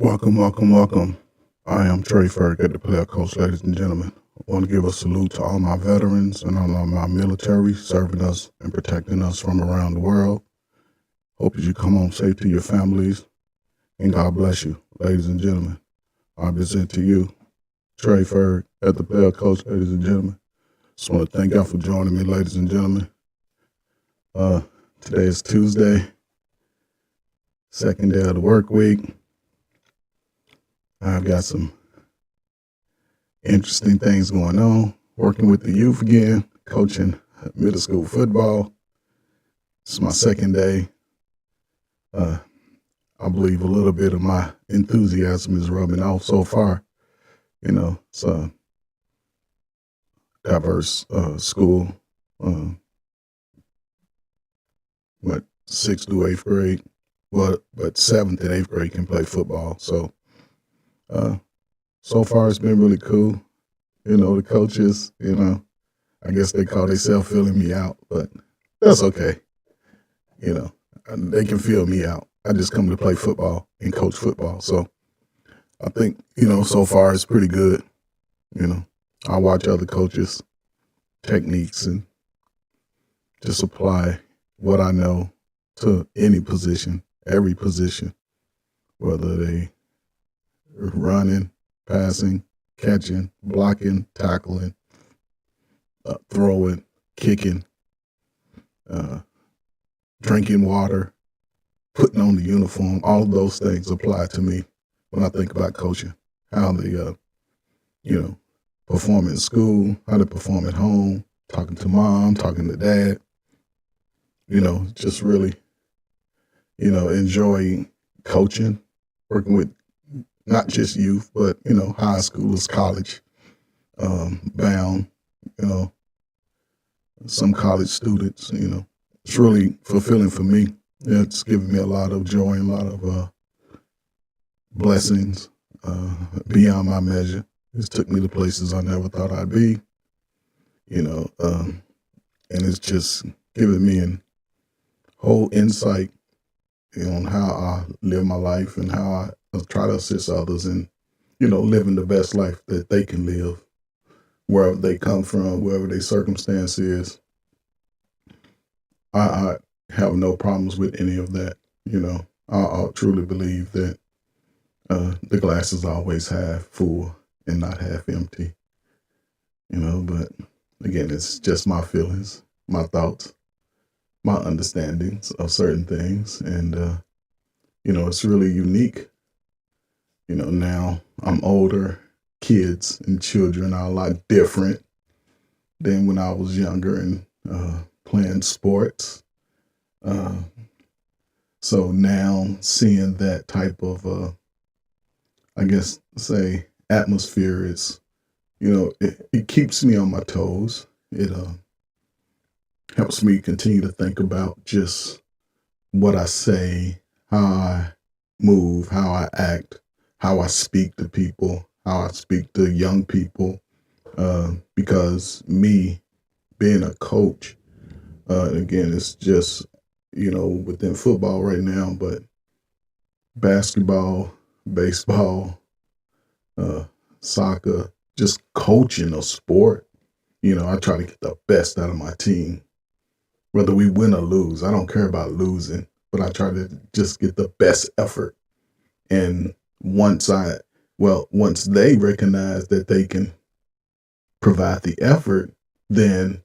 Welcome, welcome, welcome. I am Trey Ferg at the Player Coach, ladies and gentlemen. I want to give a salute to all my veterans and all of my military serving us and protecting us from around the world. Hope that you come home safe to your families and God bless you, ladies and gentlemen. I present to you Trey Ferg at the Player Coach, ladies and gentlemen. Just want to thank y'all for joining me, ladies and gentlemen. Uh, Today is Tuesday, second day of the work week. I've got some interesting things going on. Working with the youth again, coaching middle school football. It's my second day. I believe a little bit of my enthusiasm is rubbing off so far. It's a diverse school. Uh, what, sixth through eighth grade? But seventh and eighth grade can play football. So far it's been really cool. The coaches, I guess they call themselves filling me out, but that's okay. They can fill me out. I just come to play football and coach football. So I think, so far it's pretty good. I watch other coaches' techniques and just apply what I know to any position, every position, whether they running, passing, catching, blocking, tackling, throwing, kicking, drinking water, putting on the uniform. All of those things apply to me when I think about coaching. How they, perform in school, how they perform at home, talking to mom, talking to dad. Just really, enjoying coaching, working with not just youth, but, high schoolers, college, bound, you know, some college students, It's really fulfilling for me. It's given me a lot of joy and a lot of blessings beyond my measure. It's took me to places I never thought I'd be, and it's just given me a whole insight on how I live my life and how I try to assist others in, living the best life that they can live, wherever they come from, wherever their circumstance is. I have no problems with any of that. I truly believe that the glass is always half full and not half empty. But again, it's just my feelings, my thoughts, my understandings of certain things, and it's really unique. Now I'm older, kids and children are a lot different than when I was younger and playing sports. Uh, so now seeing that type of, I guess, say, atmosphere is, it keeps me on my toes. It helps me continue to think about just what I say, how I move, how I act, how I speak to people, how I speak to young people. Because me being a coach, again, it's just, within football right now, but basketball, baseball, uh, soccer, just coaching a sport, I try to get the best out of my team. Whether we win or lose, I don't care about losing, but I try to just get the best effort. And once they recognize that they can provide the effort, then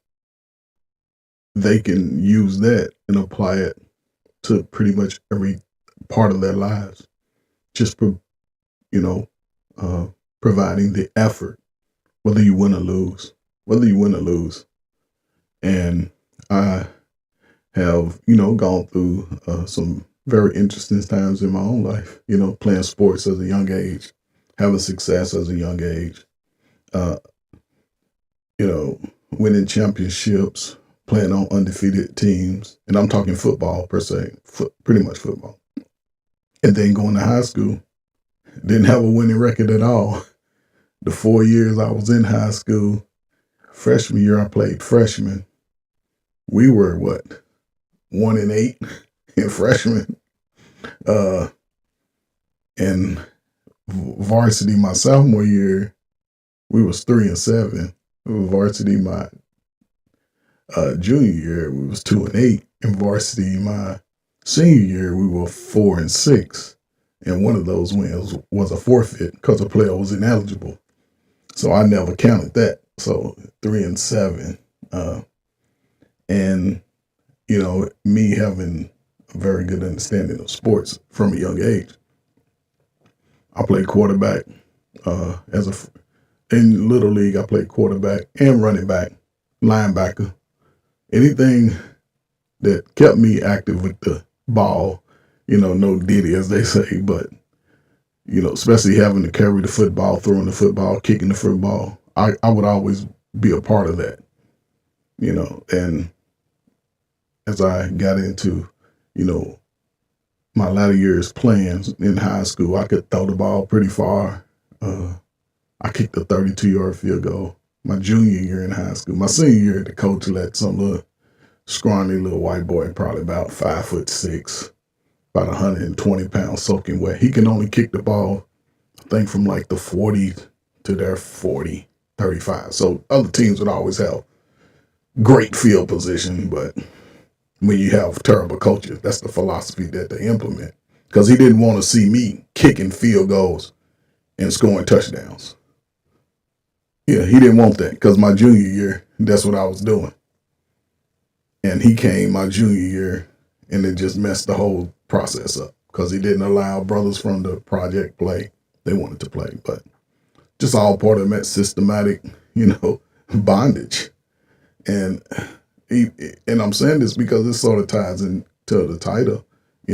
they can use that and apply it to pretty much every part of their lives. Just, you know, uh, providing the effort, whether you win or lose, whether you win or lose. And I have, gone through some very interesting times in my own life, playing sports as a young age, having success as a young age, uh, you know, winning championships, playing on undefeated teams. And I'm talking football per se, pretty much football. And then going to high school, didn't have a winning record at all. The 4 years I was in high school, freshman year I played freshman. We were what, 1-8 in freshman. Uh, and varsity my sophomore year, we was 3-7. Varsity my junior year, we was 2-8. In varsity my senior year, we were 4-6. And one of those wins was a forfeit because a player was ineligible. So I never counted that. So 3-7. And me having a very good understanding of sports from a young age, I played quarterback in Little League. I played quarterback and running back, linebacker, anything that kept me active with the ball. No diddy, as they say, but especially having to carry the football, throwing the football, kicking the football. I would always be a part of that, and as I got into, my latter years playing in high school, I could throw the ball pretty far. I kicked a 32-yard field goal my junior year in high school. My senior year, the coach let some little scrawny little white boy, probably about 5'6", about 120 pounds, soaking wet. He can only kick the ball, I think, from like the 40 to their 40, 35. So other teams would always have great field position, but when you have terrible coaches, that's the philosophy that they implement. Because he didn't want to see me kicking field goals and scoring touchdowns. Yeah, he didn't want that because my junior year, that's what I was doing. And he came my junior year and it just messed the whole process up because he didn't allow brothers from the project play. They wanted to play, but just all part of that systematic, bondage. And and I'm saying this because it sort of ties into the title,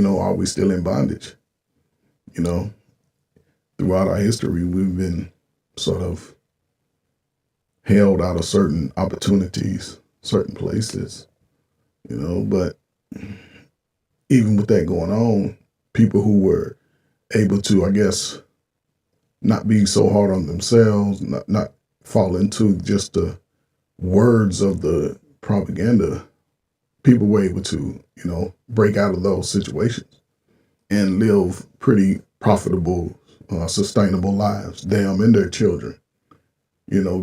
are we still in bondage? Throughout our history, we've been sort of held out of certain opportunities, certain places, but even with that going on, people who were able to, I guess, not be so hard on themselves, not fall into just the words of the propaganda, people were able to, break out of those situations and live pretty profitable, sustainable lives, them and their children,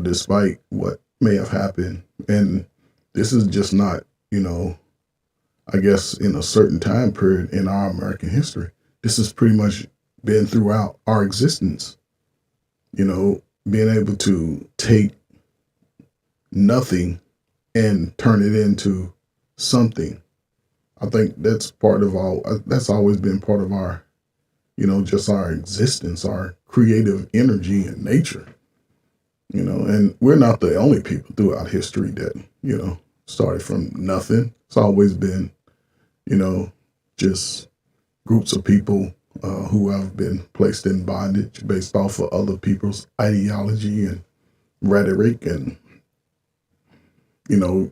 despite what may have happened. And this is just not, I guess in a certain time period in our American history, this has pretty much been throughout our existence, being able to take nothing and turn it into something. I think that's that's always been part of our, just our existence, our creative energy and nature, and we're not the only people throughout history that, started from nothing. It's always been, just groups of people who have been placed in bondage based off of other people's ideology and rhetoric and,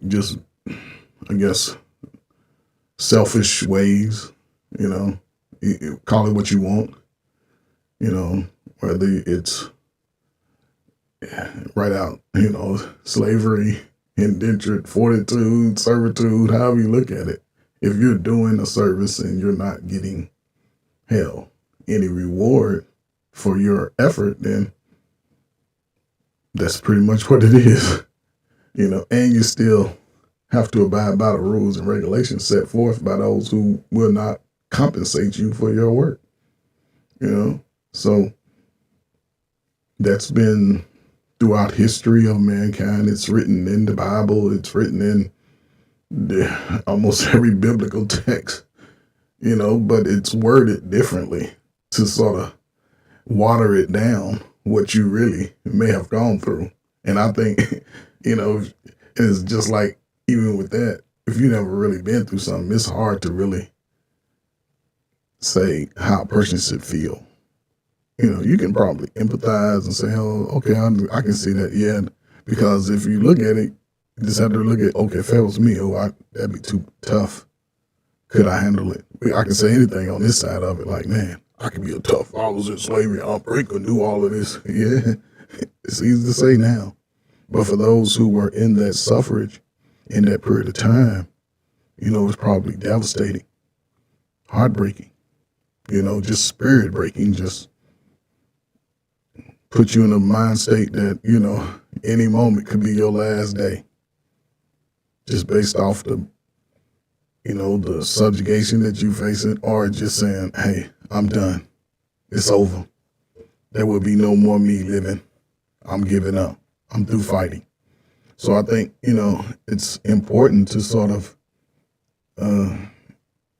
just, I guess, selfish ways, you call it what you want, whether it's right out, slavery, indentured fortitude, servitude, however you look at it. If you're doing a service and you're not getting any reward for your effort, then that's pretty much what it is, and you still have to abide by the rules and regulations set forth by those who will not compensate you for your work, So that's been throughout history of mankind. It's written in the Bible. It's written in almost every biblical text, but it's worded differently to sort of water it down what you really may have gone through. And I think, it's just like, even with that, if you never really been through something, it's hard to really say how a person should feel. You can probably empathize and say, oh, okay, I can see that. Yeah. Because if you look at it, you just have to look at, okay, if that was me, that'd be too tough. Could I handle it? I can say anything on this side of it. Like, man, I could be a tough. I was in slavery. I'll break and do all of this. Yeah. It's easy to say now. But for those who were in that suffrage in that period of time, it's probably devastating, heartbreaking, just spirit breaking, just put you in a mind state that, any moment could be your last day, just based off the subjugation that you facing, or just saying, hey, I'm done. It's over. There will be no more me living. I'm giving up. I'm through fighting. So I think, it's important to sort of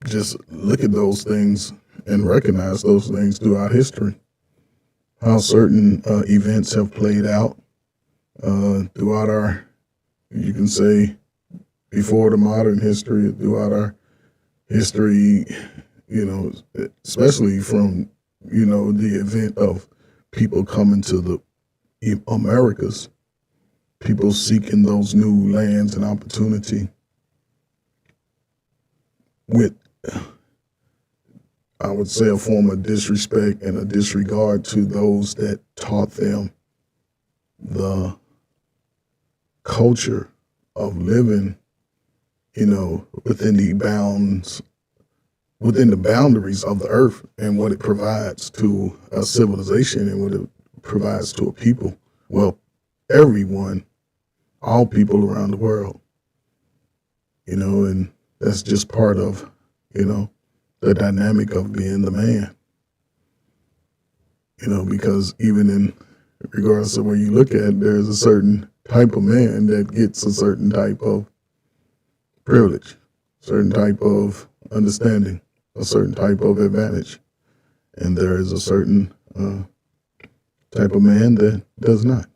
just look at those things and recognize those things throughout history, how certain events have played out throughout you can say, before the modern history, throughout our history, especially from, the event of people coming to the Americas, people seeking those new lands and opportunity with, I would say, a form of disrespect and a disregard to those that taught them the culture of living, within the boundaries of the earth and what it provides to a civilization and what it provides to a people. Well, everyone, all people around the world, and that's just part of, the dynamic of being the man, because even in regardless of where you look at, there's a certain type of man that gets a certain type of privilege, certain type of understanding, a certain type of advantage. And there is a certain type of man that does not.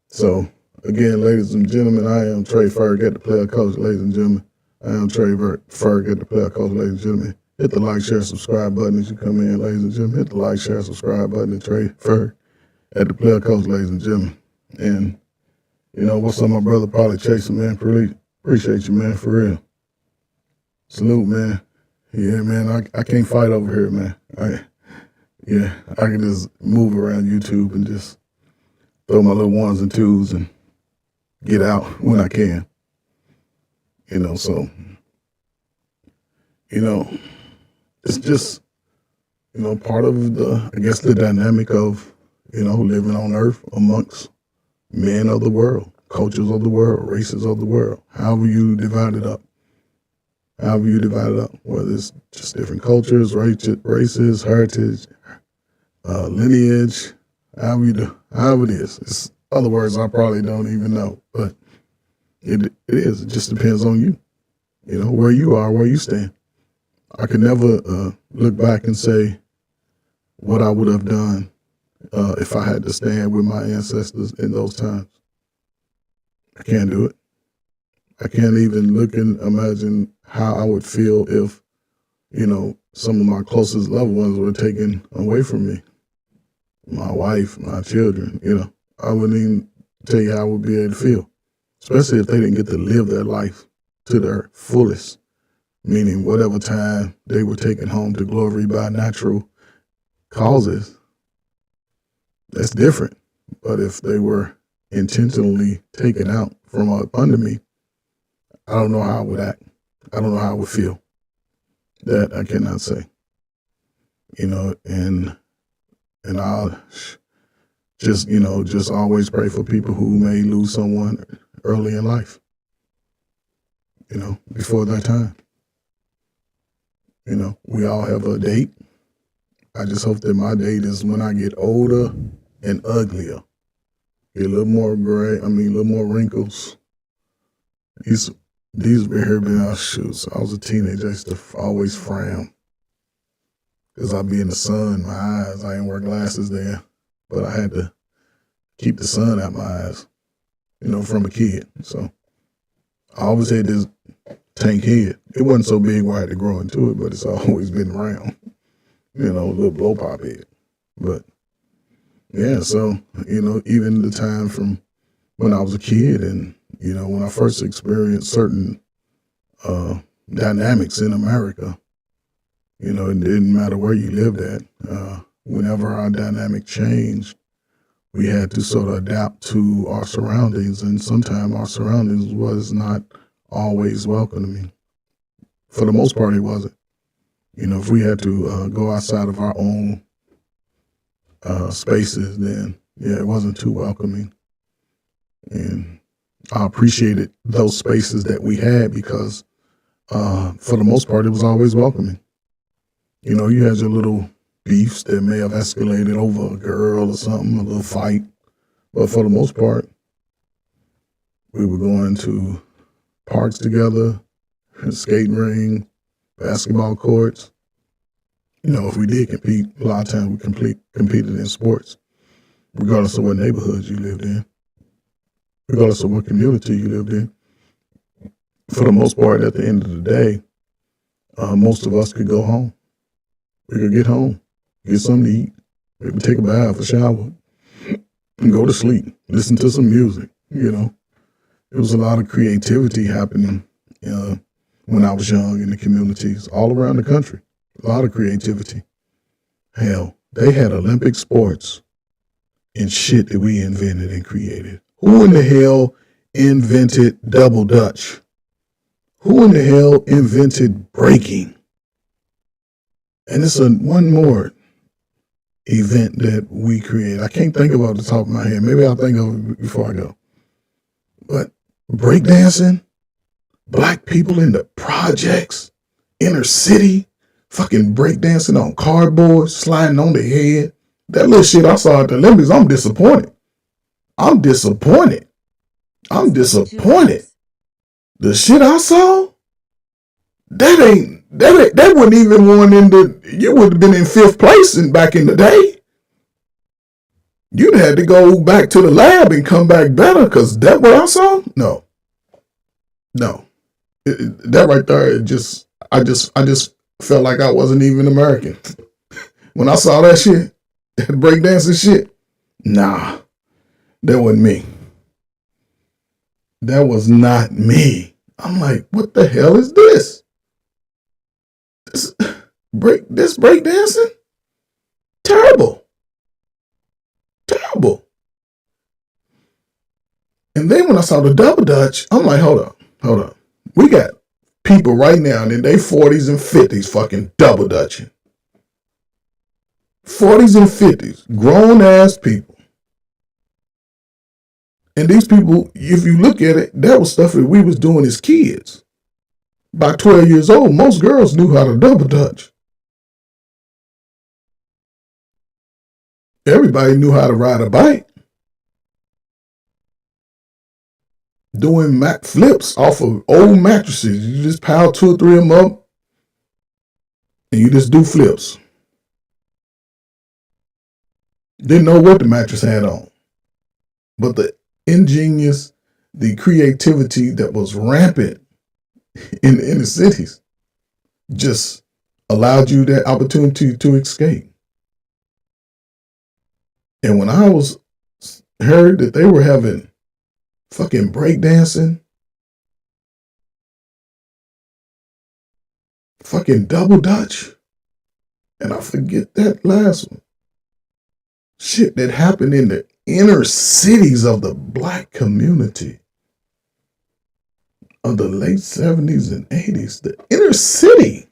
So, again, ladies and gentlemen, I am Trey Ferg at the Player Coach, ladies and gentlemen. I am Trey Ferg at the Player Coach, ladies and gentlemen. Hit the like, share, subscribe button as you come in, ladies and gentlemen. Hit the like, share, subscribe button at Trey Ferg at the Player Coach, ladies and gentlemen. And, what's up, my brother, probably chasing, man. Appreciate you, man, for real. Salute, man. Yeah, man, I can't fight over here, man. I can just move around YouTube and just throw my little ones and twos and get out when I can. So, it's just, part of the dynamic of, living on earth amongst men of the world, cultures of the world, races of the world, however you divide it up, whether it's just different cultures, races, heritage, lineage, however it is. It's other words I probably don't even know, but it is. It just depends on you, where you are, where you stand. I could never look back and say what I would have done if I had to stand with my ancestors in those times. I can't do it. I can't even look and imagine how I would feel if, some of my closest loved ones were taken away from me. My wife, my children, I wouldn't even tell you how I would be able to feel, especially if they didn't get to live their life to their fullest, meaning whatever time they were taken home to glory by natural causes. That's different. But if they were intentionally taken out from up under me, I don't know how I would act. I don't know how I would feel. That I cannot say. And I'll just always pray for people who may lose someone early in life, before their time. We all have a date. I just hope that my date is when I get older and uglier. Get a little more gray, a little more wrinkles. These have been our shoes. I was a teenager, I used to always frown. Because I'd be in the sun, my eyes, I didn't wear glasses then. But I had to keep the sun out my eyes, from a kid. So I always had this tank head. It wasn't so big where I had to grow into it, but it's always been around. A little blow pop head. But yeah, so, even the time from when I was a kid and, when I first experienced certain dynamics in America, it didn't matter where you lived at. Whenever our dynamic changed, we had to sort of adapt to our surroundings, and sometimes our surroundings was not always welcoming. For the most part, it wasn't. If we had to go outside of our own spaces, then yeah, it wasn't too welcoming. And I appreciated those spaces that we had because for the most part, it was always welcoming. You know, you had your little beefs that may have escalated over a girl or something, a little fight. But for the most part, we were going to parks together, skating ring, basketball courts. You know, if we did compete, a lot of times we competed in sports, regardless of what neighborhoods you lived in, regardless of what community you lived in. For the most part, at the end of the day, most of us could go home. We could get home, get something to eat, maybe take a bath, a shower, and go to sleep, listen to some music, you know. There was a lot of creativity happening when I was young in the communities all around the country. A lot of creativity. Hell, they had Olympic sports and shit that we invented and created. Who in the hell invented double dutch? Who in the hell invented breaking? And it's one more event that we created. I can't think of it off the top of my head. Maybe I'll think of it before I go. But breakdancing, black people in the projects, inner city, fucking breakdancing on cardboard, sliding on their head. That little shit I saw at the Olympics, I'm disappointed. I'm disappointed. I'm disappointed. The shit I saw, that wasn't even one in the, you would have been in fifth place back in the day. You'd had to go back to the lab and come back better because that what I saw? No. That right there, I just felt like I wasn't even American. When I saw that shit, that breakdancing shit, nah, that wasn't me. That was not me. I'm like, what the hell is this? This breakdancing? Terrible. And then when I saw the double dutch, I'm like, hold up. We got people right now in their 40s and 50s fucking double dutching. 40s and 50s, grown ass people. And these people, if you look at it, that was stuff that we was doing as kids. By 12 years old, most girls knew how to double dutch. Everybody knew how to ride a bike. Doing flips off of old mattresses. You just pile 2 or 3 of them up and you just do flips. Didn't know what the mattress had on. But the creativity that was rampant in the inner cities just allowed you that opportunity to escape. And when I heard that they were having fucking breakdancing, fucking double dutch, and I forget that last one. Shit that happened in the inner cities of the black community of the late 70s and 80s. The inner city.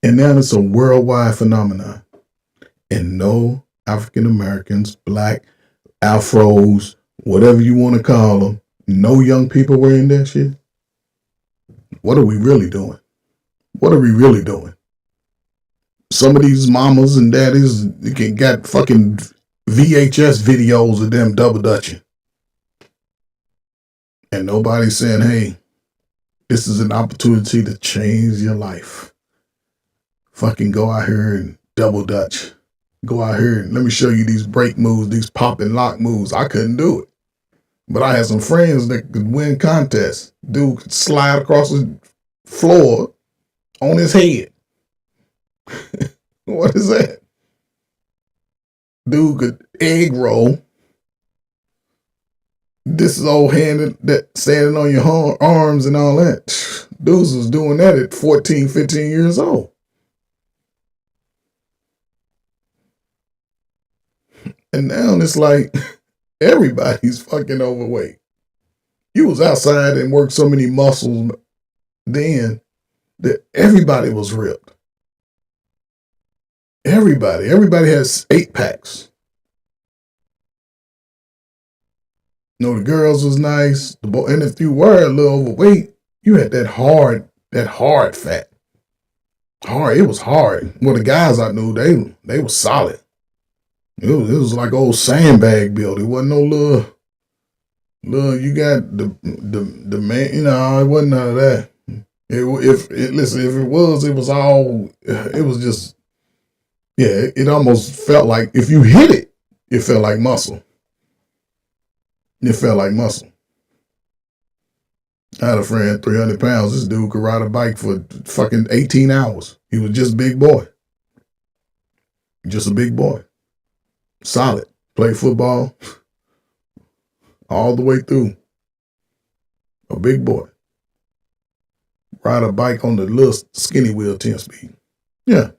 And now it's a worldwide phenomenon. And no African Americans, black, Afros, whatever you want to call them, no young people were in that shit. What are we really doing? Some of these mamas and daddies got fucking VHS videos of them double dutching. And nobody's saying, hey, this is an opportunity to change your life. Fucking go out here and double dutch. Go out here and let me show you these break moves, these pop and lock moves. I couldn't do it. But I had some friends that could win contests. Dude could slide across the floor on his head. What is that? Dude could egg roll. This is old hand that standing on your arms and all that. Dudes was doing that at 14, 15 years old. And now it's like everybody's fucking overweight. You was outside and worked so many muscles then that everybody was ripped. Everybody has 8-packs. You know, the girls was nice. And if you were a little overweight, you had that hard fat. Hard. It was hard. Well, the guys I knew, they was solid. It was like old sandbag build. It wasn't no little. You got the man. You know, it wasn't none of that. If it was all. It was just. Yeah, it almost felt like if you hit it, it felt like muscle. It felt like muscle. I had a friend, 300 pounds. This dude could ride a bike for fucking 18 hours. He was just a big boy. Just a big boy. Solid. Played football all the way through. A big boy. Ride a bike on the little skinny wheel 10-speed. Yeah.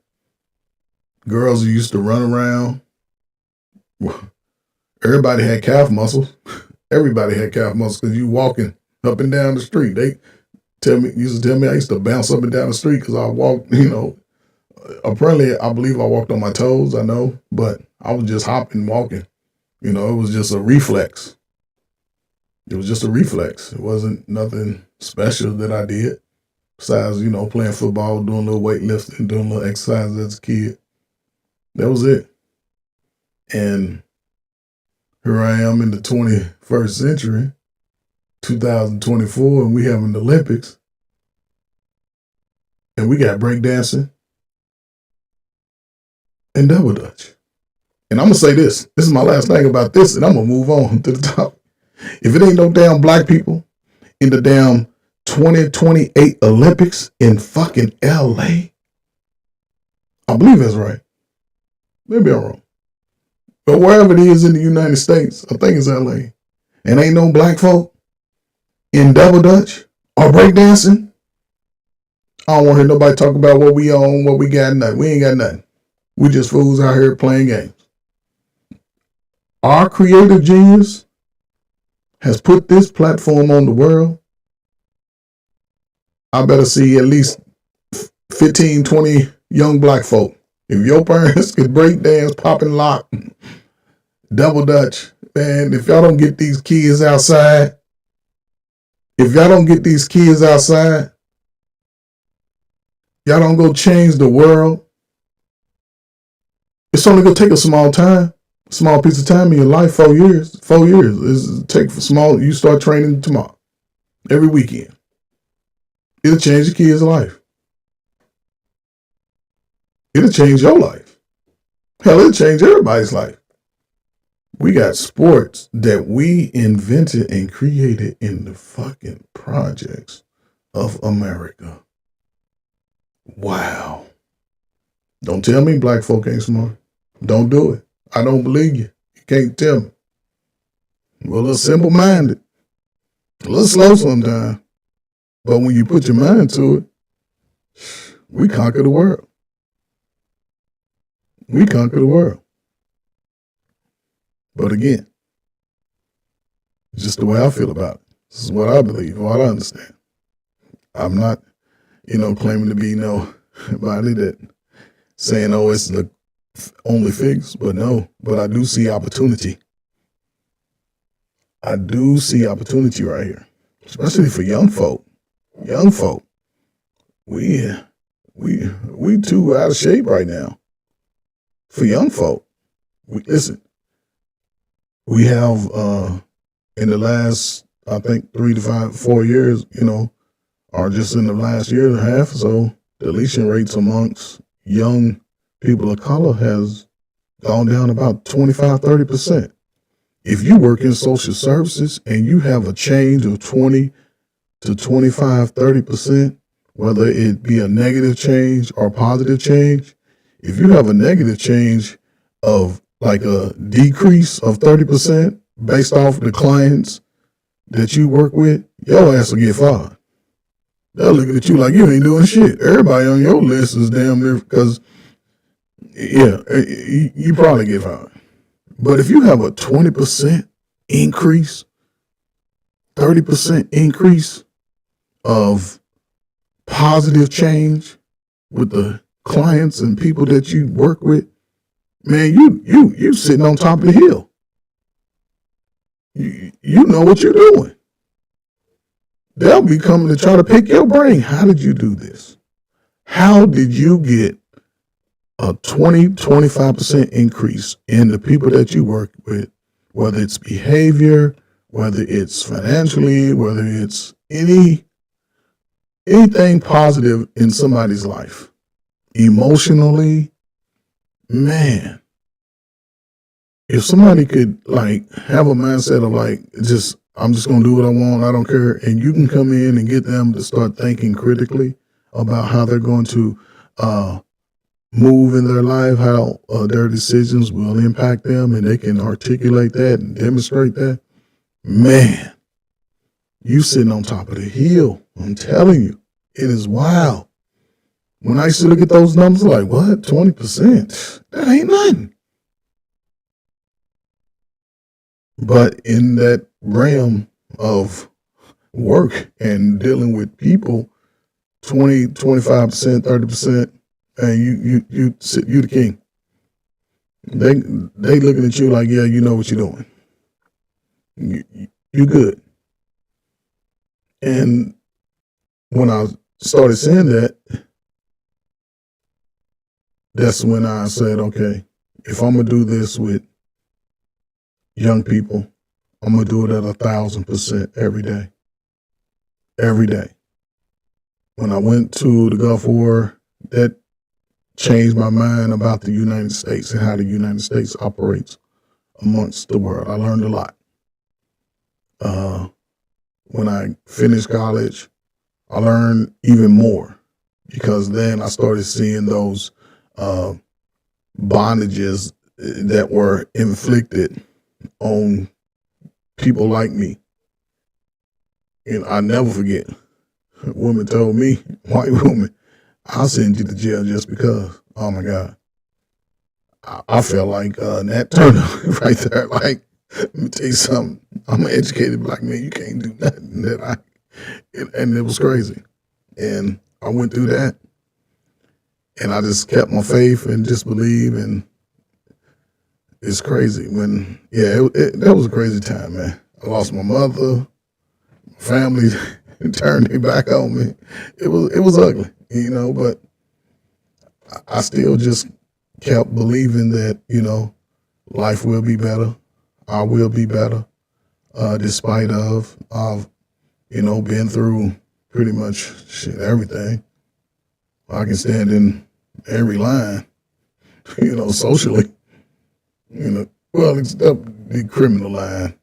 Girls who used to run around. Everybody had calf muscles. Everybody had calf muscles because you walking up and down the street. They used to tell me I used to bounce up and down the street because I walked, apparently I believe I walked on my toes, I know, but I was just hopping, walking. It was just a reflex. It was just a reflex. It wasn't nothing special that I did besides, playing football, doing a little weightlifting, doing a little exercise as a kid. That was it. And here I am in the 21st century, 2024, and we having the Olympics. And we got breakdancing and double dutch. And I'm going to say this. This is my last thing about this, and I'm going to move on to the top. If it ain't no damn black people in the damn 2028 Olympics in fucking LA, I believe that's right. Maybe I'm wrong. But wherever it is in the United States, I think it's LA, and ain't no black folk in double dutch or breakdancing, I don't want to hear nobody talk about what we own, what we got, nothing. We ain't got nothing. We just fools out here playing games. Our creative genius has put this platform on the world. I better see at least 15, 20 young black folk. If your parents could break dance, pop and lock, double dutch, man, if y'all don't get these kids outside, y'all don't go change the world, it's only going to take a small piece of time in your life, 4 years. 4 years. You start training tomorrow, every weekend. It'll change the kid's life. It'll change your life. Hell, it'll change everybody's life. We got sports that we invented and created in the fucking projects of America. Wow. Don't tell me black folk ain't smart. Don't do it. I don't believe you. You can't tell me. We're a little simple-minded. A little slow sometimes. But when you put your mind to it, we conquer the world. We conquer the world. But again, it's just the way I feel about it. This is what I believe, what I understand. I'm not, claiming to be nobody that saying, it's the only fix, but no. But I do see opportunity. I do see opportunity right here, especially for young folk. Young folk, we too out of shape right now. For young folk, we have in the last, I think 3 to 4 years, or just in the last year and a half or so, deletion rates amongst young people of color has gone down about 25-30%. If you work in social services and you have a change of 20 to 25-30%, whether it be a negative change or positive change, if you have a negative change of like a decrease of 30% based off the clients that you work with, your ass will get fired. They're looking at you like you ain't doing shit. Everybody on your list is damn near, because, you probably get fired. But if you have a 20% increase, 30% increase of positive change with the clients and people that you work with, man, you sitting on top of the hill. You know what you're doing. They'll be coming to try to pick your brain. How did you do this? How did you get a 25% increase in the people that you work with, whether it's behavior, whether it's financially, whether it's anything positive in somebody's life, emotionally? Man, if somebody could like have a mindset of like, I'm just gonna do what I want, I don't care, and you can come in and get them to start thinking critically about how they're going to move in their life, how their decisions will impact them, and they can articulate that and demonstrate that, man, you sitting on top of the hill. I'm telling you, it is wild. When I used to look at those numbers, like, what, 20%? That ain't nothing. But in that realm of work and dealing with people, 20, 25%, 30%, and you the king. They looking at you like, yeah, you know what you're doing. You good. And when I started saying that, that's when I said, okay, if I'm gonna do this with young people, I'm gonna do it at 1,000% every day. Every day. When I went to the Gulf War, that changed my mind about the United States and how the United States operates amongst the world. I learned a lot. When I finished college, I learned even more because then I started seeing those bondages that were inflicted on people like me. And I never forget, a woman told me, white woman, I'll send you to jail just because. Oh my God. I felt like Nat Turner right there. Like, let me tell you something. I'm an educated black man. You can't do nothing and it was crazy. And I went through that. And I just kept my faith and just believe. And it's crazy that was a crazy time, man. I lost my mother, my family turned their back on me. It was ugly, but I still just kept believing that, life will be better. I will be better, despite of I've, been through pretty much everything. I can stand in every line, socially, well, except the criminal line,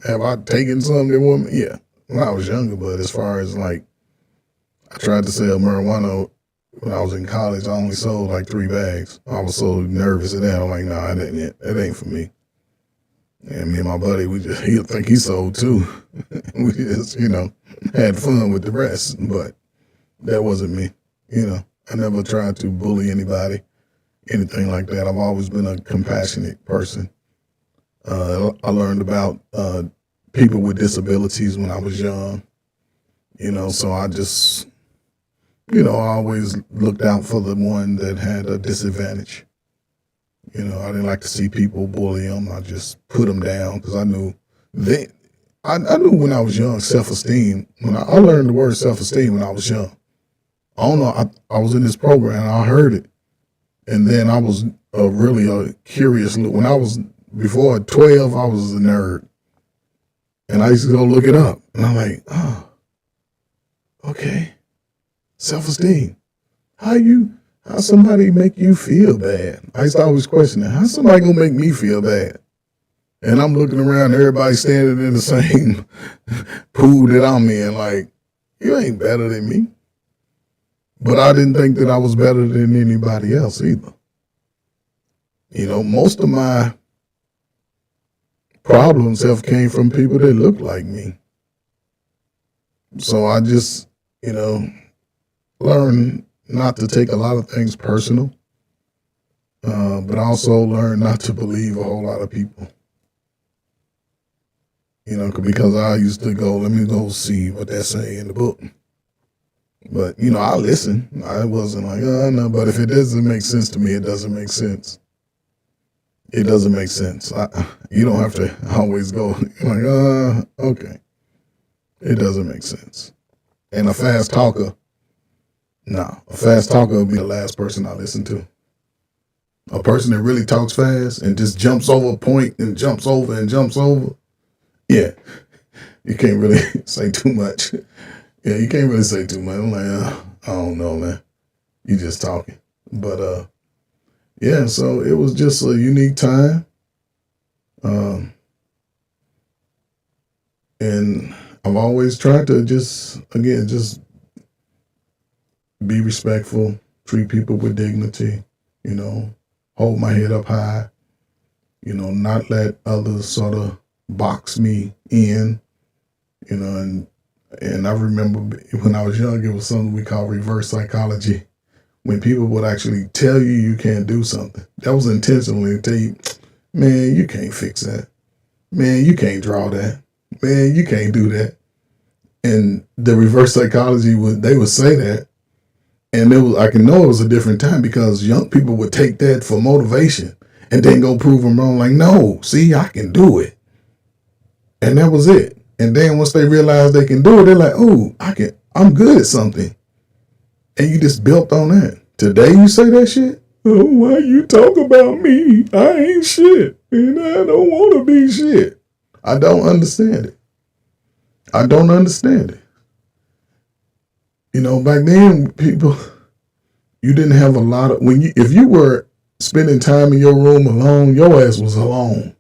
have I taken something woman? Yeah, when I was younger, but as far as like, I tried to sell marijuana when I was in college. I only sold like 3 bags. I was so nervous at that. I'm like, nah, that ain't for me. And me and my buddy, he'll think he sold too. We just, had fun with the rest, but that wasn't me. I never tried to bully anybody, anything like that. I've always been a compassionate person. I learned about people with disabilities when I was young, so I just, I always looked out for the one that had a disadvantage. I didn't like to see people bully them. I just put them down because I knew I knew when I was young, self-esteem. When I learned the word self-esteem when I was young. I don't know, I was in this program, I heard it. And then I was really curious. When I was, before 12, I was a nerd. And I used to go look it up. And I'm like, oh, okay. Self-esteem. How somebody make you feel bad? I used to always question that. How somebody gonna make me feel bad? And I'm looking around, everybody standing in the same pool that I'm in, like, you ain't better than me. But I didn't think that I was better than anybody else either. Most of my problems have came from people that look like me. So I just, learned not to take a lot of things personal, but also learn not to believe a whole lot of people. Because I used to go, let me go see what they say in the book. But, I listen. I wasn't like, oh, no, but if it doesn't make sense to me, it doesn't make sense. It doesn't make sense. You don't have to always go like, okay. It doesn't make sense. And a fast talker, a fast talker will be the last person I listen to. A person that really talks fast and just jumps over a point and jumps over and jumps over. Yeah, you can't really say too much. Yeah, you can't really say too much. I'm like, I don't know, man. You just talking. But yeah, so it was just a unique time. And I've always tried to just be respectful, treat people with dignity, hold my head up high, not let others sort of box me in, and I remember when I was young, it was something we call reverse psychology. When people would actually tell you can't do something, that was intentionally to tell you, man, you can't fix that. Man, you can't draw that. Man, you can't do that. And the reverse psychology they would say that. And I can know it was a different time because young people would take that for motivation and then go prove them wrong. Like, no, see, I can do it. And that was it. And then once they realize they can do it, they're like, oh, I'm good at something. And you just built on that. Today you say that shit? Oh, why you talk about me? I ain't shit. And I don't want to be shit. I don't understand it. I don't understand it. Back then, people, you didn't have a lot of, if you were spending time in your room alone, your ass was alone.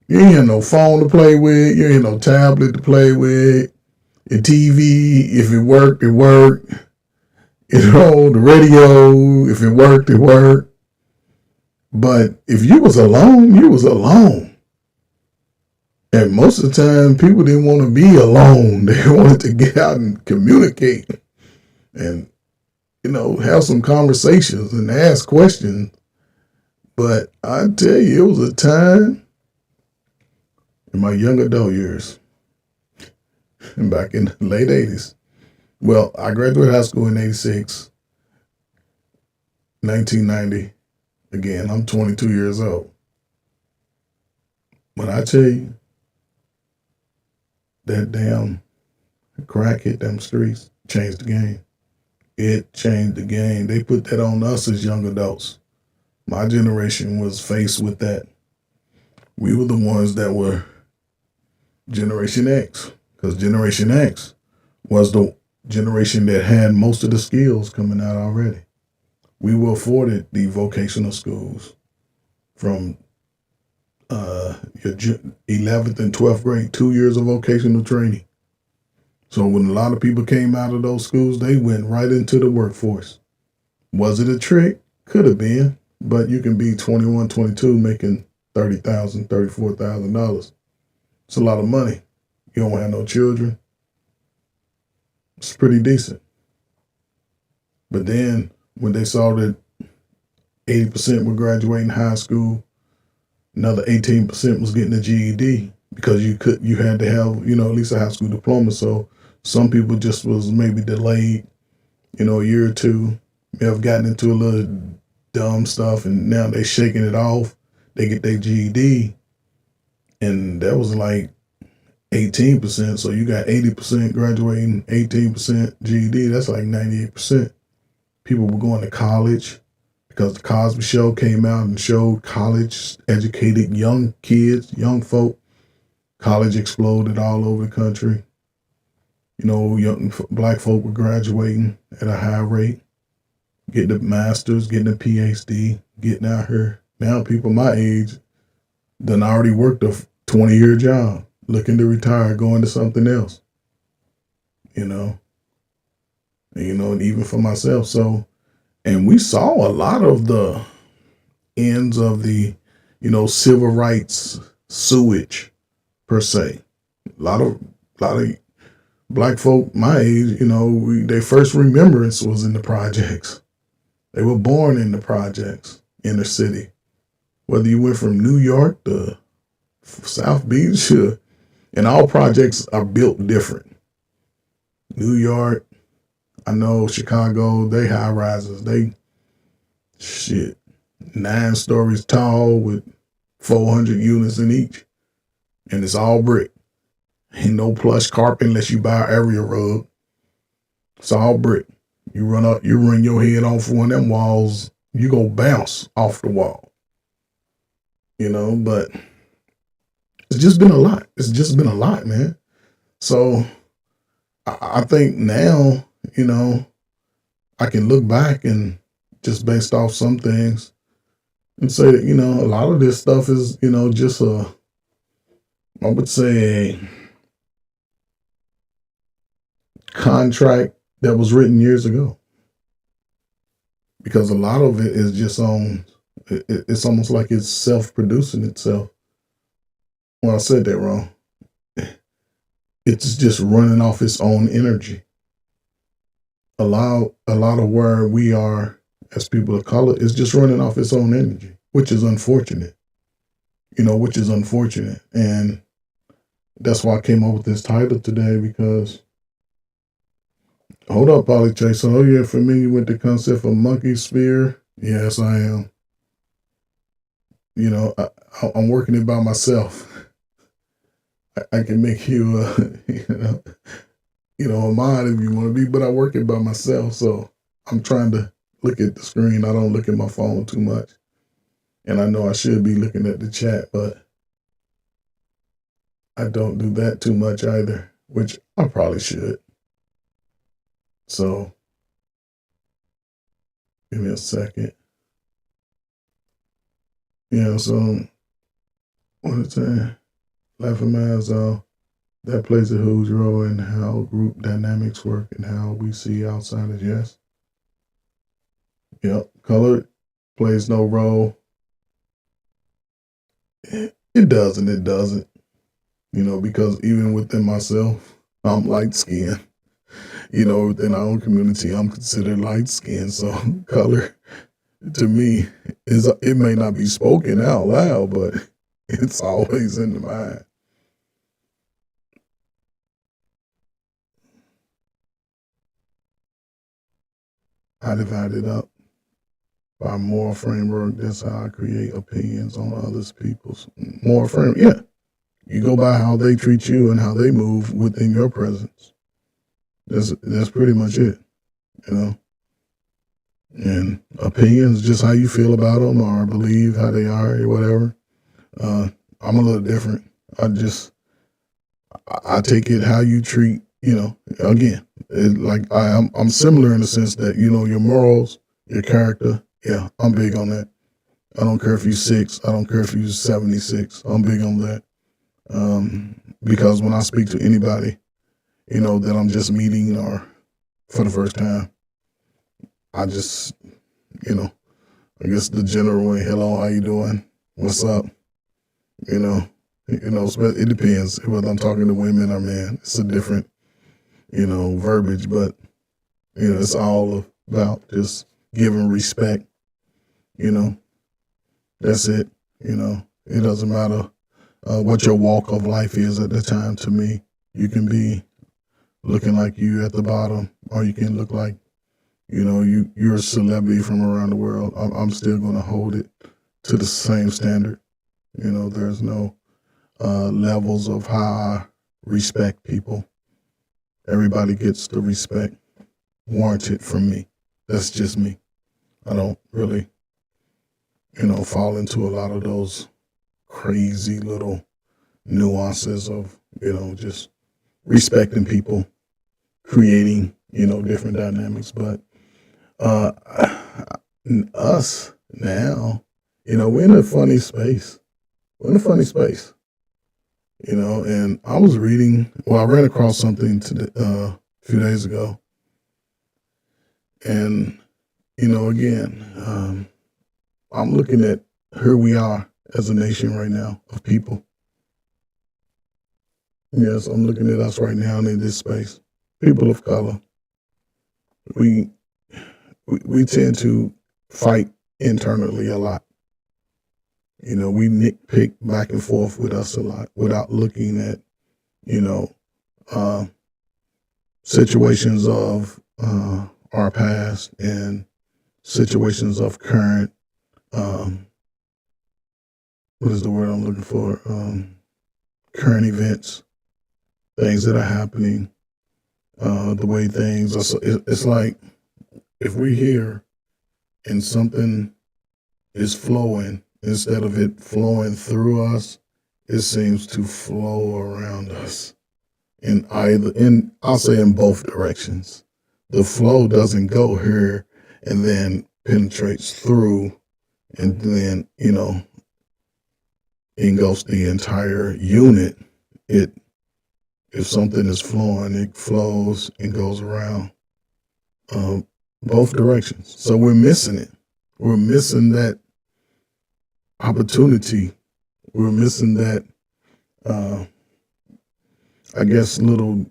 You ain't had no phone to play with. You ain't had no tablet to play with. Your TV, if it worked, it worked. The radio, if it worked, it worked. But if you was alone, you was alone. And most of the time, people didn't want to be alone. They wanted to get out and communicate and, have some conversations and ask questions. But I tell you, it was a time in my young adult years, and back in the late 80s. Well, I graduated high school in 86, 1990. Again, I'm 22 years old. When I tell you, that damn crack hit them streets, changed the game. It changed the game. They put that on us as young adults. My generation was faced with that. We were the ones that were Generation X, because Generation X was the generation that had most of the skills coming out already. We were afforded the vocational schools from your 11th and 12th grade, 2 years of vocational training. So when a lot of people came out of those schools, they went right into the workforce. Was it a trick? Could have been, but you can be 21, 22 making $30,000, $34,000. It's a lot of money. You don't have no children. It's pretty decent. But then when they saw that 80% were graduating high school, another 18% was getting a GED because you had to have, at least a high school diploma. So some people just was maybe delayed, a year or two, may have gotten into a little dumb stuff, and now they shaking it off. They get their GED, and that was like 18%. So you got 80% graduating, 18% GED. That's like 98%. People were going to college because the Cosby Show came out and showed college-educated young kids, young folk. College exploded all over the country. Young black folk were graduating at a high rate, getting a master's, getting a PhD, getting out here. Now people my age done already worked a 20-year job, looking to retire, going to something else. And even for myself. So, and we saw a lot of the ends of the, civil rights sewage per se. A lot of black folk my age, their first remembrance was in the projects. They were born in the projects, inner city. Whether you went from New York to South Beach, and all projects are built different. New York, I know Chicago, they high rises, they shit 9 stories tall with 400 units in each, and it's all brick. Ain't no plush carpet unless you buy an area rug. It's all brick. You run up, you run your head off one of them walls, you go bounce off the wall. But it's just been a lot. It's just been a lot, man. So I think now, I can look back and just based off some things and say that, a lot of this stuff is, just I would say a contract that was written years ago. Because a lot of it is just it's almost like it's self-producing itself. Well, I said that wrong. It's just running off its own energy. A lot of where we are as people of color is just running off its own energy, which is unfortunate. Which is unfortunate. And that's why I came up with this title today, because hold up, Polly Chase. So, you're familiar with the concept of monkey sphere? Yes, I am. I'm working it by myself. I can make you, a mod if you want to be, but I work it by myself. So I'm trying to look at the screen. I don't look at my phone too much. And I know I should be looking at the chat, but I don't do that too much either, which I probably should. So give me a second. So what is that? Laughing Man's that plays a huge role in how group dynamics work and how we see outsiders. Yes. Yep. Color plays no role. It does and it doesn't. Because even within myself, I'm light skinned. Within our own community, I'm considered light skinned. So color to me it may not be spoken out loud, but it's always in the mind. I divide it up by moral framework. That's how I create opinions on others people's moral framework. Yeah. You go by how they treat you and how they move within your presence. That's pretty much it, And opinions, just how you feel about them or believe how they are or whatever. I'm a little different. I take it how you treat, again, I'm similar in the sense that, your morals, your character. Yeah, I'm big on that. I don't care if you're 6. I don't care if you're 76. I'm big on that. Because when I speak to anybody, that I'm just meeting or for the first time, I just, I guess the general way, hello, how you doing? What's up? It depends whether I'm talking to women or men. It's a different, verbiage, but, it's all about just giving respect, that's it. It doesn't matter what your walk of life is at the time. To me, you can be looking like you at the bottom, or you can look like, you're a celebrity from around the world. I'm still going to hold it to the same standard. There's no levels of how I respect people. Everybody gets the respect warranted from me. That's just me. I don't really, fall into a lot of those crazy little nuances of, just respecting people, creating, different dynamics. But us now, we're in a funny space. And I was reading, I ran across something a few days ago. And, again, I'm looking at who we are as a nation right now of people. Yes, I'm looking at us right now in this space. People of color. We tend to fight internally a lot. We nitpick back and forth with us a lot without looking at, situations of our past and situations of current, um, what is the word I'm looking for? Current events, things that are happening, the way things are. It's like if we're here and something is flowing, instead of it flowing through us, it seems to flow around us I'll say in both directions. The flow doesn't go here and then penetrates through and then, engulfs the entire unit. It If something is flowing, it flows and goes around um, both directions. So we're missing it. We're missing that opportunity. We're missing that, uh, I guess, little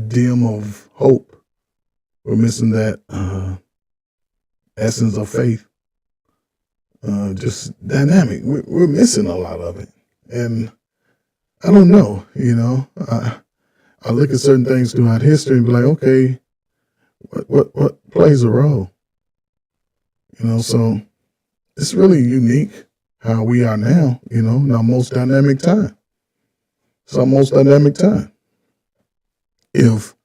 dim of hope. We're missing that essence of faith. Just dynamic. We're missing a lot of it, and I don't know. I look at certain things throughout history and be like, okay, what plays a role? So it's really unique how we are now. In our most dynamic time. It's our most dynamic time. If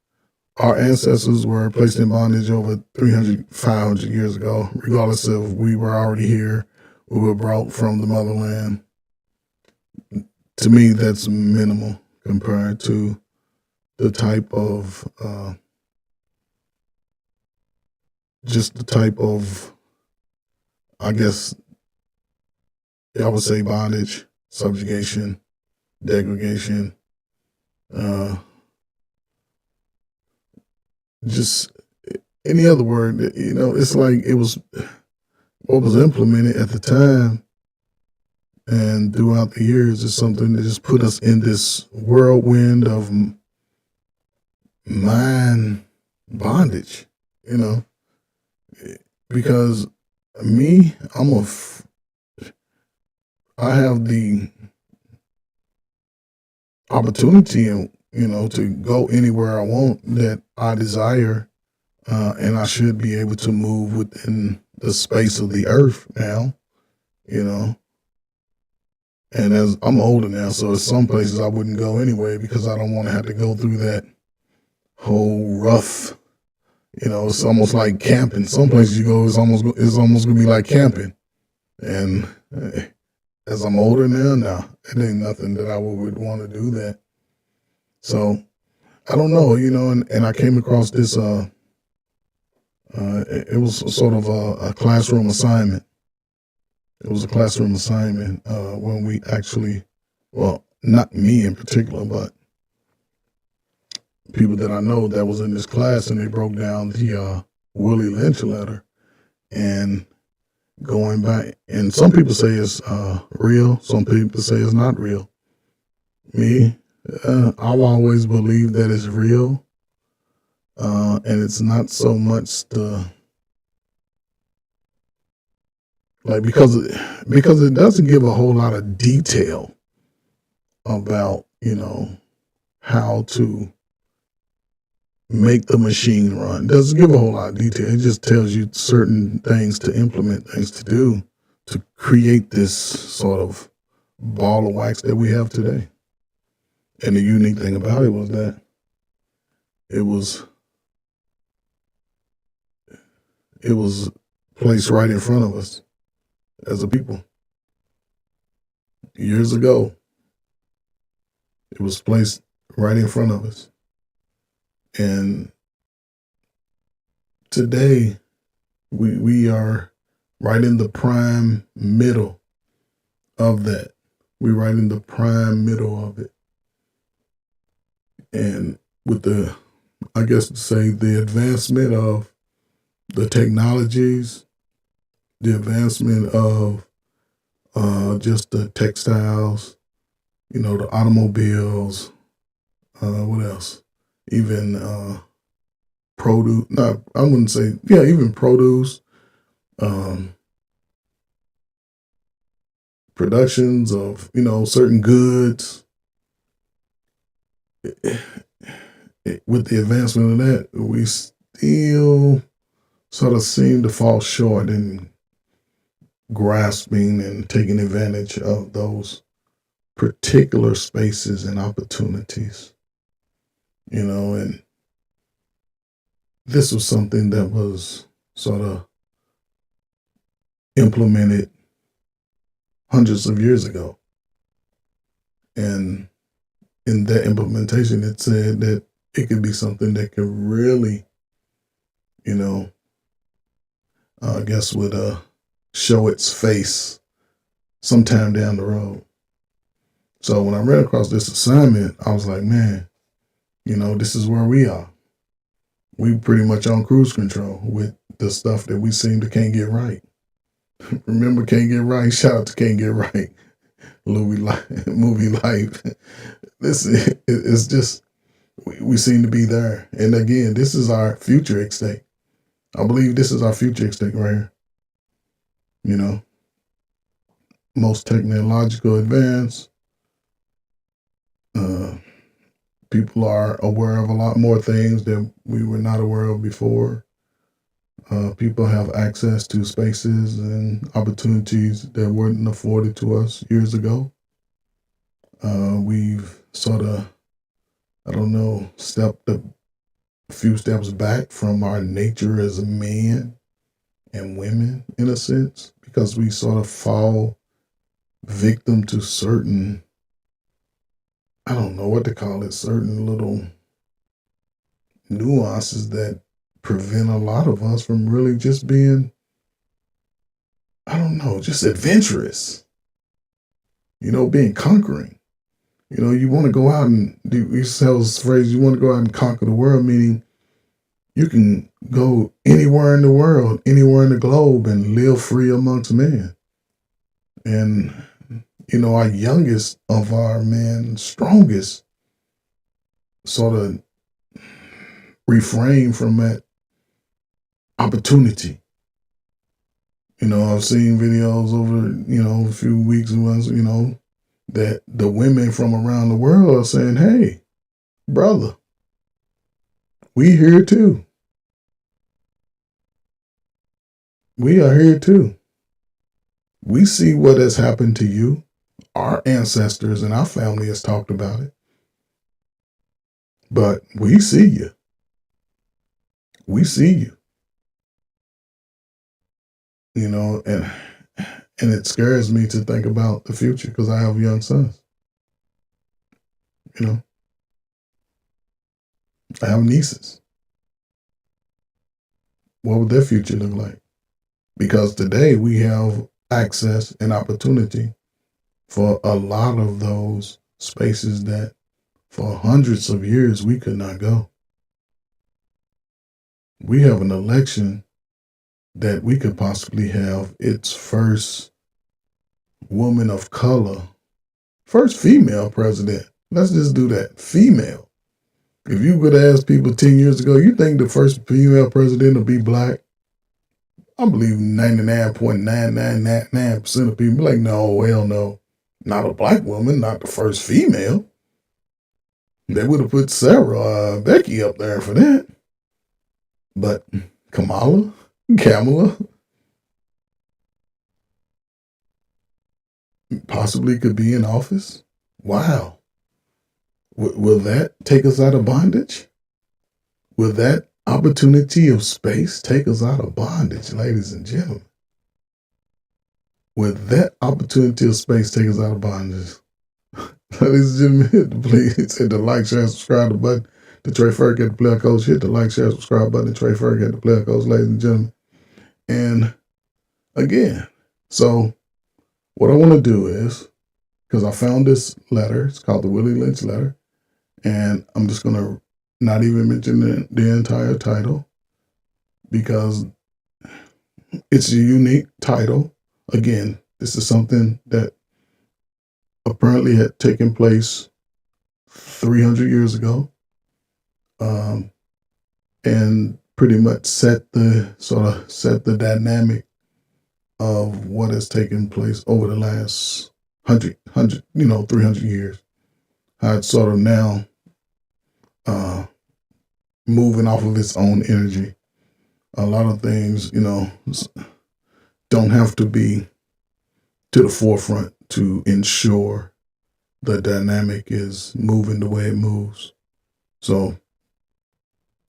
our ancestors were placed in bondage over 300, 500 years ago, regardless of we were already here, we were brought from the motherland. To me, that's minimal compared to the type of, I guess, I would say bondage, subjugation, degradation, just any other word. It's like it was what was implemented at the time and throughout the years is something that just put us in this whirlwind of mind bondage, because me, I have the opportunity and, to go anywhere I want that I desire. And I should be able to move within the space of the earth now, and as I'm older now, so there's some places I wouldn't go anyway because I don't want to have to go through that whole rough. It's almost like camping. Some places you go, it's almost gonna be like camping. And as I'm older now, it ain't nothing that I would want to do that. So I don't know, and I came across this. It was sort of a classroom assignment. It was a classroom assignment when we actually, well, not me in particular, but people that I know that was in this class, and they broke down the Willie Lynch letter and going back. And some people say it's real. Some people say it's not real. Me, I've always believed that it's real. And it's not so much because it doesn't give a whole lot of detail about, how to make the machine run. It doesn't give a whole lot of detail. It just tells you certain things to implement, things to do to create this sort of ball of wax that we have today. And the unique thing about it was that it was placed right in front of us as a people. Years ago, it was placed right in front of us. And today, we are right in the prime middle of that. We're right in the prime middle of it. And with the advancement of the technologies, the advancement of just the textiles, the automobiles, what else? Even produce. No, I wouldn't say. Yeah, even produce. Productions of certain goods. with the advancement of that, we still sort of seem to fall short in grasping and taking advantage of those particular spaces and opportunities, and this was something that was sort of implemented hundreds of years ago. And in that implementation, it said that it could be something that could really, I guess would show its face sometime down the road. So when I ran across this assignment, I was like, man, this is where we are. We pretty much on cruise control with the stuff that we seem to can't get right. Remember Can't Get Right? Shout out to Can't Get Right. Movie life. Listen, it's just, we seem to be there. And again, this is our future state. I believe this is our future state right here. Most technological advance. People are aware of a lot more things that we were not aware of before. People have access to spaces and opportunities that weren't afforded to us years ago. We've sort of, stepped a few steps back from our nature as men and women, in a sense, because we sort of fall victim to certain, I don't know what to call it, certain little nuances that prevent a lot of us from really just being, just adventurous, being conquering. You want to go out and do, we sell this phrase, you want to go out and conquer the world, meaning you can go anywhere in the world, anywhere in the globe, and live free amongst men. And, our youngest of our men, strongest, sort of refrain from that opportunity. I've seen videos over, a few weeks and months, that the women from around the world are saying, hey, brother, we here too. We are here too. We see what has happened to you. Our ancestors and our family has talked about it. But we see you. We see you. And it scares me to think about the future because I have young sons. I have nieces. What would their future look like? Because today we have access and opportunity for a lot of those spaces that for hundreds of years we could not go. We have an election that we could possibly have its first woman of color, first female president. Let's just do that. Female. If you would ask people 10 years ago, you think the first female president will be black? I believe 99.999% of people be like, no, hell no. Not a black woman, not the first female. They would have put Sarah Becky up there for that. But Kamala, possibly could be in office. Wow. Will that take us out of bondage? Will that opportunity of space take us out of bondage, ladies and gentlemen? Will that opportunity of space take us out of bondage? Ladies and gentlemen, please hit the like, share, subscribe button. The Trey Ferg at the Player Coach. Hit the like, share, subscribe button. Trey Ferg at the Player Coach, ladies and gentlemen. And again, so what I want to do is, because I found this letter, it's called the Willie Lynch letter, and I'm just going to not even mention the entire title because it's a unique title. Again, this is something that apparently had taken place 300 years ago, and pretty much set the dynamic of what has taken place over the last 300 years. How it's sort of now moving off of its own energy. A lot of things, don't have to be to the forefront to ensure the dynamic is moving the way it moves. So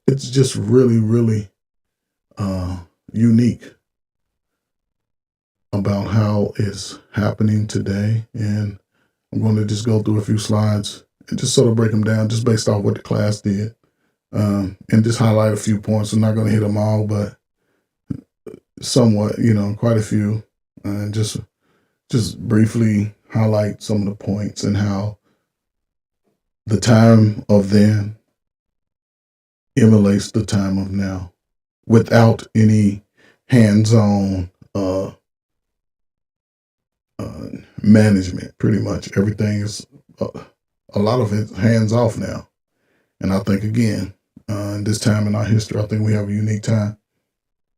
it's just really, really unique about how it's happening today. And I'm going to just go through a few slides and just sort of break them down just based off what the class did, and just highlight a few points. I'm not going to hit them all, but somewhat, quite a few, and just briefly highlight some of the points and how the time of then emulates the time of now without any hands-on management. Pretty much everything is a lot of it hands-off now. And I think, again, this time in our history, I think we have a unique time.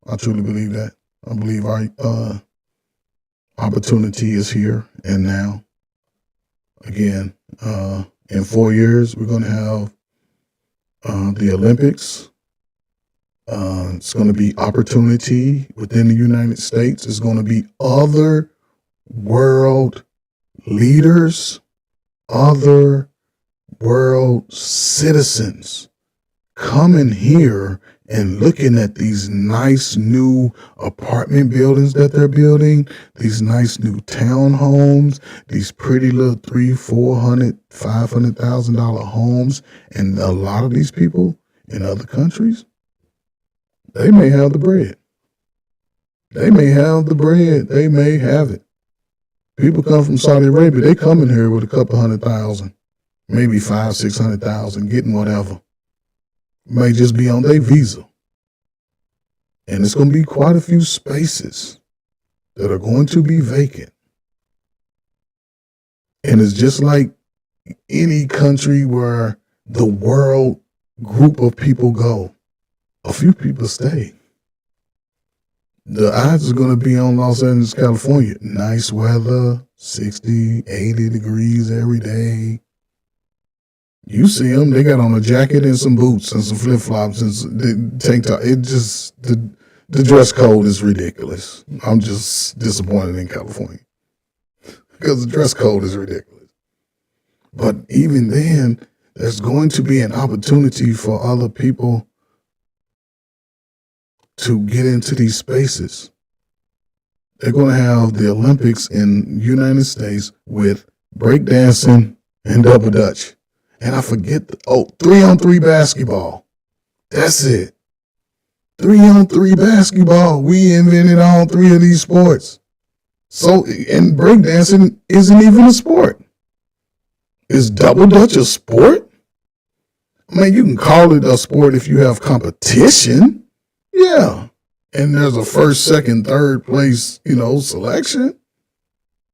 I truly believe that. I believe our opportunity is here and now. Again, in 4 years, we're going to have the Olympics. It's going to be opportunity within the United States. It's going to be other world leaders, other world citizens coming here and looking at these nice new apartment buildings that they're building, these nice new townhomes, these pretty little $300,000, $400,000, $500,000 homes. And a lot of these people in other countries, they may have the bread. They may have the bread. They may have it. People come from Saudi Arabia, they come in here with a couple 100,000, maybe 500,000, 600,000, getting whatever. May just be on their visa. And it's going to be quite a few spaces that are going to be vacant. And it's just like any country where the world group of people go, a few people stay. The odds are going to be on Los Angeles, California. Nice weather, 60, 80 degrees every day. You see them, they got on a jacket and some boots and some flip-flops and some tank top. It just, the dress code is ridiculous. I'm just disappointed in California because the dress code is ridiculous. But even then, there's going to be an opportunity for other people to get into these spaces. They're going to have the Olympics in the United States with breakdancing and double dutch. And I forget, 3-on-3 basketball. That's it. 3-on-3 basketball. We invented all three of these sports. So, and breakdancing isn't even a sport. Is double dutch a sport? I mean, you can call it a sport if you have competition. Yeah. And there's a first, second, third place, selection.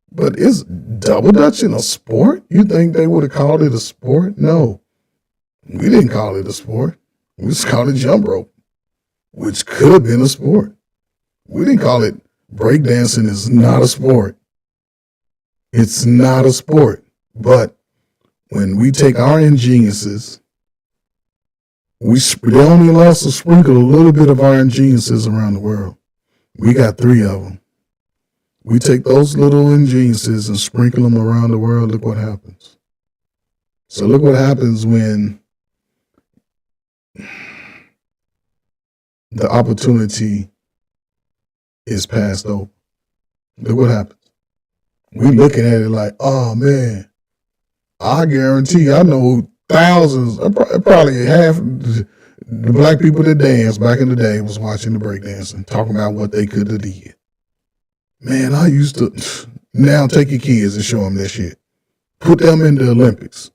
But is double dutching a sport? You think they would have called it a sport? No. We didn't call it a sport. We just called it jump rope, which could have been a sport. We didn't call it breakdancing is not a sport. It's not a sport. But when we take our ingeniouses, they only allow us to sprinkle a little bit of our ingeniouses around the world. We got 3 of them. We take those little ingeniouses and sprinkle them around the world. Look what happens. So look what happens when the opportunity is passed over. Look what happens. We looking at it like, oh man, I guarantee I know thousands, probably half the black people that danced back in the day was watching the breakdancing, talking about what they could have did. Man, I used to. Now take your kids and show them that shit. Put them in the Olympics.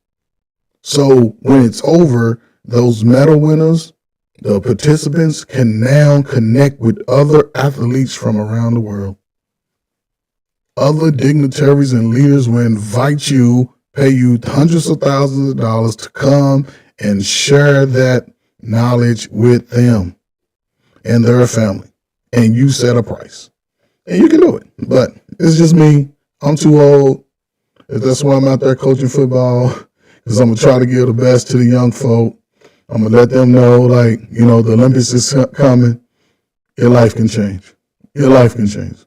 So when it's over, those medal winners, the participants can now connect with other athletes from around the world. Other dignitaries and leaders will invite you, pay you hundreds of thousands of dollars to come and share that knowledge with them and their family. And you set a price. And you can do it. But it's just me. I'm too old. That's why I'm out there coaching football, because I'm going to try to give the best to the young folk. I'm gonna let them know, like, the Olympics is coming. Your life can change. Your life can change.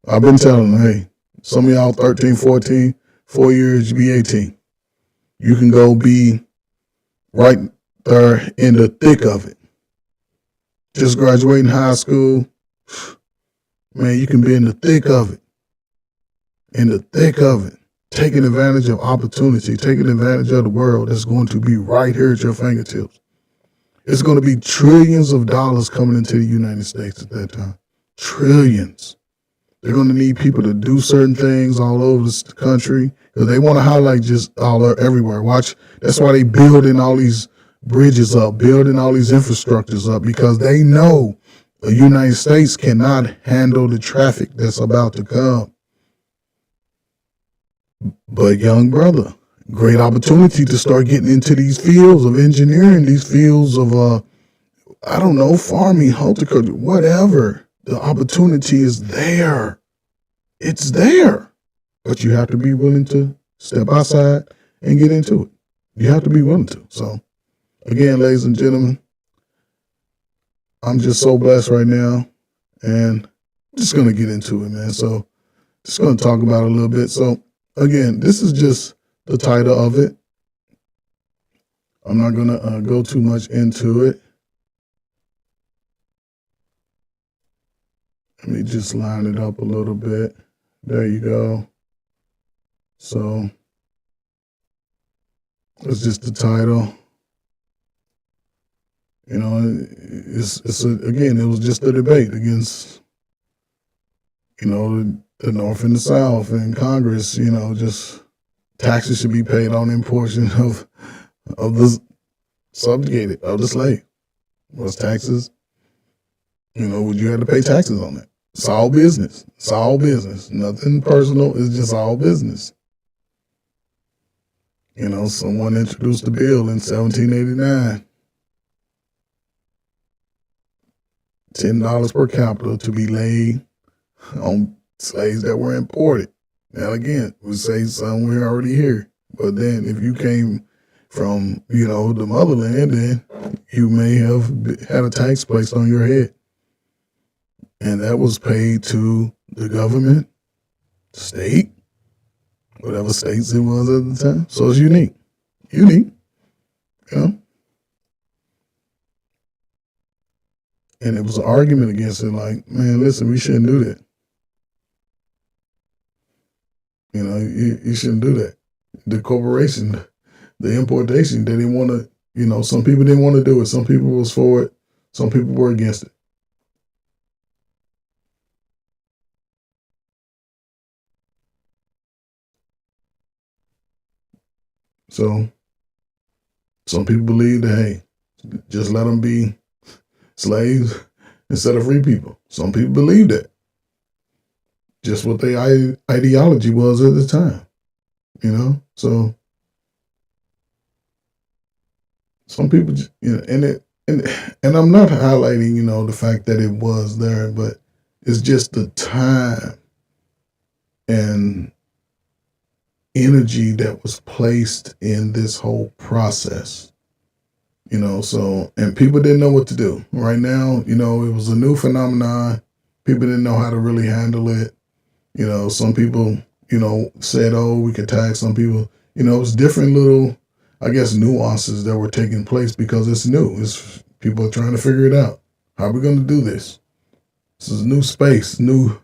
I've been telling them, hey, some of y'all 13, 14, 4 years, you be 18. You can go be right there in the thick of it. Just graduating high school, man, you can be in the thick of it. In the thick of it. Taking advantage of opportunity, taking advantage of the world that's going to be right here at your fingertips. It's going to be trillions of dollars coming into the United States at that time. Trillions. They're going to need people to do certain things all over the country because they want to highlight just everywhere. Watch. That's why they building all these bridges up, building all these infrastructures up, because they know the United States cannot handle the traffic that's about to come. But young brother, great opportunity to start getting into these fields of engineering, these fields of, farming, horticulture, whatever. The opportunity is there. It's there. But you have to be willing to step outside and get into it. You have to be willing to. So, again, ladies and gentlemen, I'm just so blessed right now. And I'm just going to get into it, man. So, just going to talk about it a little bit. So, again, this is just the title of it. I'm not going to go too much into it. Let me just line it up a little bit. There you go. So it's just the title. Again, it was just a debate against, the North and the South and Congress. Just taxes should be paid on any portion of the subjugated, of the slave. Was taxes? Would you have to pay taxes on that? It's all business. It's all business. Nothing personal. It's just all business. Someone introduced a bill in 1789. $10 per capita to be laid on slaves that were imported. Now, again, we say some were already here. But then if you came from, the motherland, then you may have had a tax placed on your head. And that was paid to the government, state, whatever states it was at the time. So it's unique. And it was an argument against it, like, man, listen, we shouldn't do that. You shouldn't do that. The corporation, the importation, they didn't want to, some people didn't want to do it. Some people was for it. Some people were against it. So some people believe that, hey, just let them be slaves instead of free people. Some people believe that. Just what their ideology was at the time, So some people, and I'm not highlighting, the fact that it was there, but it's just the time and energy that was placed in this whole process, so, and people didn't know what to do. Right now, it was a new phenomenon. People didn't know how to really handle it. Some people, said, oh, we could tax. Some people, it was different little, I guess, nuances that were taking place because it's new. People are trying to figure it out. How are we going to do this? This is new space, new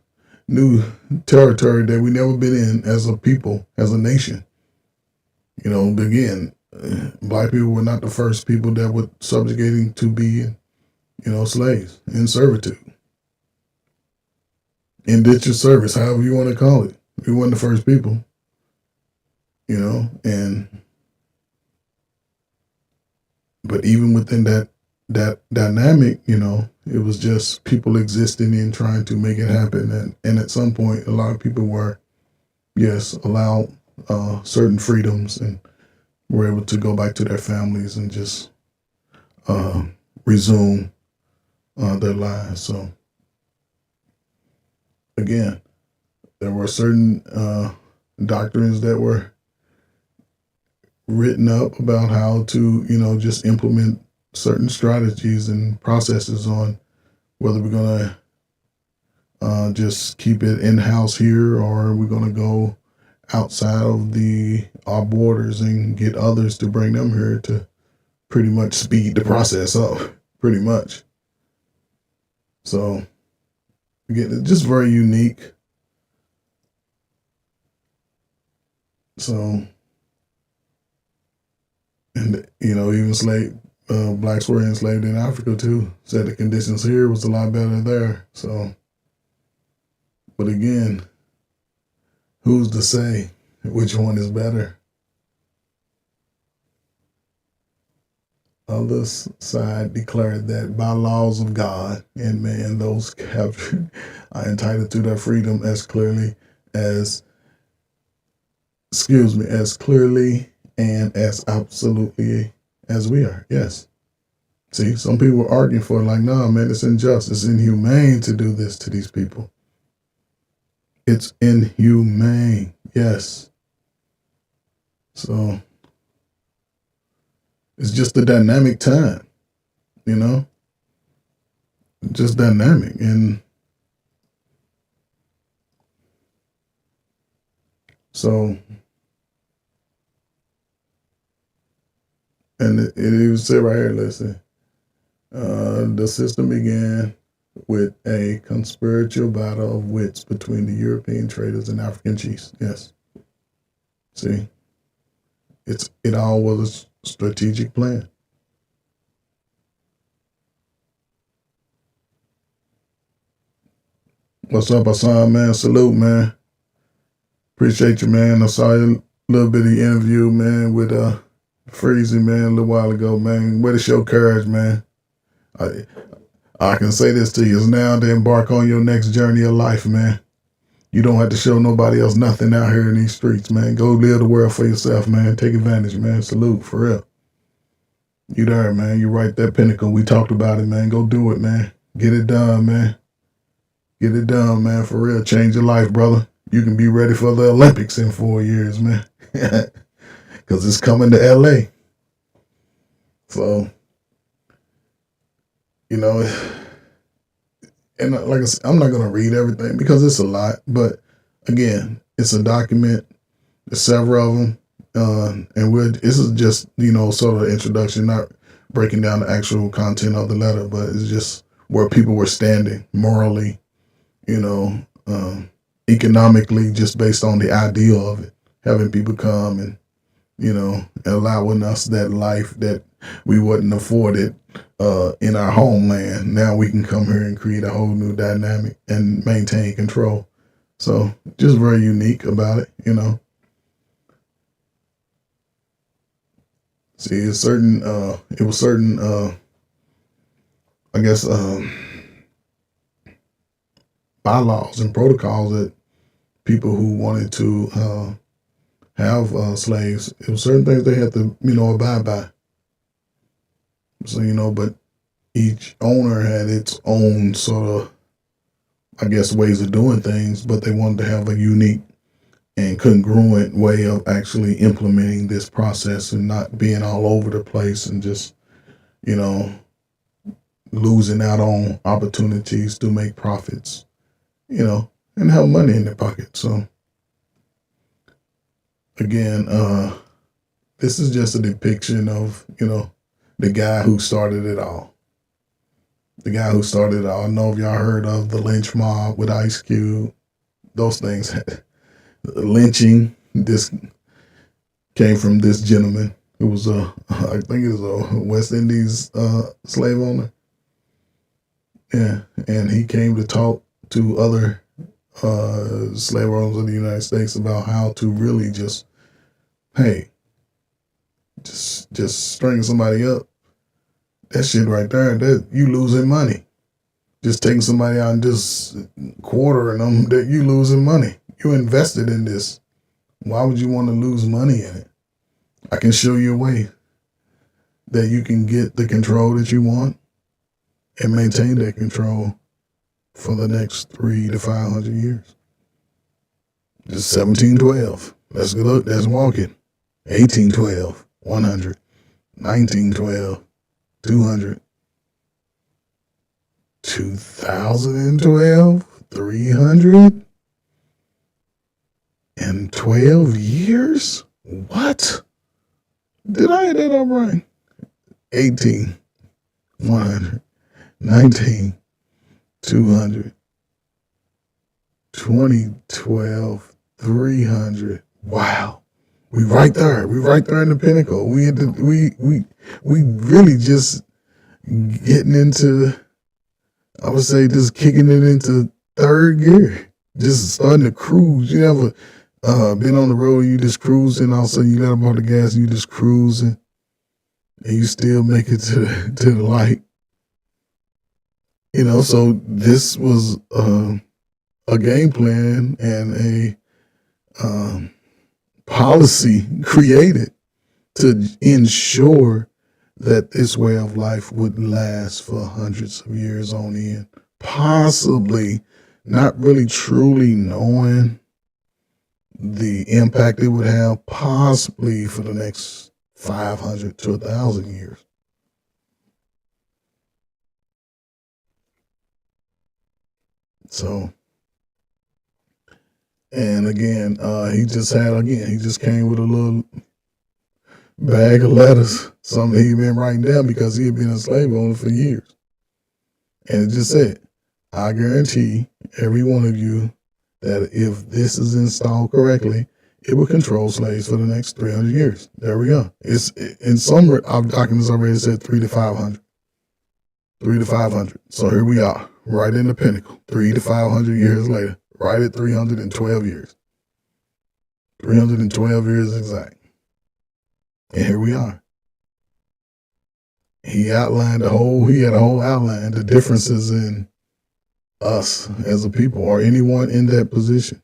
territory that we never been in as a people, as a nation. Again, black people were not the first people that were subjugating to be, slaves in servitude. Indentured service, however you want to call it. We weren't the first people, but even within that dynamic, it was just people existing and trying to make it happen. And at some point, a lot of people were, allowed certain freedoms and were able to go back to their families and just resume their lives. So, again, there were certain doctrines that were written up about how to, just implement certain strategies and processes on whether we're going to just keep it in-house here, or we're going to go outside of our borders and get others to bring them here to pretty much speed the process up, pretty much. So again, it's just very unique. So, and even blacks were enslaved in Africa too. Said the conditions here was a lot better there. So, but again, who's to say which one is better? Other side declared that by laws of God and man, those captured are entitled to their freedom as clearly as and as absolutely as we are. Yes. See, some people are arguing for it like, nah, man, it's unjust. It's inhumane to do this to these people. It's inhumane. Yes. So it's just a dynamic time, just dynamic. And so, and it even said right here, listen, the system began with a conspiratorial battle of wits between the European traders and African chiefs. Yes. See, it all was a strategic plan. What's up, Hassan, man? Salute, man. Appreciate you, man. I saw a little bit of the interview, man, with Freezy, man, a little while ago, man. Way to show courage, man. I can say this to you. It's now to embark on your next journey of life, man. You don't have to show nobody else nothing out here in these streets, man. Go live the world for yourself, man. Take advantage, man. Salute, for real. You there, man. You right that pinnacle. We talked about it, man. Go do it, man. Get it done, man. Get it done, man. For real. Change your life, brother. You can be ready for the Olympics in 4 years, man. Because it's coming to L.A. So, and like I said, I'm not going to read everything because it's a lot. But again, it's a document. There's several of them. And this is just, sort of an introduction, not breaking down the actual content of the letter, but it's just where people were standing morally, economically, just based on the ideal of it, having people come and, allowing us that life that we wouldn't afford it in our homeland. Now we can come here and create a whole new dynamic and maintain control. So just very unique about it, See, it was certain, I guess, bylaws and protocols that people who wanted to have slaves, it was certain things they had to, abide by. So, but each owner had its own sort of, I guess, ways of doing things, but they wanted to have a unique and congruent way of actually implementing this process and not being all over the place and just, losing out on opportunities to make profits, and have money in their pocket. So again, this is just a depiction of, the guy who started it all. The guy who started it all. I know if y'all heard of the lynch mob with Ice Cube, those things, lynching, this came from this gentleman who was I think it was a West Indies slave owner. Yeah, and he came to talk to other slave owners in the United States about how to really just string somebody up. That shit right there, that you losing money. Just taking somebody out and just quartering them, that you losing money. You invested in this. Why would you want to lose money in it? I can show you a way that you can get the control that you want and maintain that control for the next 300 to 500 years. Just 1712. Let's go look. That's walking. 1812. 100. 1912. 200, 2012, 312 years? What? Did I hit that up right? 18, 100, 19, 200, 2012, 300. Wow. We right there. We right there in the pinnacle. We really just getting into, I would say, just kicking it into third gear. Just starting to cruise. You ever been on the road, you just cruising, all of a sudden you let up on the gas and you just cruising, and you still make it to the light. So this was a game plan and a policy created to ensure that this way of life would last for hundreds of years on end, possibly not really truly knowing the impact it would have, possibly for the next 500 to 1,000 years. So, and again, he just came with a little bag of letters, something he'd been writing down because he had been a slave owner for years. And it just said, I guarantee every one of you that if this is installed correctly, it will control slaves for the next 300 years. There we go. It's in some documents already said 3 to 500. 3 to 500. So here we are, right in the pinnacle. 3 to 500 years later, right at 312 years. 312 years exact. And here we are. He had a whole outline, the differences in us as a people or anyone in that position.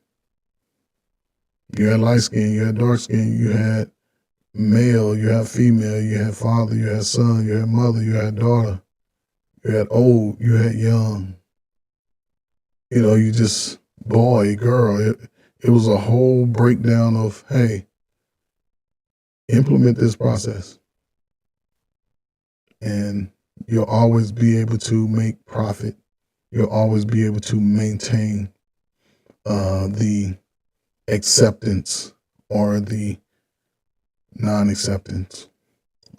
You had light skin, you had dark skin, you had male, you had female, you had father, you had son, you had mother, you had daughter, you had old, you had young. You just boy, girl. It was a whole breakdown of, hey, implement this process. And you'll always be able to make profit. You'll always be able to maintain the acceptance or the non-acceptance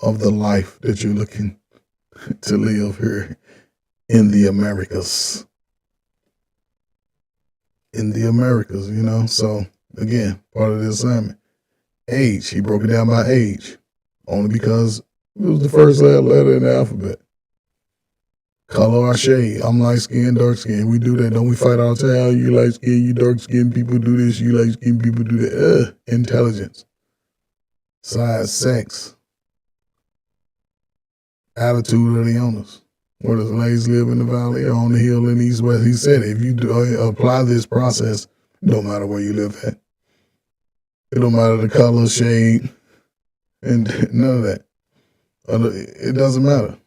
of the life that you're looking to live here in the Americas. So again, part of the assignment. Age, he broke it down by age, only because it was the first letter in the alphabet. Color or shade. I'm light skinned, dark skinned. We do that. Don't we fight all the time? You light skinned, you dark skinned people do this, you light skinned people do that. Intelligence. Size, sex. Attitude of the owners. Where the slaves live in the valley or on the hill in the east west. He said if you apply this process, no matter where you live at. It don't matter the color, shade, and none of that. It doesn't matter.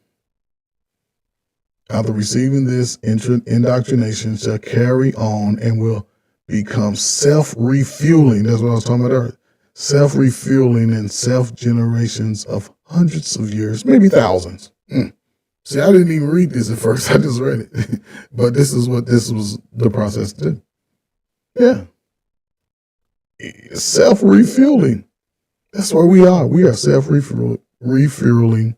After receiving this indoctrination shall carry on and will become self-refueling. That's what I was talking about earlier. Self-refueling and self-generations of hundreds of years, maybe thousands. See, I didn't even read this at first. I just read it. But this was the process to do. Yeah. Self-refueling. That's where we are. We are self-refueling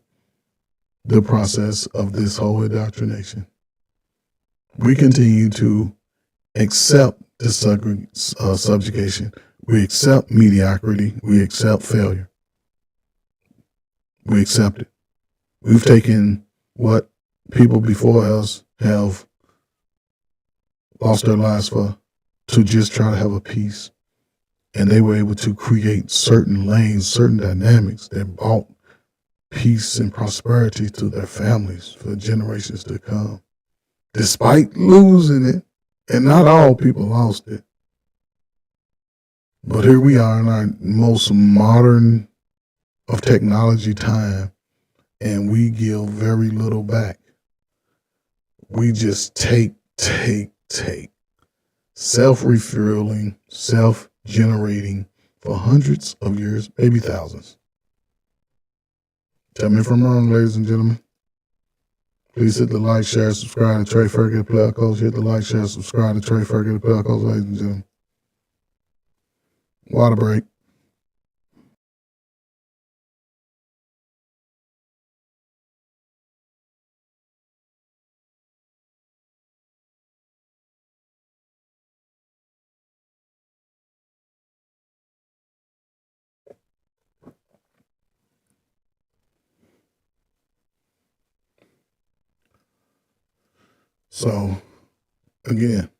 the process of this whole indoctrination. We continue to accept the subjugation. We accept mediocrity. We accept failure. We accept it. We've taken what people before us have lost their lives for to just try to have a peace. And they were able to create certain lanes, certain dynamics that brought peace and prosperity to their families for generations to come, despite losing it. And not all people lost it. But here we are in our most modern of technology time, and we give very little back. We just take. Self-refueling, self-generating for hundreds of years, maybe thousands. Tell me if I'm wrong, ladies and gentlemen. Please hit the like, share, subscribe to Trey Ferguson, the Player Coach. Hit the like, share, subscribe to Trey Ferguson, the Player Coach, ladies and gentlemen. Water break. So, again,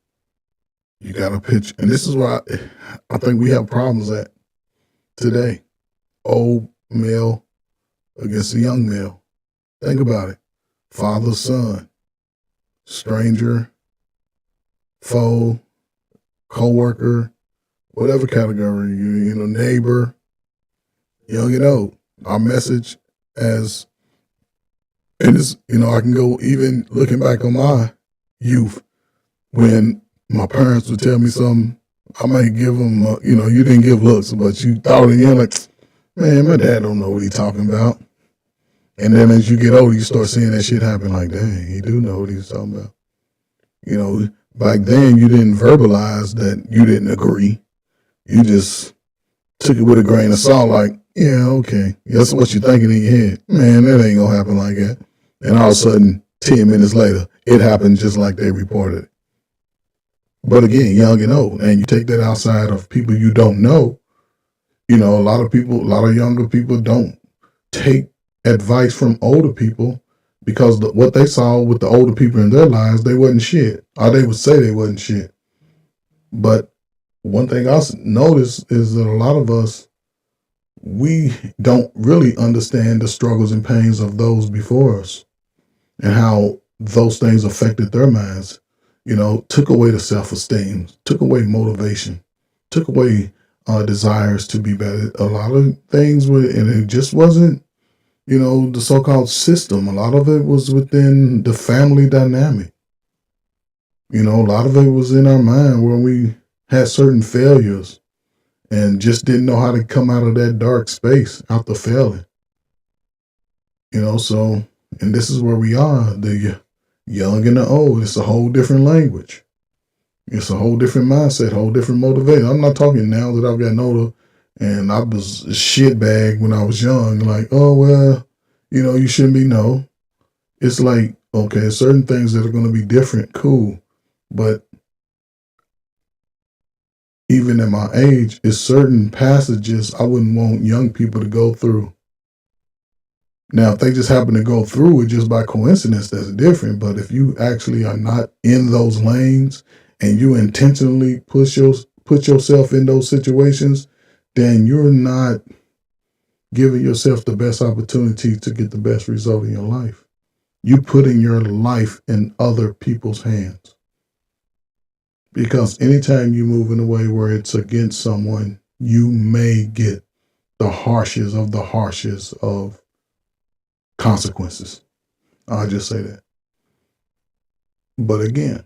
you got to pitch. And this is why I think we have problems at today. Old male against a young male. Think about it. Father, son, stranger, foe, co-worker, whatever category, neighbor, young and old. Our message as, and it's, I can go even looking back on my youth when my parents would tell me something, I might give them, you didn't give looks, but you thought it in like, man, my dad don't know what he's talking about. And then as you get older, you start seeing that shit happen like, dang, he do know what he's talking about. Back then you didn't verbalize that you didn't agree. You just took it with a grain of salt, like, yeah, okay. That's what you're thinking in your head. Man, that ain't gonna happen like that. And all of a sudden, 10 minutes later, it happened just like they reported it. But again, young and old, and you take that outside of people you don't know, a lot of younger people don't take advice from older people because what they saw with the older people in their lives, they wasn't shit. Or they would say they wasn't shit. But one thing I noticed is that a lot of us, we don't really understand the struggles and pains of those before us and how those things affected their minds. Took away the self-esteem, took away motivation, took away desires to be better. A lot of things were, and it just wasn't, the so-called system. A lot of it was within the family dynamic. A lot of it was in our mind where we had certain failures and just didn't know how to come out of that dark space after failing. So, and this is where we are, the young and the old. It's a whole different language. It's a whole different mindset, whole different motivation. I'm not talking now that I've gotten older and I was a shitbag when I was young, like, oh, well, you shouldn't be. No. It's like, okay, certain things that are going to be different, cool. But even at my age, it's certain passages I wouldn't want young people to go through. Now, if they just happen to go through it just by coincidence, that's different. But if you actually are not in those lanes and you intentionally put yourself in those situations, then you're not giving yourself the best opportunity to get the best result in your life. You putting your life in other people's hands. Because anytime you move in a way where it's against someone, you may get the harshest of consequences. I'll just say that. But again,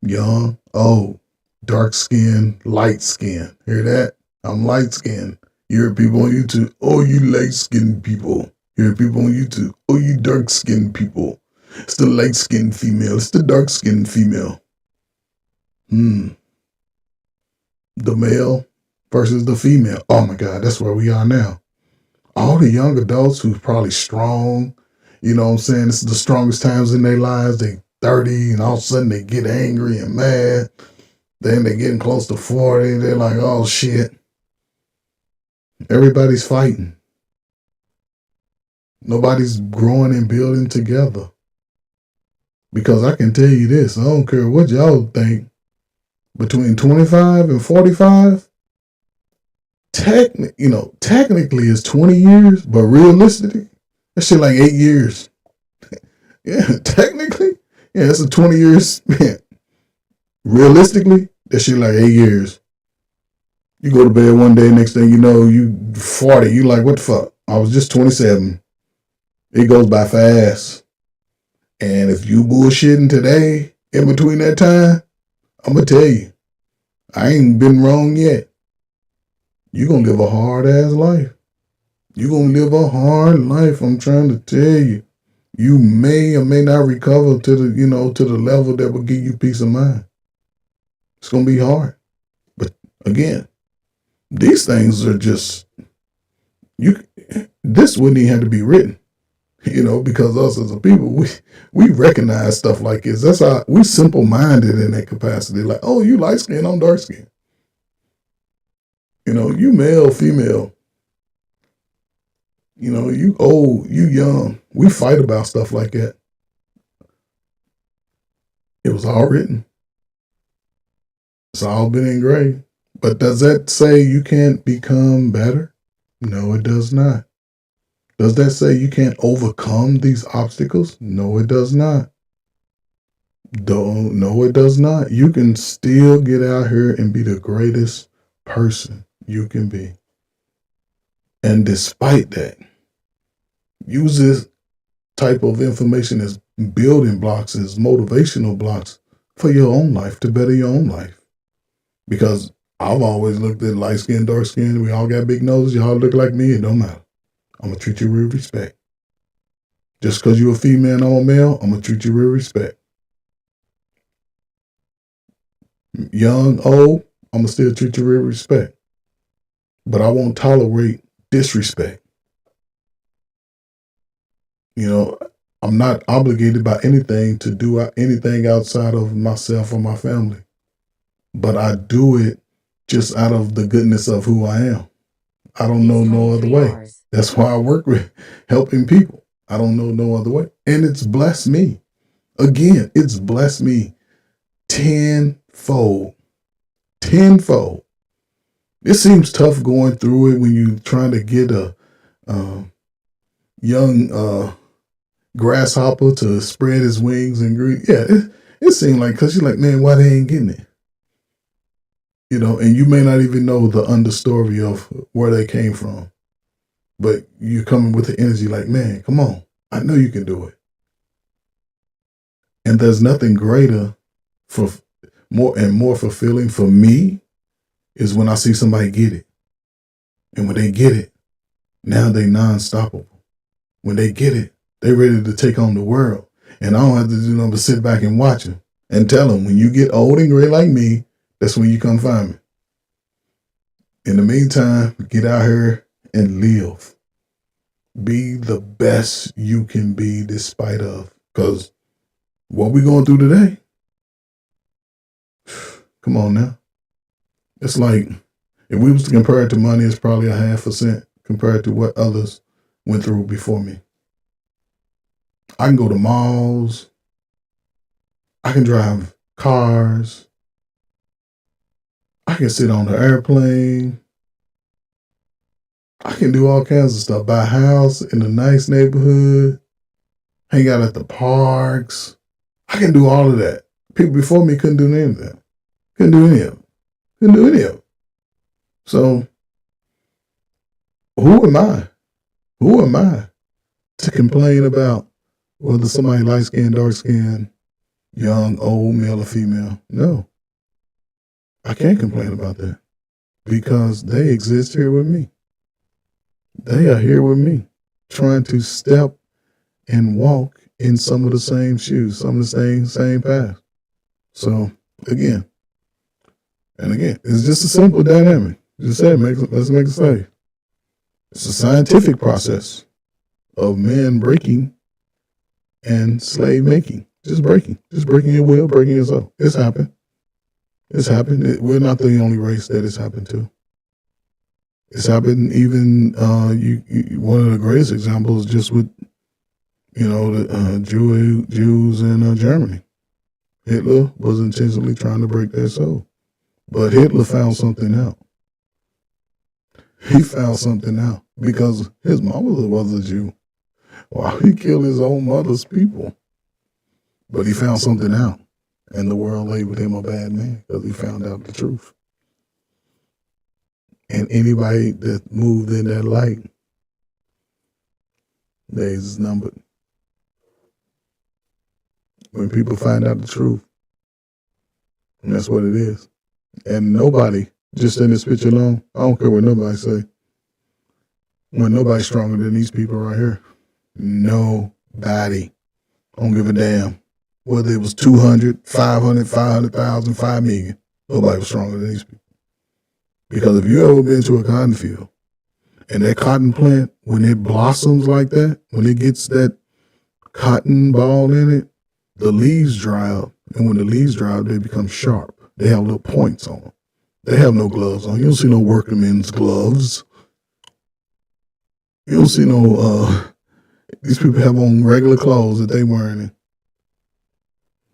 young, old, dark skin, light skin. Hear that? I'm light skinned. You hear people on YouTube, oh, you light skinned people. You hear people on YouTube, oh, you dark skinned people. It's the light skinned female. It's the dark skinned female. The male versus the female. Oh my God, that's where we are now. All the young adults who's probably strong, you know what I'm saying? This is the strongest times in their lives. They 30 and all of a sudden they get angry and mad. Then they're getting close to 40. They're like, oh shit. Everybody's fighting. Nobody's growing and building together. Because I can tell you this, I don't care what y'all think, between 25 and 45, technically it's 20 years, but realistically, that shit like 8 years. Yeah, technically, yeah, it's a 20 years. Man. Realistically, that shit like 8 years. You go to bed one day, next thing you know, you 40. You like, what the fuck? I was just 27. It goes by fast. And if you bullshitting today, in between that time, I'm going to tell you, I ain't been wrong yet. You're going to live a hard-ass life. You're going to live a hard life, I'm trying to tell you. You may or may not recover to the level that will give you peace of mind. It's gonna be hard. But again, these things are just you this wouldn't even have to be written. Because us as a people, we recognize stuff like this. That's how we simple minded in that capacity. Like, oh, you light skin, I'm dark skin. You male, female. You old, you young. We fight about stuff like that. It was all written. It's all been engraved. But does that say you can't become better? No, it does not. Does that say you can't overcome these obstacles? No, it does not. No, it does not. You can still get out here and be the greatest person you can be. And despite that, use this type of information as building blocks, as motivational blocks for your own life, to better your own life. Because I've always looked at light skin, dark skin. We all got big noses. Y'all look like me. It don't matter. I'm going to treat you with respect. Just because you're a female and I'm a male, I'm going to treat you with respect. Young, old, I'm going to still treat you with respect. But I won't tolerate disrespect. I'm not obligated by anything to do anything outside of myself or my family. But I do it just out of the goodness of who I am. I don't know no other way. That's why I work with helping people. I don't know no other way. And it's blessed me. Again, it's blessed me tenfold. Tenfold. It seems tough going through it when you're trying to get a young grasshopper to spread his wings and greet. Yeah, it seemed like, because you're like, man, why they ain't getting it? And you may not even know the understory of where they came from. But you're coming with the energy like, man, come on. I know you can do it. And there's nothing greater more fulfilling for me is when I see somebody get it. And when they get it, now they non-stoppable. When they get it, they ready to take on the world. And I don't have to do nothing but sit back and watch them and tell them, when you get old and gray like me, that's when you come find me. In the meantime, get out here and live. Be the best you can be despite of. Because what we going through today, come on now. It's like, if we was to compare it to money, it's probably 0.5% compared to what others went through before me. I can go to malls. I can drive cars. I can sit on the airplane. I can do all kinds of stuff. Buy a house in a nice neighborhood. Hang out at the parks. I can do all of that. People before me couldn't do any of that. Couldn't do any of it. Couldn't do any of it. So, who am I? Who am I to complain about whether somebody light skin, dark skin, young, old, male or female? No. I can't complain about that because they exist here with me. They are here with me, trying to step and walk in some of the same shoes, some of the same path. So again, it's just a simple dynamic. Just say, let's make it safe. It's a scientific process of man breaking and slave making. Just breaking your will, breaking your soul. It's happened. It's happened. We're not the only race that it's happened to. It's happened even, one of the greatest examples just with, the Jews in Germany. Hitler was intentionally trying to break their soul. But Hitler found something out. He found something out because his mother was a Jew. Wow, he killed his own mother's people. But he found something out. And the world labeled him a bad man because he found out the truth. And anybody that moved in that light, days is numbered. When people find out the truth, and that's what it is. And nobody, just in this picture alone, I don't care what nobody say, when nobody's stronger than these people right here. Nobody. body. I don't give a damn whether it was 200, 500, 500,000, 5 million. Nobody was stronger than these people. Because if you ever been to a cotton field and that cotton plant, when it blossoms like that, when it gets that cotton ball in it, the leaves dry up. And when the leaves dry up, they become sharp. They have little points on them. They have no gloves on. You don't see no workman's gloves. You don't see no, these people have on regular clothes that they wearing.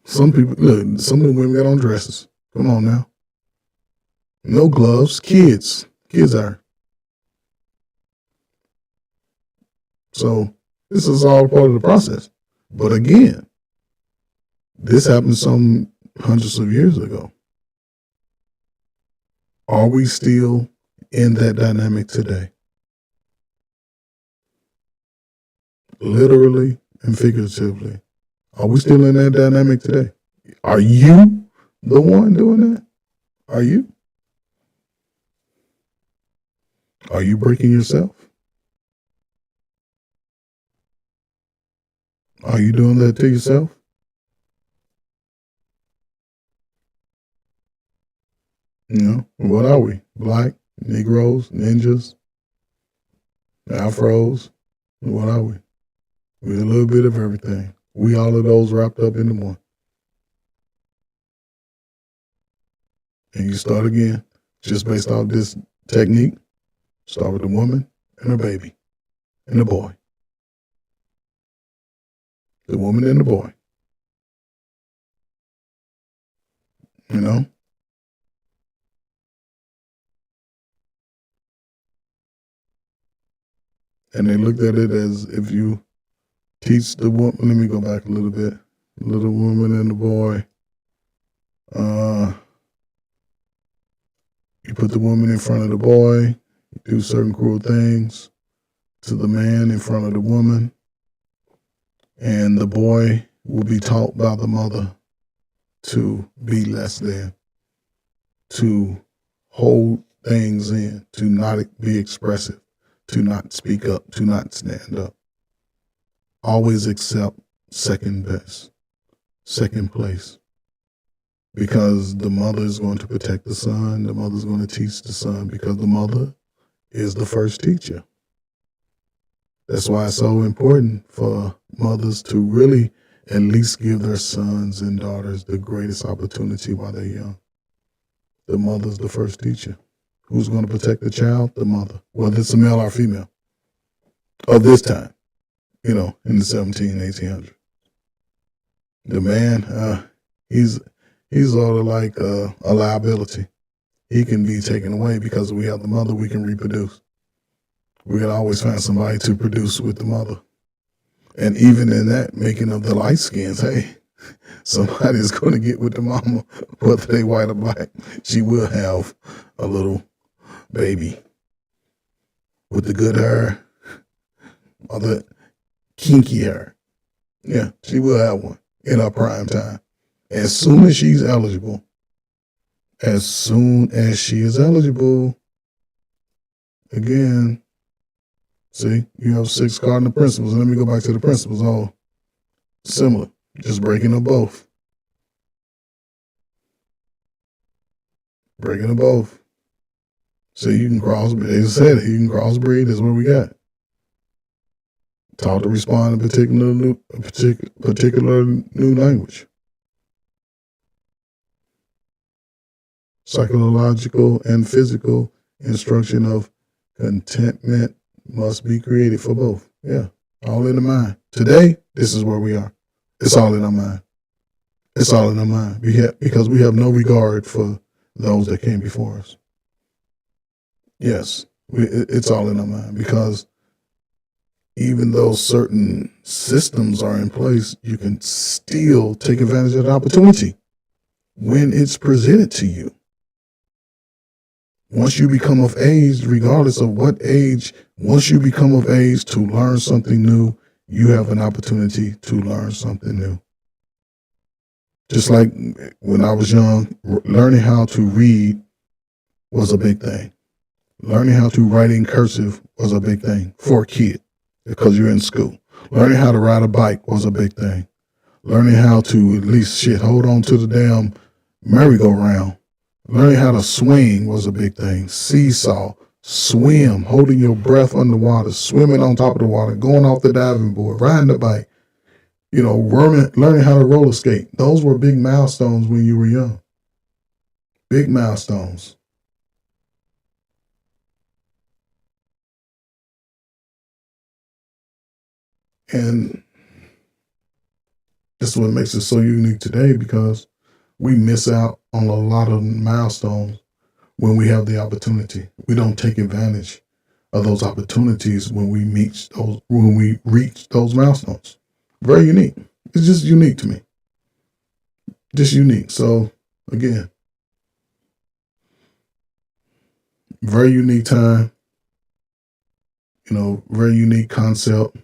Some people, look, some of the women got on dresses. Come on now. No gloves. Kids are. So this is all part of the process. But again, this happened some hundreds of years ago. Are we still in that dynamic today? Literally and figuratively. Are we still in that dynamic today? Are you the one doing that? Are you? Are you breaking yourself? Are you doing that to yourself? You know, what are we? Black, Negroes, ninjas, Afros? What are we? We're a little bit of everything. We all of those wrapped up into one. And you start again, just based off this technique. Start with the woman and her baby and the boy. The woman and the boy. You know? And they looked at it as if you teach the woman, let me go back a little bit. Little woman and the boy. You put the woman in front of the boy, you do certain cruel things to the man in front of the woman, and the boy will be taught by the mother to be less than, to hold things in, to not be expressive, to not speak up, to not stand up. Always accept second best, second place. Because the mother is going to protect the son, the mother is going to teach the son, because the mother is the first teacher. That's why it's so important for mothers to really at least give their sons and daughters the greatest opportunity while they're young. The mother's the first teacher. Who's going to protect the child? The mother. Whether it's a male or female. Of this time, in the 1800s. The man, he's sort of like a liability. He can be taken away because we have the mother, we can reproduce. We can always find somebody to produce with the mother. And even in that, making of the light skins, hey, somebody's going to get with the mama, whether they white or black. She will have a little baby with the good hair or the kinky hair. Yeah, she will have one in her prime time. As soon as she is eligible, again, see, you have 6 cardinal principles. Let me go back to the principles. All similar, just breaking them both. Breaking them both. So you can crossbreed. They said it, you can crossbreed. That's what we got. Taught to respond in particular new language. Psychological and physical instruction of contentment must be created for both. Yeah, all in the mind. Today, this is where we are. It's all in our mind. It's all in our mind. Because we have no regard for those that came before us. Yes, it's all in our mind. Because even though certain systems are in place, you can still take advantage of the opportunity when it's presented to you. Once you become of age, regardless of what age, once you become of age to learn something new, you have an opportunity to learn something new. Just like when I was young, learning how to read was a big thing. Learning how to write in cursive was a big thing for a kid because you're in school. Learning how to ride a bike was a big thing. Learning how to at least hold on to the damn merry-go-round. Learning how to swing was a big thing. Seesaw, swim, holding your breath underwater, swimming on top of the water, going off the diving board, riding the bike, learning how to roller skate. Those were big milestones when you were young. Big milestones. And that's what makes it so unique today, because we miss out on a lot of milestones when we have the opportunity. We don't take advantage of those opportunities when we reach those milestones. Very unique. It's just unique to me. Just unique. So again, very unique time, very unique concept,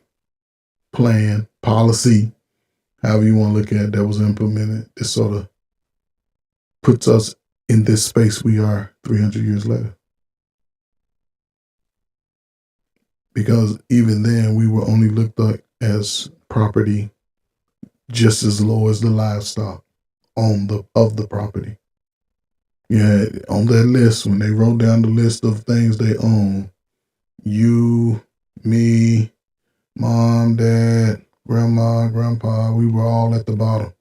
plan, policy, however you want to look at it, that was implemented. It sort of puts us in this space we are 300 years later. Because even then, we were only looked at as property just as low as the livestock of the property. Yeah, on that list, when they wrote down the list of things they own, you, me, mom, dad, grandma, grandpa, we were all at the bottom,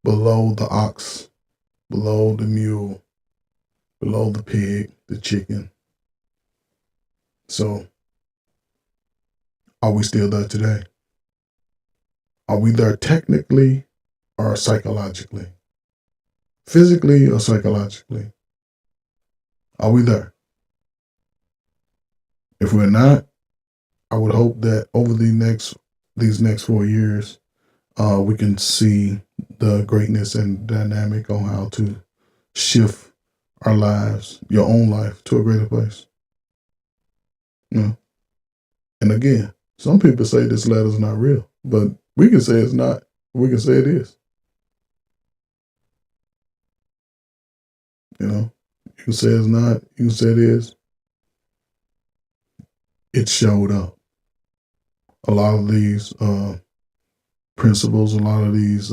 below the ox, below the mule, below the pig, the chicken. So, are we still there today? Are we there technically or psychologically? Physically or psychologically? Are we there? If we're not, I would hope that over these next 4 years, we can see the greatness and dynamic on how to shift our lives, your own life, to a greater place. And again, some people say this letter's not real, but we can say it's not. We can say it is. You can say it's not. You can say it is. It showed up. A lot of these principles, a lot of these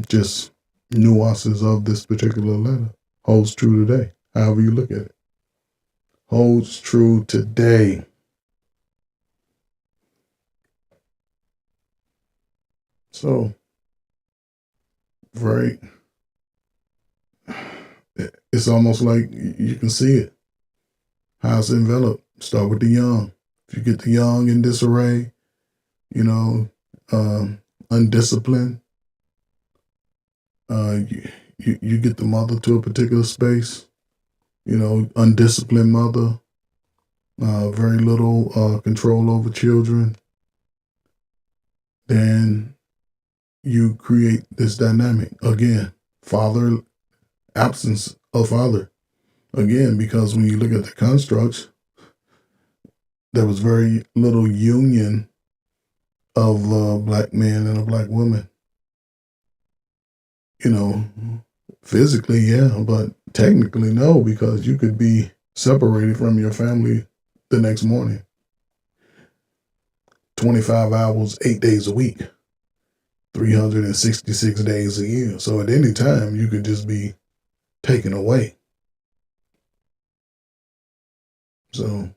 just nuances of this particular letter holds true today. However you look at it, holds true today. So, right, it's almost like you can see it. How it's enveloped. Start with the young. If you get the young in disarray, undisciplined, you get the mother to a particular space, undisciplined mother, very little control over children, then you create this dynamic. Again, absence of father. Again, because when you look at the constructs, there was very little union of a black man and a black woman. Physically, yeah, but technically, no, because you could be separated from your family the next morning. 25 hours, 8 days a week, 366 days a year. So at any time, you could just be taken away. So,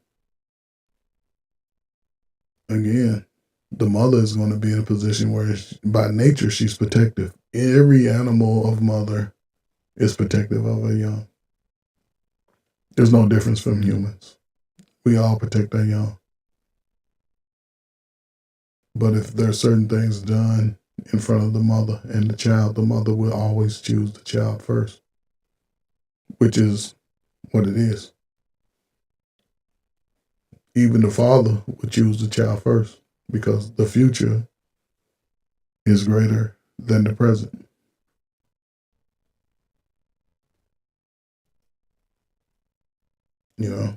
again, the mother is going to be in a position where, by nature, she's protective. Every animal of mother is protective of her young. There's no difference from humans. We all protect our young. But if there are certain things done in front of the mother and the child, the mother will always choose the child first, which is what it is. Even the father would choose the child first, because the future is greater than the present.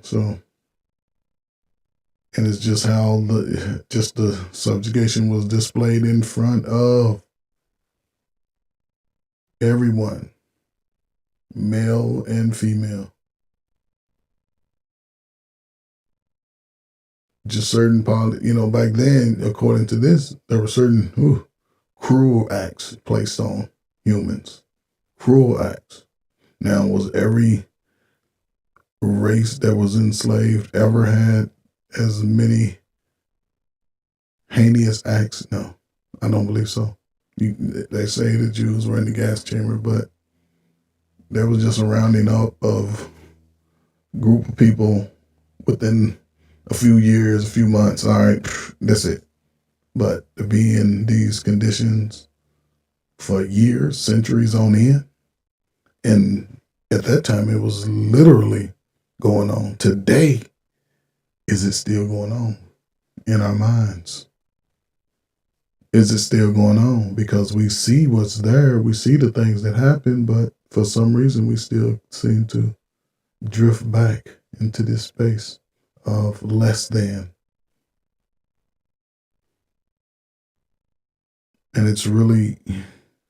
So, and it's just how the subjugation was displayed in front of everyone, male and female. just certain, back then, according to this, there were certain cruel acts placed on humans. Cruel acts. Now, was every race that was enslaved ever had as many heinous acts? No, I don't believe so. They say the Jews were in the gas chamber, but there was just a rounding up of group of people within a few years, a few months. All right, that's it. But to be in these conditions for years, centuries on end, and at that time it was literally going on. Today, is it still going on in our minds? Is it still going on? Because we see what's there, we see the things that happen, but for some reason we still seem to drift back into this space of less than. And it's really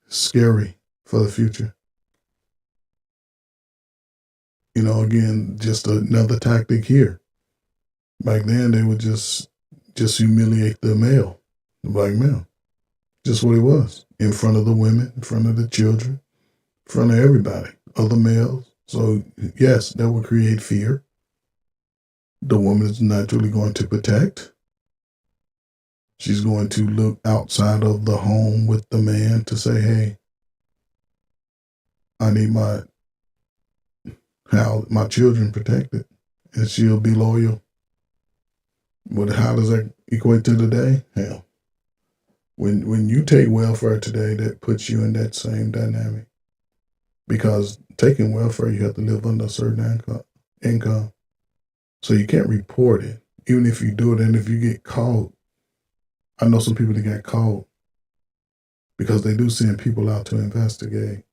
scary for the future. Again, just another tactic here. Back then, they would just humiliate the male, the black male. Just what it was. In front of the women, in front of the children, in front of everybody, other males. So, yes, that would create fear. The woman is naturally going to protect. She's going to look outside of the home with the man to say, hey, I need my children protected. And she'll be loyal. But how does that equate to today? Hell, when you take welfare today, that puts you in that same dynamic. Because taking welfare, you have to live under a certain income. So you can't report it, even if you do it. And if you get caught, I know some people that got caught because they do send people out to investigate.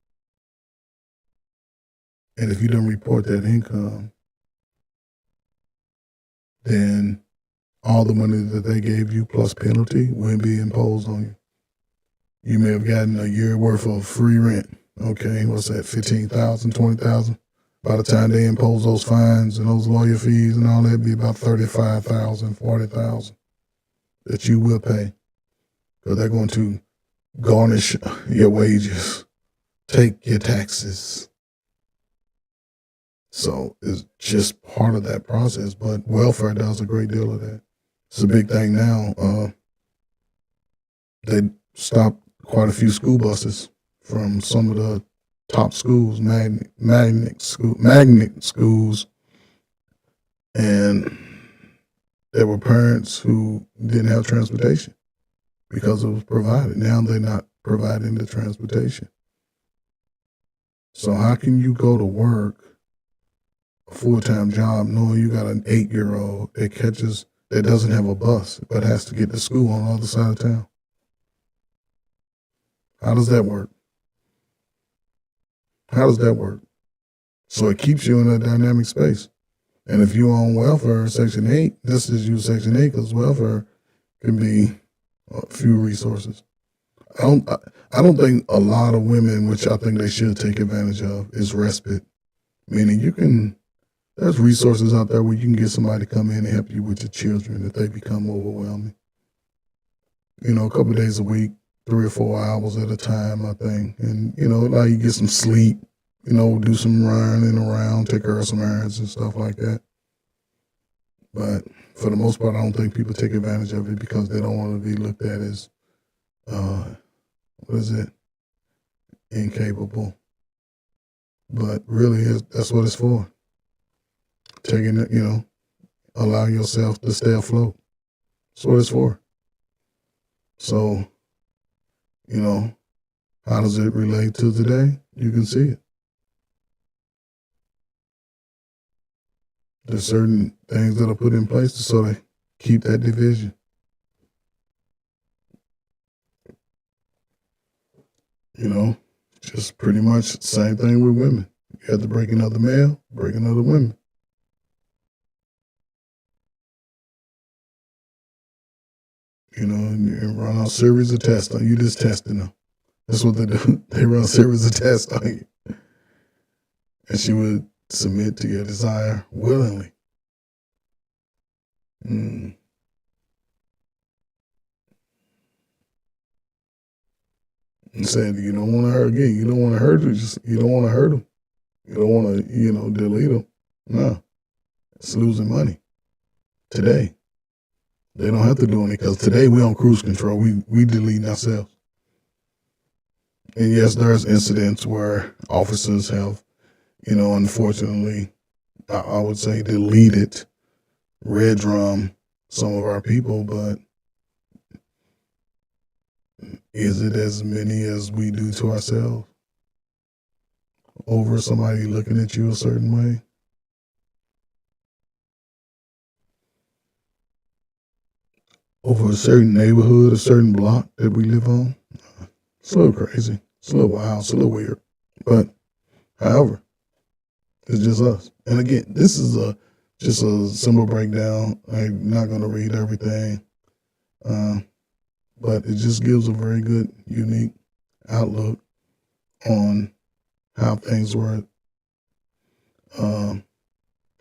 And if you don't report that income, then all the money that they gave you plus penalty will be imposed on you. You may have gotten a year worth of free rent. Okay, what's that, 15,000, 20,000? By the time they impose those fines and those lawyer fees and all that, it'd be about 35,000, 40,000 that you will pay. Because they're going to garnish your wages, take your taxes. So it's just part of that process. But welfare does a great deal of that. It's a big thing now. They stopped quite a few school buses from some of the top schools, magnet schools, and there were parents who didn't have transportation because it was provided. Now they're not providing the transportation. So how can you go to work, a full-time job, knowing you got an 8-year-old that doesn't have a bus but has to get to school on the other side of town? How does that work? How does that work? So it keeps you in a dynamic space. And if you're on welfare, Section 8, this is you Section 8 because welfare can be a few resources. I don't think a lot of women, which I think they should take advantage of, is respite. Meaning there's resources out there where you can get somebody to come in and help you with your children if they become overwhelming. A couple of days a week, 3 or 4 hours at a time, I think. And, allow you to get some sleep, do some running around, take care of some errands and stuff like that. But for the most part, I don't think people take advantage of it because they don't want to be looked at as, incapable. But really, that's what it's for. Taking it, allow yourself to stay afloat. That's what it's for. So, how does it relate to today? You can see it. There's certain things that are put in place to sort of keep that division. Just pretty much the same thing with women. You have to break another male, break another woman. And run a series of tests on you. Just testing them. That's what they do. They run a series of tests on you. And she would submit to your desire willingly. and said, you don't want to hurt again. You don't want to hurt them. You don't want to hurt them. You don't want to, delete them. No, it's losing money today. They don't have to do anything because today we on cruise control. We delete ourselves. And yes, there's incidents where officers have, unfortunately, I would say deleted, red drum some of our people, but is it as many as we do to ourselves over somebody looking at you a certain way? Over a certain neighborhood, a certain block that we live on? It's a little crazy. It's a little wild. It's a little weird. But, however, it's just us. And again, this is just a simple breakdown. I'm not going to read everything. But it just gives a very good, unique outlook on how things were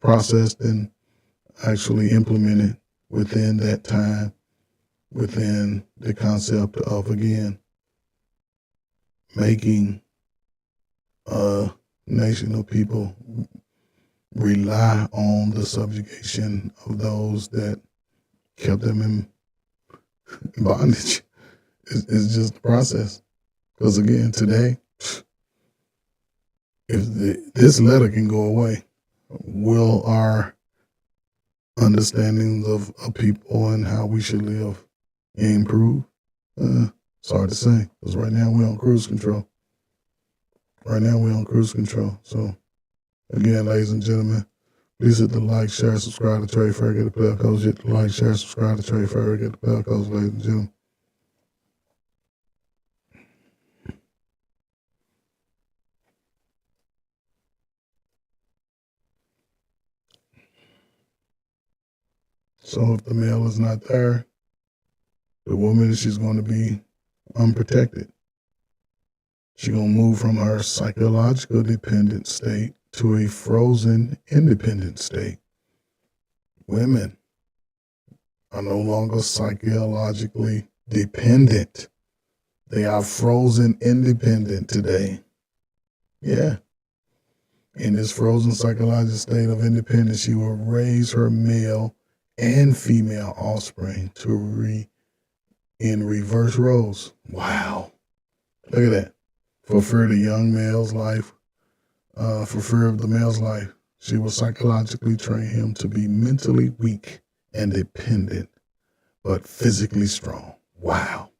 processed and actually implemented within that time, within the concept of, again, making a nation of people rely on the subjugation of those that kept them in bondage. It's just the process. Because again, today, if this letter can go away, will our understandings of people and how we should live improve? It's hard to say. Because right now we're on cruise control. So, again, ladies and gentlemen, please hit the like, share, subscribe to Trade Fair, get the bell codes. Hit the like, share, subscribe to Trade Fair, get the bell codes, ladies and gentlemen. So if the male is not there, the woman, she's going to be unprotected. She's going to move from her psychological dependent state to a frozen independent state. Women are no longer psychologically dependent. They are frozen independent today. Yeah. In this frozen psychological state of independence, she will raise her male and female offspring in reverse roles. Wow. Look at that. For fear of the young male's life, for fear of the male's life, she will psychologically train him to be mentally weak and dependent, but physically strong. Wow.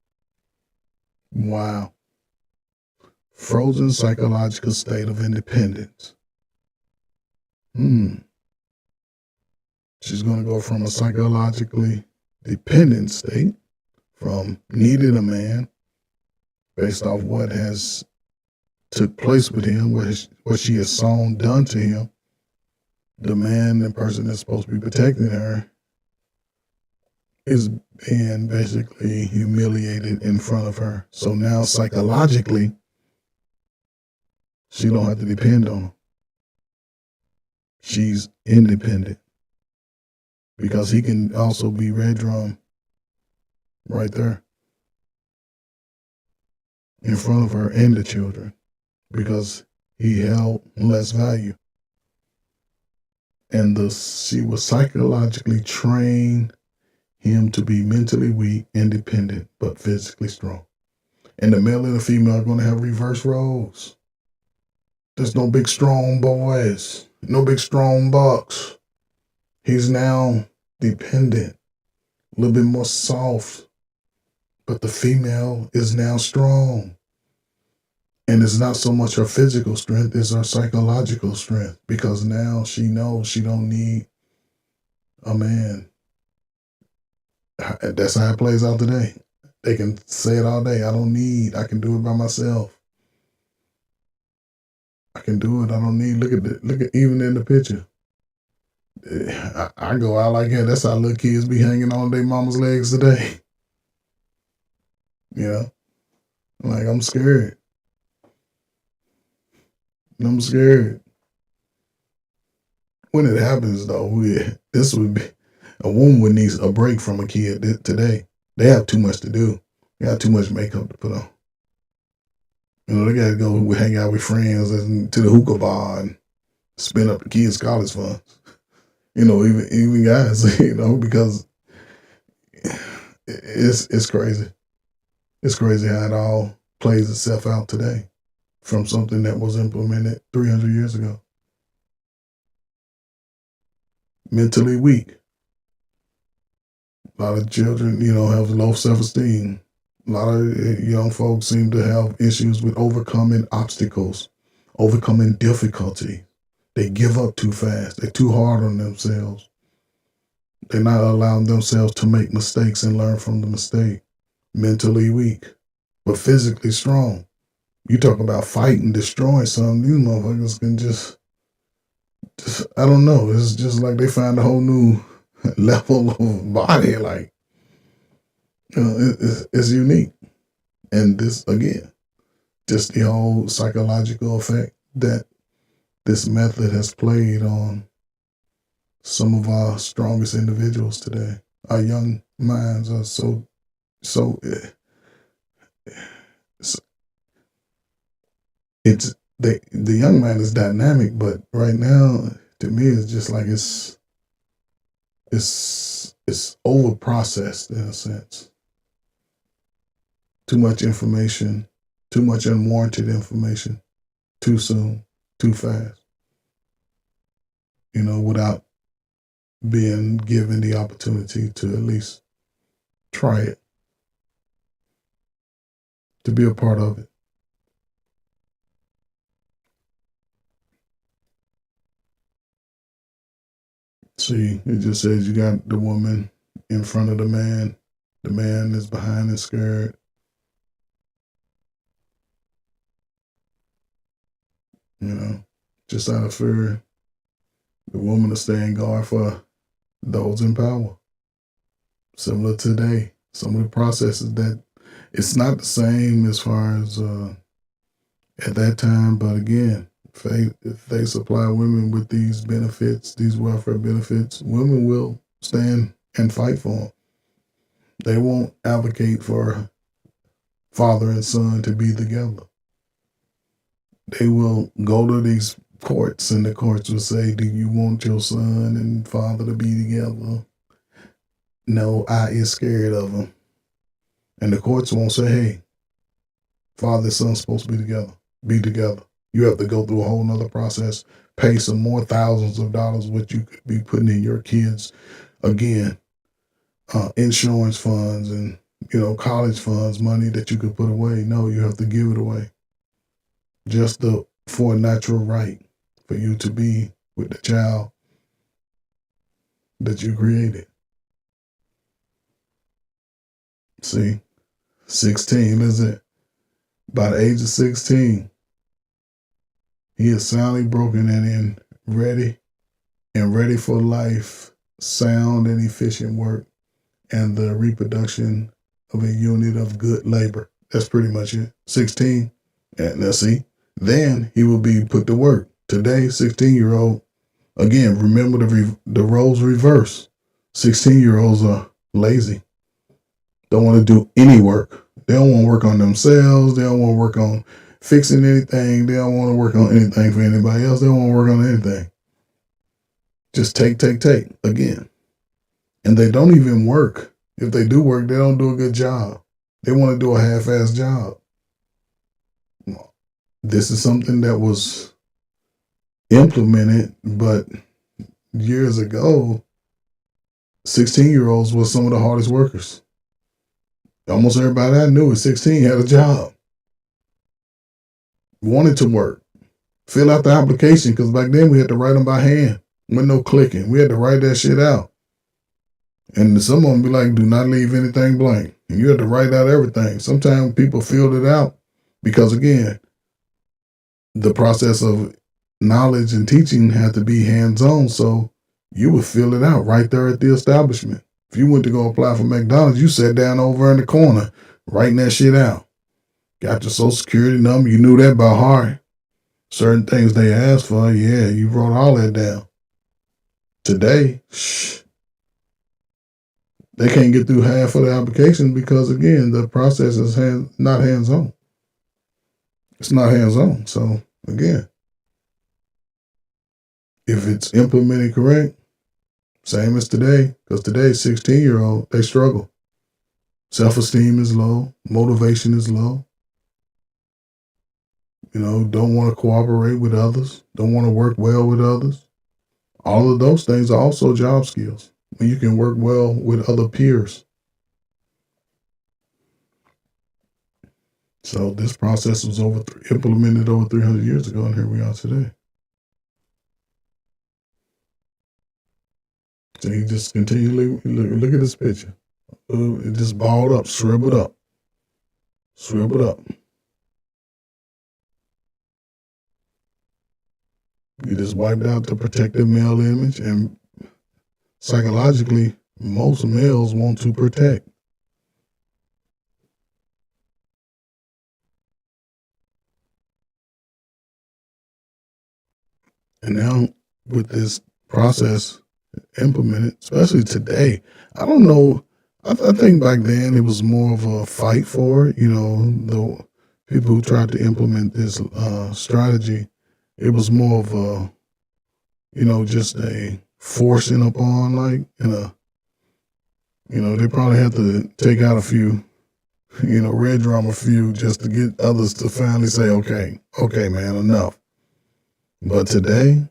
Frozen psychological state of independence. She's going to go from a psychologically dependent state, from needing a man based off what has took place with him, what she has done to him. The man, the person that's supposed to be protecting her, is being basically humiliated in front of her. So now psychologically, she don't have to depend on him. She's independent. Because he can also be red drum right there in front of her and the children, because he held less value. And she will psychologically train him to be mentally weak, independent, but physically strong. And the male and the female are going to have reverse roles. There's no big strong boys, no big strong bucks. He's now dependent, a little bit more soft, but the female is now strong. And it's not so much her physical strength, it's her psychological strength, because now she knows she don't need a man. That's how it plays out today. They can say it all day. I can do it by myself. I can do it. I don't need, look at even in the picture. I go out like that. That's how little kids be hanging on their mama's legs today. Like, I'm scared. When it happens, though, this would be, a woman would need a break from a kid today. They have too much to do. They got too much makeup to put on. They got to go hang out with friends and to the hookah bar and spend up the kids' college funds. Even guys, because it's crazy. It's crazy how it all plays itself out today from something that was implemented 300 years ago. Mentally weak. A lot of children, have low self-esteem. A lot of young folks seem to have issues with overcoming obstacles, overcoming difficulty. They give up too fast. They're too hard on themselves. They're not allowing themselves to make mistakes and learn from the mistake. Mentally weak, but physically strong. You talk about fighting, destroying something, these motherfuckers can just I don't know. It's just like they find a whole new level of body. Like, it's unique. And this, again, just the whole psychological effect that this method has played on some of our strongest individuals today. Our young minds are so it's the young man is dynamic, but right now to me it's just like it's over processed in a sense. Too much information, too much unwarranted information, too soon, too fast. Without being given the opportunity to at least try it, to be a part of it. See, it just says you got the woman in front of the man is behind and scared. Just out of fear, the woman will stand guard for those in power. Similar today, some of the processes that it's not the same as far as at that time, but again, if they supply women with these benefits, these welfare benefits, women will stand and fight for them. They won't advocate for father and son to be together. They will go to these courts, and the courts will say, do you want your son and father to be together? No, I is scared of them. And the courts won't say, hey, father and son supposed to be together. You have to go through a whole nother process, pay some more thousands of dollars, what you could be putting in your kids. Again, insurance funds and, college funds, money that you could put away. No, you have to give it away. Just for a natural right for you to be with the child that you created. See, 16, listen, by the age of 16, he is soundly broken and ready for life, sound and efficient work, and the reproduction of a unit of good labor. That's pretty much it. 16, and now see, then he will be put to work. Today, 16-year-old, again, remember the roles reverse. 16-year-olds are lazy. Don't want to do any work. They don't want to work on themselves. They don't want to work on fixing anything. They don't want to work on anything for anybody else. They don't want to work on anything. Just take again. And they don't even work. If they do work, they don't do a good job. They want to do a half-assed job. This is something that was implemented, but years ago, 16-year-olds were some of the hardest workers. Almost everybody I knew at 16 had a job, wanted to work, fill out the application, because back then we had to write them by hand with no clicking. We had to write that shit out. And some of them be like, do not leave anything blank. And you had to write out everything. Sometimes people filled it out because, again, the process of knowledge and teaching had to be hands-on. So you would fill it out right there at the establishment. If you went to go apply for McDonald's, you sat down over in the corner, writing that shit out. Got your social security number. You knew that by heart. Certain things they asked for, yeah, you wrote all that down. Today, they can't get through half of the applications because, again, the process is not hands-on. It's not hands-on. So again, if it's implemented correct, same as today, because today's 16-year-old, they struggle. Self-esteem is low, motivation is low, don't want to cooperate with others, don't want to work well with others. All of those things are also job skills. When you can work well with other peers. So this process was implemented over 300 years ago, and here we are today. So you just continually look at this picture. It just balled up, shriveled up, shriveled up. You just wiped out the protective male image, and psychologically, most males want to protect. And now with this process implemented, especially today, I don't know. I think back then it was more of a fight for it. The people who tried to implement this strategy, it was more of a, just a forcing upon, they probably had to take out a few, red drum a few just to get others to finally say, okay, man, enough. But today,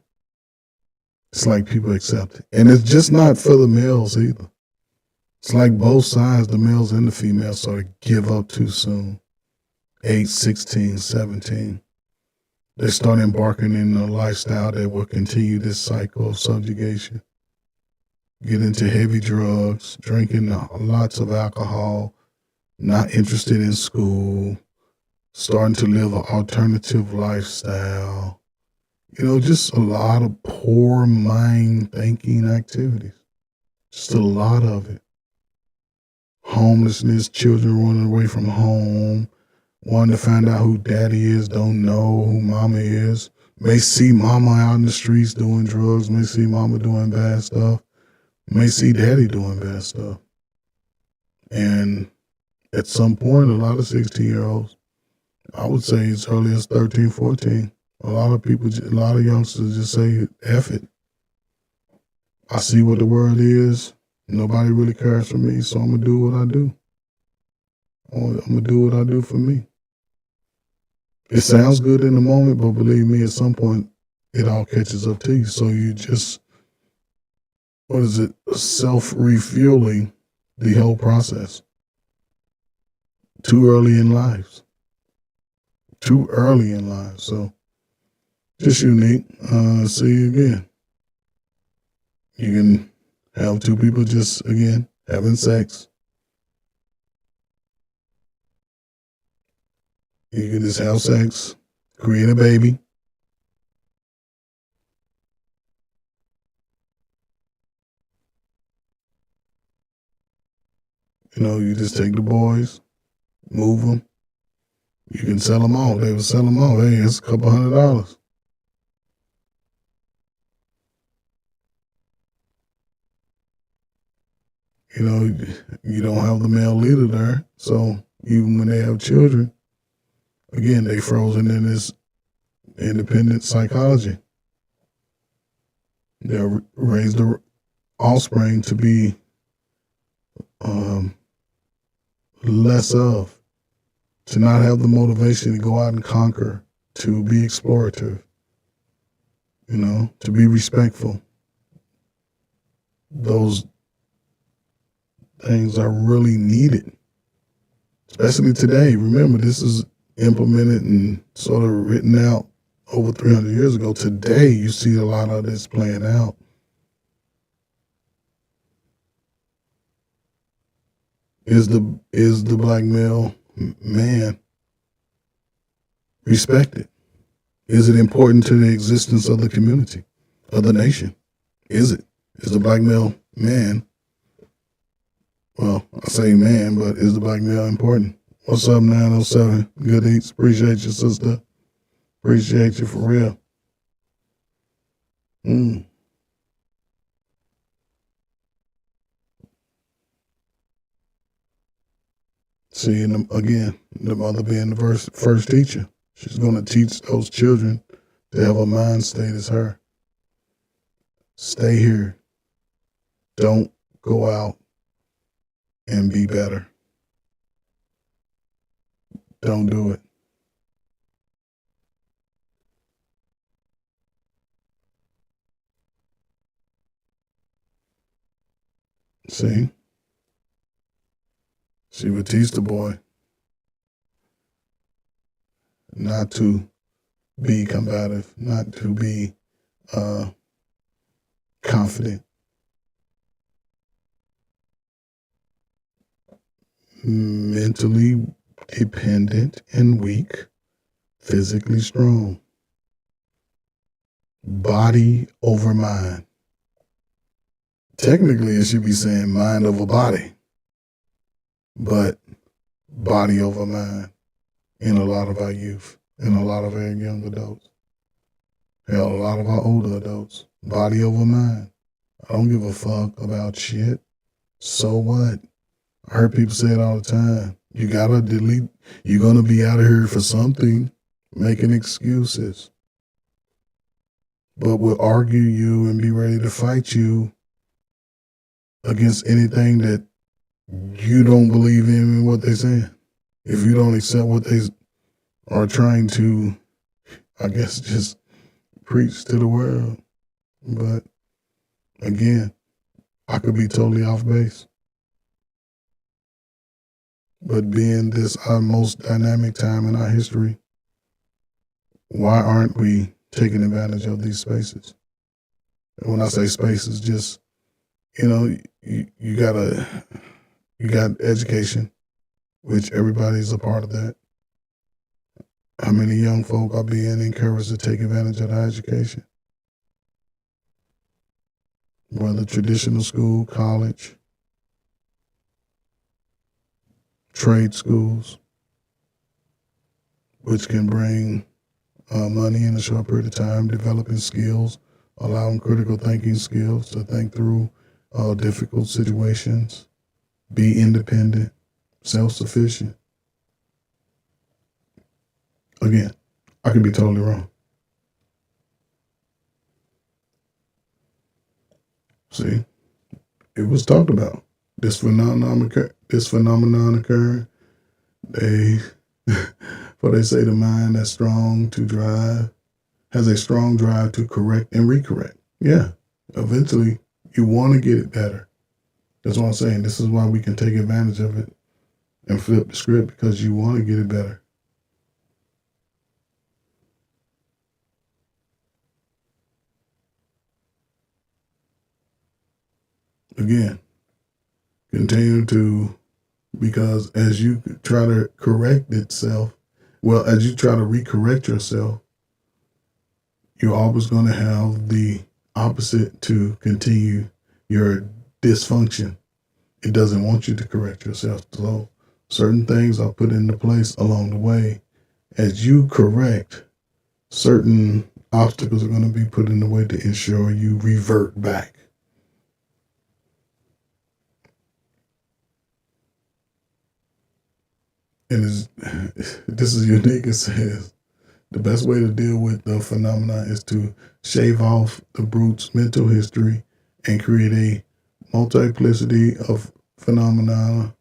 it's like people accept it. And it's just not for the males either. It's like both sides, the males and the females, sort of give up too soon. 8, 16, 17. They start embarking in a lifestyle that will continue this cycle of subjugation. Get into heavy drugs, drinking lots of alcohol, not interested in school, starting to live an alternative lifestyle. Just a lot of poor mind thinking activities. Just a lot of it. Homelessness, children running away from home, wanting to find out who daddy is, don't know who mama is. May see mama out in the streets doing drugs, may see mama doing bad stuff, may see daddy doing bad stuff. And at some point, a lot of 16-year-olds, I would say as early as 13, 14, a lot of youngsters just say, F it. I see what the world is. Nobody really cares for me, so I'm going to do what I do. I'm going to do what I do for me. It sounds good in the moment, but believe me, at some point, it all catches up to you. So you just, self-refueling the whole process. Too early in life. So just unique. See you again. You can have two people just, again, having sex. You can just have sex, create a baby. You just take the boys, move them. You can sell them all. They will sell them all. Hey, it's a couple $100. You don't have the male leader there. So even when they have children, again, they frozen in this independent psychology. They'll raise the offspring to be less of, to not have the motivation to go out and conquer, to be explorative, to be respectful. Those things are really needed, especially today. Remember, this is implemented and sort of written out over 300 years ago. Today, you see a lot of this playing out. Is the black male man respected? Is it important to the existence of the community, of the nation? Is it? Is the black male man, well, I say man, but is the black male important? What's up, 907? Good eats. Appreciate you, sister. Appreciate you for real. See, again, the mother being the first teacher. She's going to teach those children to have a mind state as her. Stay here. Don't go out and be better. Don't do it. See? She would teach the boy not to be combative, not to be confident, mentally dependent and weak, physically strong. Body over mind. Technically, it should be saying mind over body, but body over mind in a lot of our youth, in a lot of our young adults, hell, a lot of our older adults. Body over mind. I don't give a fuck about shit. So what? I heard people say it all the time. You gotta delete. You're gonna be out of here for something, making excuses. But will argue you and be ready to fight you against anything that you don't believe in what they're saying. If you don't accept what they are trying to, I guess, just preach to the world. But again, I could be totally off base. But being this our most dynamic time in our history, why aren't we taking advantage of these spaces? And when I say spaces, just, you got education, which everybody's a part of that. How many young folk are being encouraged to take advantage of their education? Whether traditional school, college, trade schools, which can bring money in a short period of time, developing skills, allowing critical thinking skills to think through difficult situations, be independent, self-sufficient. Again, I could be totally wrong. See, it was talked about. This phenomenon occurring. They say the mind that's strong to drive has a strong drive to correct and recorrect. Yeah, eventually you want to get it better. That's what I'm saying. This is why we can take advantage of it and flip the script, because you want to get it better. Again, continue to, because as you try to correct itself, as you try to recorrect yourself, you're always going to have the opposite to continue your dysfunction. It doesn't want you to correct yourself. So certain things are put into place along the way. As you correct, certain obstacles are going to be put in the way to ensure you revert back. And this is unique. It says the best way to deal with the phenomena is to shave off the brute's mental history and create a multiplicity of phenomena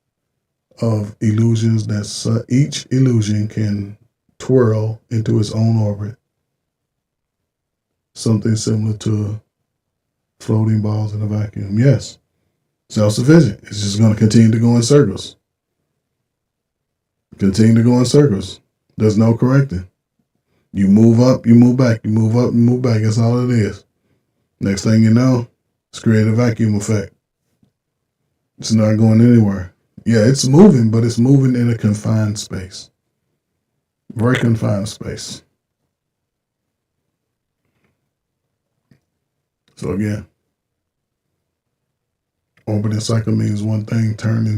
of illusions that each illusion can twirl into its own orbit. Something similar to floating balls in a vacuum. Yes, self-sufficient. It's just going to continue to go in circles. Continue to go in circles. There's no correcting. You move up, you move back. You move up, you move back. That's all it is. Next thing you know, it's create a vacuum effect. It's not going anywhere. Yeah, it's moving, but it's moving in a confined space. Very confined space. So again, orbiting cycle means one thing turned in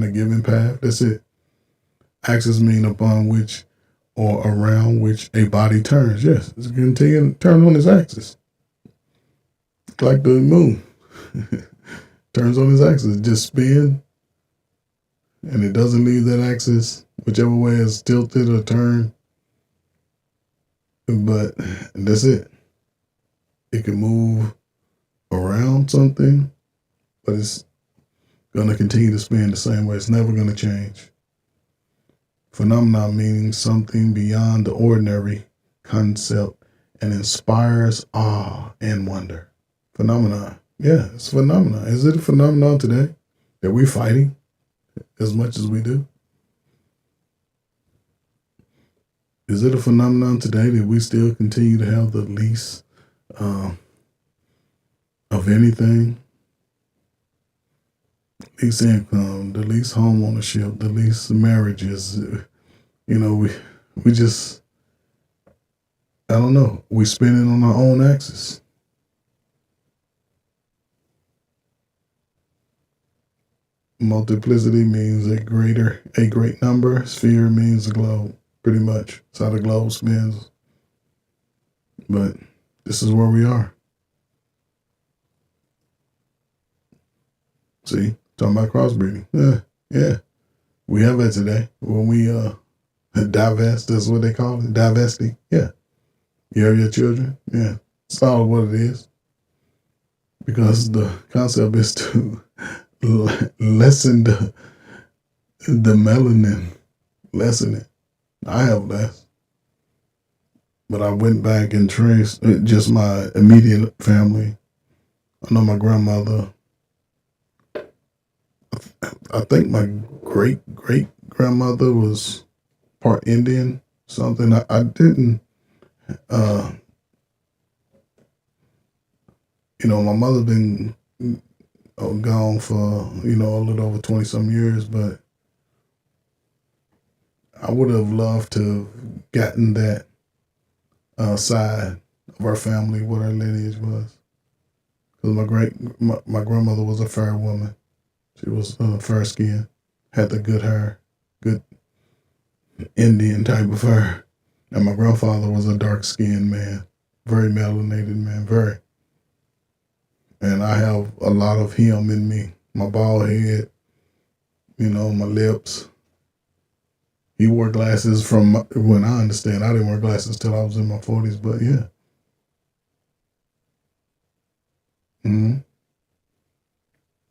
a given path. That's it. Axis mean upon which or around which a body turns. Yes, it's continuing to turn on its axis. Like the moon. Turns on its axis. Just spin and it doesn't leave that axis, whichever way it's tilted or turned. But that's it. It can move around something, but it's going to continue to spin the same way. It's never going to change. Phenomenon meaning something beyond the ordinary concept and inspires awe and wonder. Phenomenon. Yeah, it's a phenomenon. Is it a phenomenon today that we're fighting as much as we do? Is it a phenomenon today that we still continue to have the least of anything? Least income, the least home ownership, the least marriages. We just, I don't know. We spin it on our own axis. Multiplicity means a great number. Sphere means a globe, pretty much. It's how the globe spins. But this is where we are. See, talking about crossbreeding. Yeah. We have that today. When we divest, that's what they call it. Divesting. Yeah. You have your children. Yeah. It's all what it is. Because the concept is to lessen the melanin. Lessen it. I have less. But I went back and traced just my immediate family. I know my grandmother. I think my great grandmother was part Indian, something. I didn't, my mother been gone for, a little over 20 some years, but I would have loved to have gotten that side of our family, what our lineage was. Because my grandmother was a fair woman. She was fair skinned, had the good hair, good Indian type of hair. And my grandfather was a dark skinned man, very melanated man, very. And I have a lot of him in me. My bald head, my lips. He wore glasses from when I understand. I didn't wear glasses till I was in my 40s, but yeah. Mm-hmm.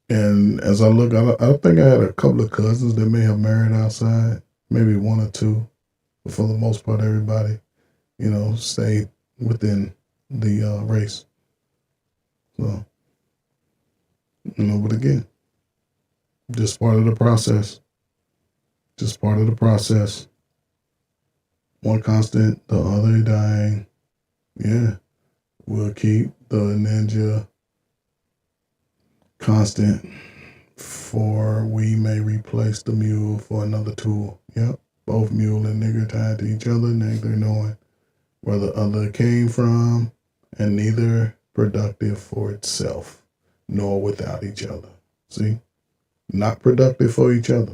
And as I look, I think I had a couple of cousins that may have married outside, maybe one or two. But for the most part, everybody, stayed within the race. So, but again, just part of the process. Just part of the process. One constant, the other dying. Yeah, we'll keep the ninja constant, for we may replace the mule for another tool. Yep, both mule and nigger tied to each other, neither knowing where the other came from, and neither productive for itself, nor without each other. See? Not productive for each other.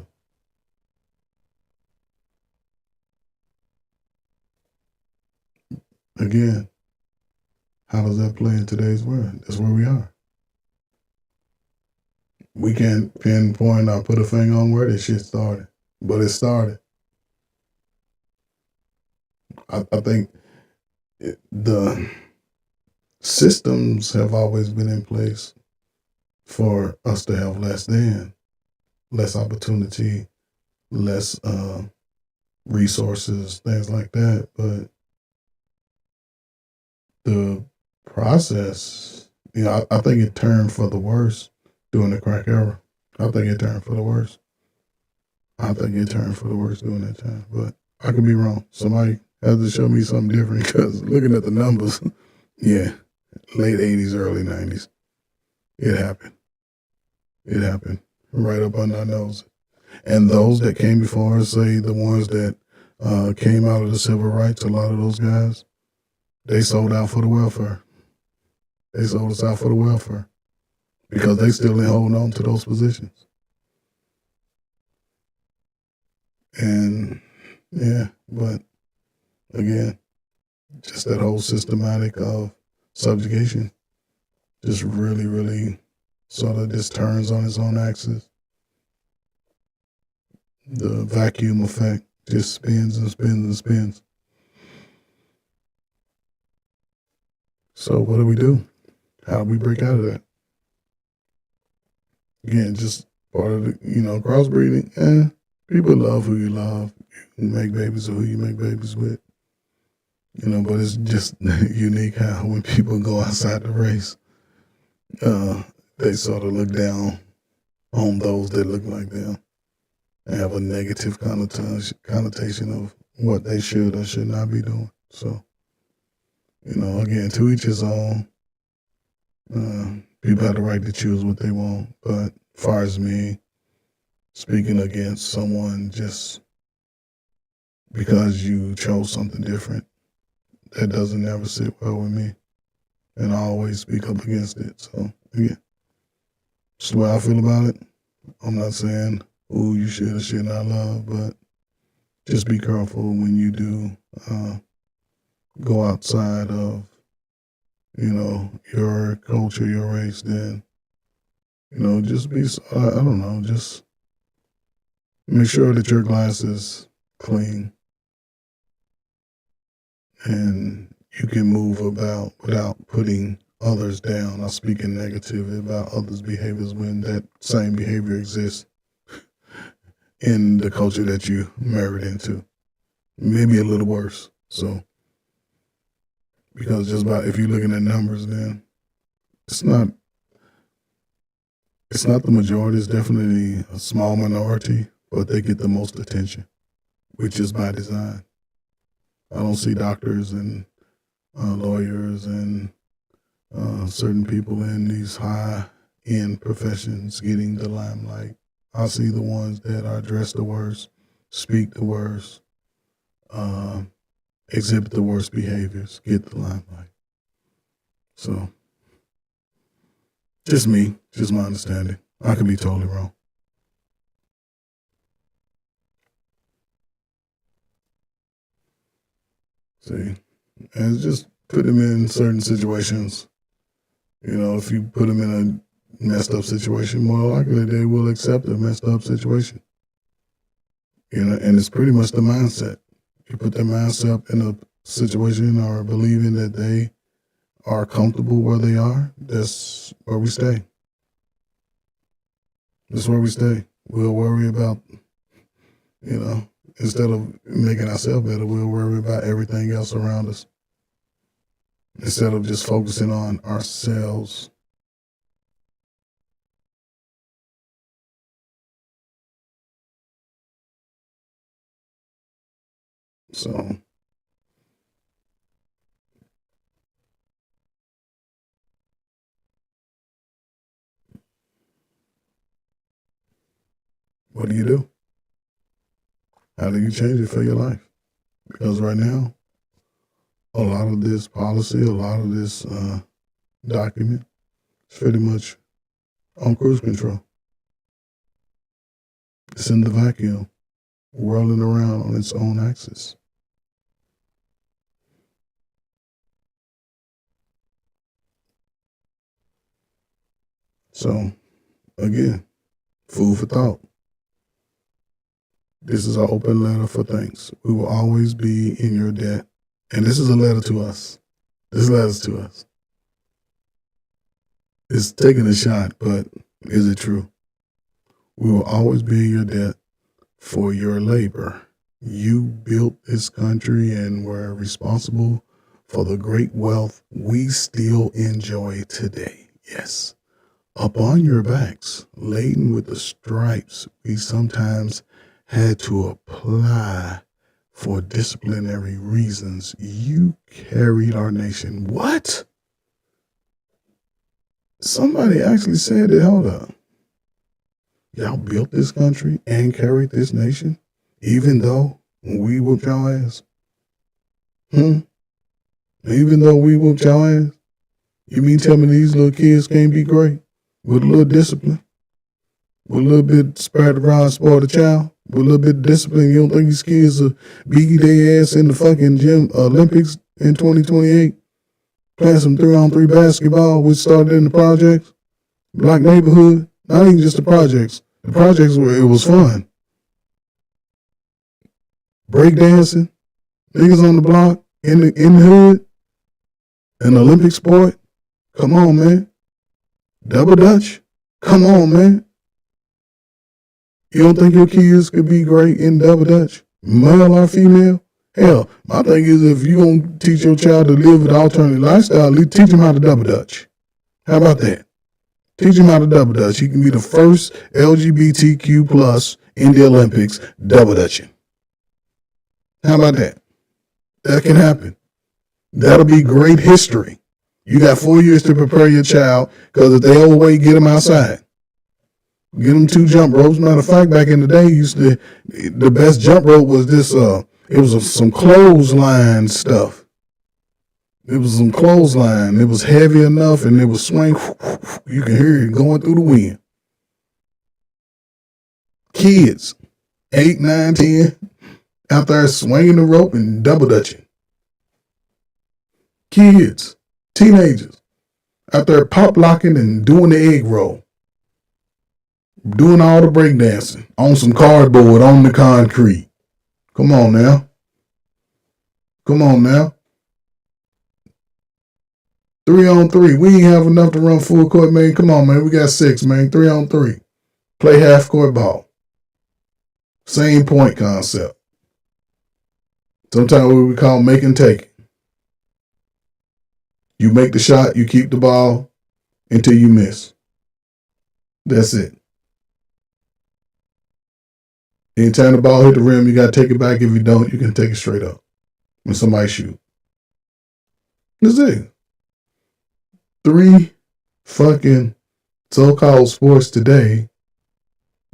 Again, how does that play in today's world? That's where we are. We can't pinpoint or put a finger on where this shit started, but it started. I think the systems have always been in place for us to have less opportunity, less resources, things like that. But the process, I think it turned for the worse during the crack era. I think it turned for the worse. I think it turned for the worse during that time. But I could be wrong. Somebody has to show me something different, because looking at the numbers, yeah, late 80s, early 90s, it happened. It happened right up under our nose. And those that came before us, say the ones that came out of the civil rights, a lot of those guys, they sold out for the welfare. They sold us out for the welfare because they still ain't holding on to those positions. And yeah, but again, just that whole systematic of subjugation just really, really sort of just turns on its own axis. The vacuum effect just spins and spins and spins. So what do? How do we break out of that? Again, just part of the, crossbreeding. People love who you love. You make babies with who you make babies with. But it's just unique how when people go outside the race, they sort of look down on those that look like them and have a negative connotation of what they should or should not be doing. So, again, to each his own. People have the right to choose what they want. But as far as me, speaking against someone just because you chose something different, that doesn't ever sit well with me. And I always speak up against it. So, again, just the way I feel about it. I'm not saying who you should or should not love, but just be careful when you do go outside of, your culture, your race, then, just be, I don't know, just make sure that your glass is clean and you can move about without putting others down or speaking negatively about others' behaviors when that same behavior exists in the culture that you married into. Maybe a little worse. So, because just about if you're looking at numbers, then it's not the majority. It's definitely a small minority, but they get the most attention, which is by design. I don't see doctors and lawyers and certain people in these high-end professions getting the limelight. I see the ones that are dressed the worst, speak the worst, exhibit the worst behaviors, get the limelight. So, just me, just my understanding. I could be totally wrong. See, and just put them in certain situations. If you put them in a messed up situation, more likely they will accept a messed up situation. And it's pretty much the mindset. You put their mindset in a situation or believing that they are comfortable where they are, that's where we stay. That's where we stay. We'll worry about, instead of making ourselves better, we'll worry about everything else around us. Instead of just focusing on ourselves. So, what do? How do you change it for your life? Because right now, a lot of this policy, a lot of this document is pretty much on cruise control. It's in the vacuum, whirling around on its own axis. So, again, food for thought. This is an open letter for thanks. We will always be in your debt. And this is a letter to us. This letter's to us. It's taking a shot, but is it true? We will always be in your debt for your labor. You built this country and were responsible for the great wealth we still enjoy today. Yes. Upon your backs, laden with the stripes we sometimes had to apply for disciplinary reasons, you carried our nation. What? Somebody actually said it. Hold up. Y'all built this country and carried this nation, even though we whooped y'all ass? Even though we whooped y'all ass? You mean tell me these little kids can't be great? With a little discipline? With a little bit spread around, spoil the child? With a little bit of discipline, you don't think these kids will beat their ass in the fucking gym Olympics in 2028? Playing some 3-on-3 basketball, which started in the projects? Black neighborhood? Not even just the projects. The projects, it was fun. breakdancing, niggas on the block, in the hood, an Olympic sport. Come on, man. Double Dutch. Come on, man. You don't think your kids could be great in double Dutch, male or female? Hell, my thing is, if you gonna teach your child to live an alternative lifestyle, teach him how to double Dutch. How about that? Teach him how to double Dutch. He can be the first LGBTQ plus in the Olympics double Dutching. How about that? That can happen. That'll be great history. You got 4 years to prepare your child, because if they overweight, get them outside. Get them 2 jump ropes. Matter of fact, back in the day, the best jump rope was this. It was some clothesline stuff. It was some clothesline. It was heavy enough, and it was swing. You can hear it going through the wind. Kids, 8, 9, 10, out there swinging the rope and double dutching. Kids, teenagers, out there pop locking and doing the egg roll. Doing all the breakdancing on some cardboard on the concrete. Come on now. Come on now. 3-on-3. We ain't have enough to run full court, man. Come on, man. We got 6, man. 3-on-3. Play half court ball. Same point concept. Sometimes what we call make and take. You make the shot, you keep the ball until you miss. That's it. Anytime the ball hit the rim, you got to take it back. If you don't, you can take it straight up when somebody shoot. That's it. 3 fucking so-called sports today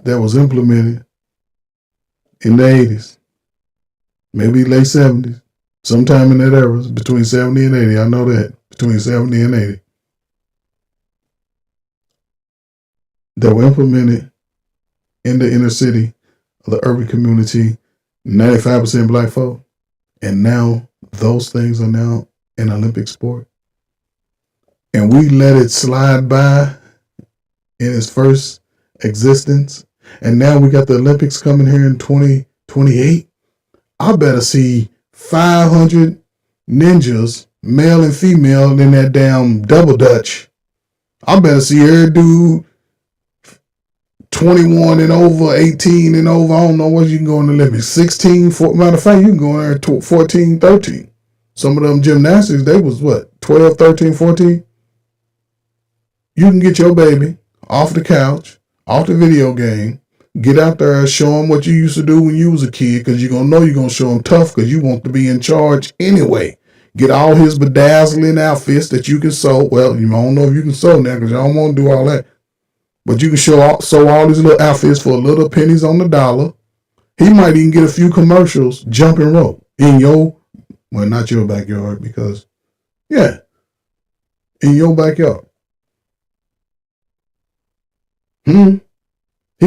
that was implemented in the 80s, maybe late 70s, sometime in that era, between 70 and 80. I know that, between 70 and 80. That were implemented in the inner city, the urban community, 95% black folk, and now those things are now an Olympic sport. And we let it slide by in its first existence. And now we got the Olympics coming here in 2028. I better see 500 ninjas, male and female, in that damn double dutch. I better see every dude 21 and over, 18 and over. I don't know what you can go in the Olympics. 16, matter of fact, you can go in there 14, 13. Some of them gymnastics, they was what, 12, 13, 14? You can get your baby off the couch, off the video game, get out there and show them what you used to do when you was a kid, because you're going to know you're going to show them tough, because you want to be in charge anyway. Get all his bedazzling outfits that you can sew. Well, you don't know if you can sew now, because y'all don't want to do all that. But you can sew all these little outfits for little pennies on the dollar. He might even get a few commercials, jumping rope, in your, well, not your backyard, because, yeah, in your backyard. He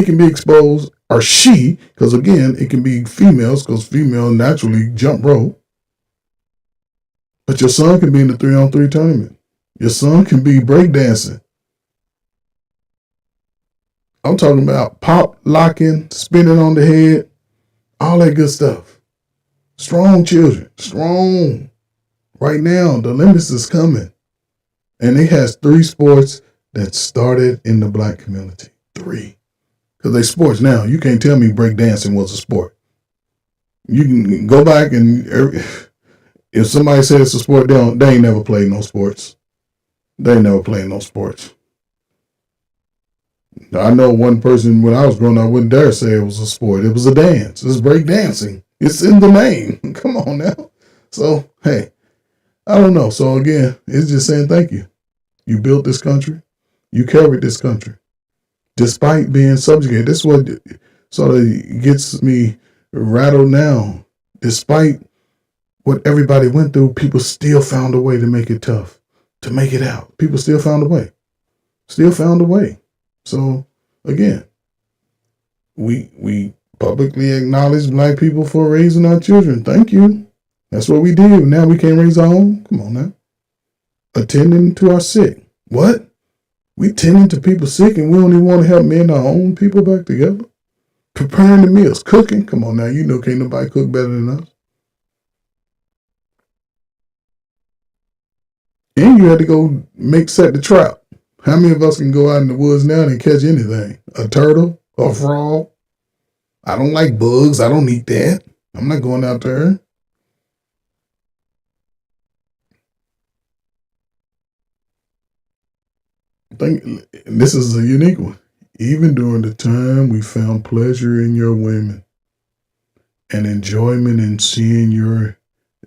can be exposed, or she, because again, it can be females, because female naturally jump rope. But your son can be in the 3-on-3 tournament. Your son can be breakdancing. I'm talking about pop locking, spinning on the head, all that good stuff. Strong children, strong. Right now, the Olympics is coming. And it has 3 sports that started in the black community. 3. Because they sports now. You can't tell me breakdancing was a sport. You can go back and if somebody says it's a sport, they ain't never played no sports. They ain't never played no sports. I know one person when I was growing up wouldn't dare say it was a sport. It was a dance. It's breakdancing. It's in the name. Come on now. So, hey, I don't know. So again, it's just saying thank you. You built this country. You carried this country. Despite being subjugated. This is what sort of gets me rattled now. Despite what everybody went through, people still found a way to make it tough, to make it out. People still found a way. Still found a way. So again, we publicly acknowledge black people for raising our children. Thank you. That's what we did. Now we can't raise our own. Come on now. Attending to our sick. What? We tending to people sick and we don't even want to help mend our own people back together? Preparing the meals, cooking. Come on now, you know can't nobody cook better than us. And you had to go set the trap. How many of us can go out in the woods now and catch anything? A turtle? A frog? I don't like bugs. I don't eat that. I'm not going out there. I think this is a unique one. Even during the time we found pleasure in your women and enjoyment in seeing your,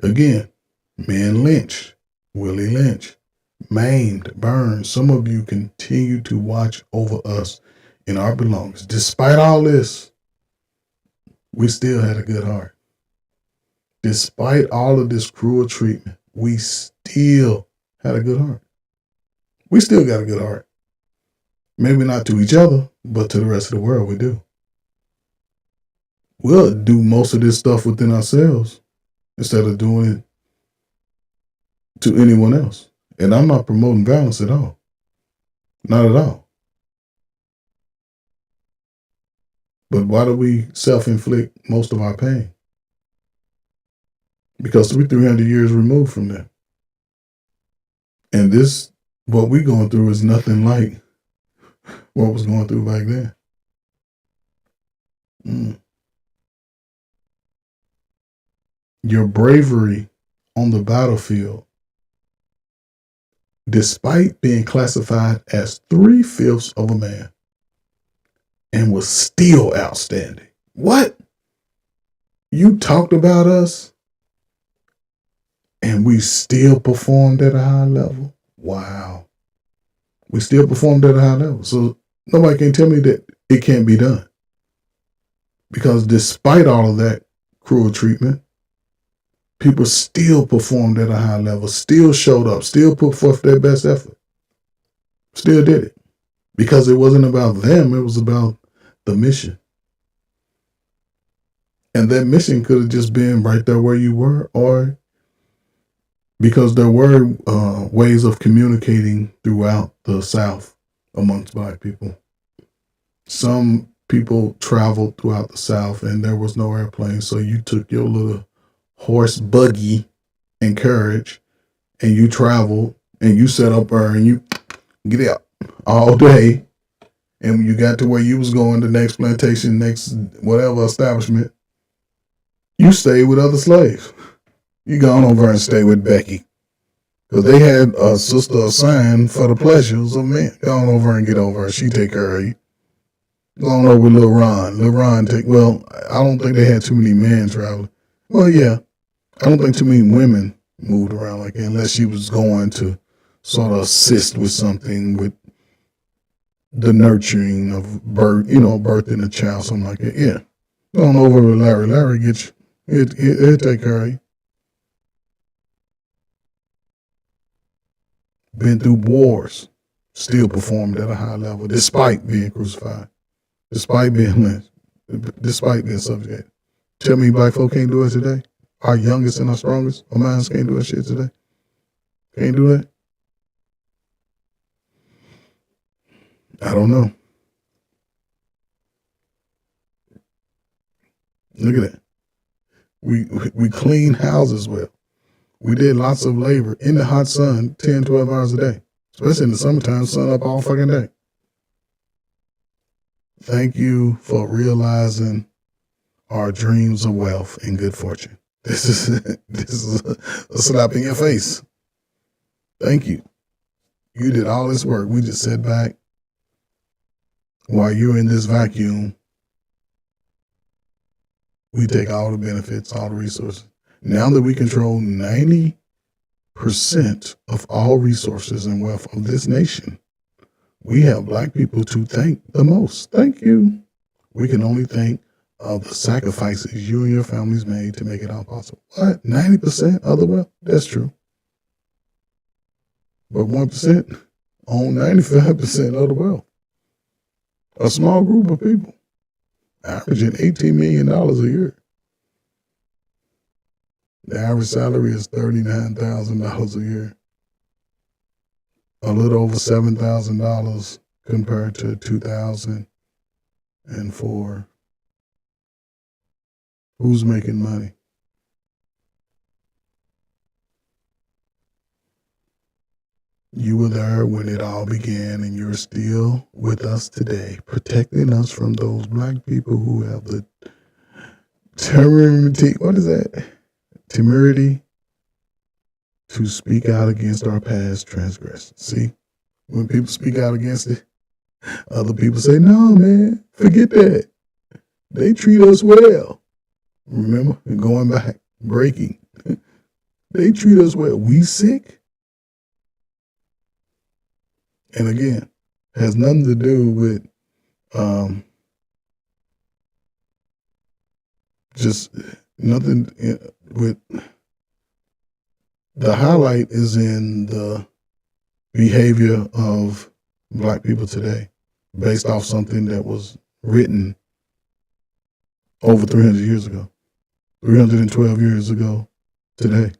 again, men lynched, Willie Lynch, maimed, burned. Some of you continue to watch over us in our belongings. Despite all this, we still had a good heart. Despite all of this cruel treatment, we still had a good heart. We still got a good heart. Maybe not to each other, but to the rest of the world, we do. We'll do most of this stuff within ourselves instead of doing it to anyone else. And I'm not promoting violence at all. Not at all. But why do we self-inflict most of our pain? Because we're 300 years removed from that. And this, what we're going through is nothing like what was going through back then. Your bravery on the battlefield, despite being classified as 3/5 of a man, and was still outstanding. What? You talked about us, and we still performed at a high level? Wow. We still performed at a high level. So nobody can tell me that it can't be done. Because despite all of that cruel treatment, people still performed at a high level, still showed up, still put forth their best effort. Still did it. Because it wasn't about them, it was about the mission. And that mission could have just been right there where you were, or because there were ways of communicating throughout the South amongst Black people. Some people traveled throughout the South and there was no airplane, so you took your little horse buggy and carriage and you traveled and you set up there and you get out all day. And when you got to where you was going, the next plantation, next whatever establishment, you stayed with other slaves. You gone over and stay with Becky. Because they had a sister assigned for the pleasures of men. Go on over and get over her. She take care of you. Go on over with Lil Ron. Lil Ron I don't think they had too many men traveling. Well, yeah. I don't think too many women moved around like that unless she was going to sort of assist with something with the nurturing of birthing a child, something like that. Yeah. Go on over with Larry. Larry get you. He'll take care of you. Been through wars, still performed at a high level, despite being crucified, despite being lynched, despite being subjugated. Tell me Black folk can't do it today? Our youngest and our strongest, our minds can't do that shit today? Can't do that? I don't know. Look at that. We clean houses well. We did lots of labor in the hot sun, 10, 12 hours a day. Especially in the summertime, sun up all fucking day. Thank you for realizing our dreams of wealth and good fortune. This is a slap in your face. Thank you. You did all this work. We just sat back while you're in this vacuum. We take all the benefits, all the resources. Now that we control 90% of all resources and wealth of this nation, we have Black people to thank the most. Thank you. We can only thank of the sacrifices you and your families made to make it all possible. What? 90% of the wealth? That's true. But 1% own 95% of the wealth. A small group of people averaging $18 million a year. The average salary is $39,000 a year. A little over $7,000 compared to 2004 Who's making money? You were there when it all began, and you're still with us today, protecting us from those black people who have the temerity. What is that? Temerity to speak out against our past transgressions. See, when people speak out against it, other people say, "No, man, forget that. They treat us well." Remember, going back, breaking. They treat us well. We sick. And again, has nothing to do with just nothing with the highlight is in the behavior of black people today based off something that was written over 300 years ago, 312 years ago today.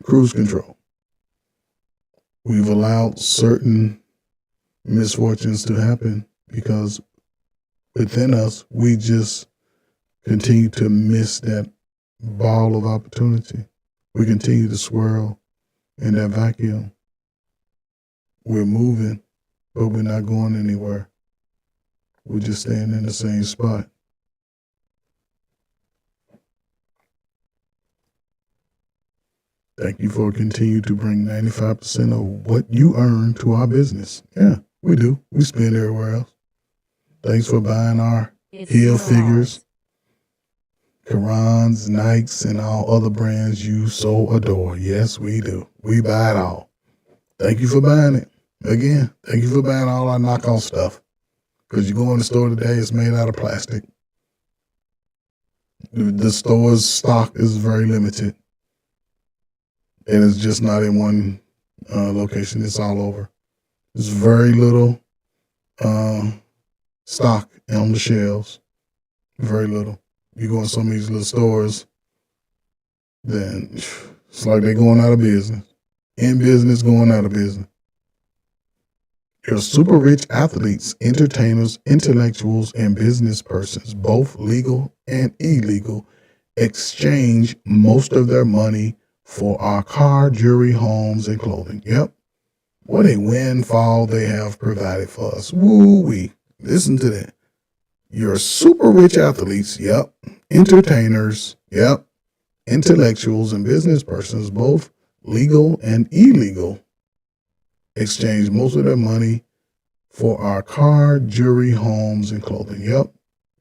Cruise control. We've allowed certain misfortunes to happen because within us, we just continue to miss that ball of opportunity. We continue to swirl in that vacuum. We're moving, but we're not going anywhere. We're just staying in the same spot. Thank you for continuing to bring 95% of what you earn to our business. Yeah, we do. We spend everywhere else. Thanks for buying our heel figures, Karans, Nikes, and all other brands you so adore. Yes, we do. We buy it all. Thank you for buying it. Again, thank you for buying all our knockoff stuff. Because you go in the store today, it's made out of plastic. The store's stock is very limited. And it's just not in one location. It's all over. There's very little stock on the shelves. Very little. You go in some of these little stores, then it's like they're going out of business. In business, going out of business. Your super rich athletes, entertainers, intellectuals, and business persons, both legal and illegal, exchange most of their money for our car, jewelry, homes, and clothing. Yep. What a windfall they have provided for us. Woo-wee. Listen to that. Your super rich athletes, yep. Entertainers, yep. Intellectuals and business persons, both legal and illegal, exchange most of their money for our car, jewelry, homes, and clothing. Yep.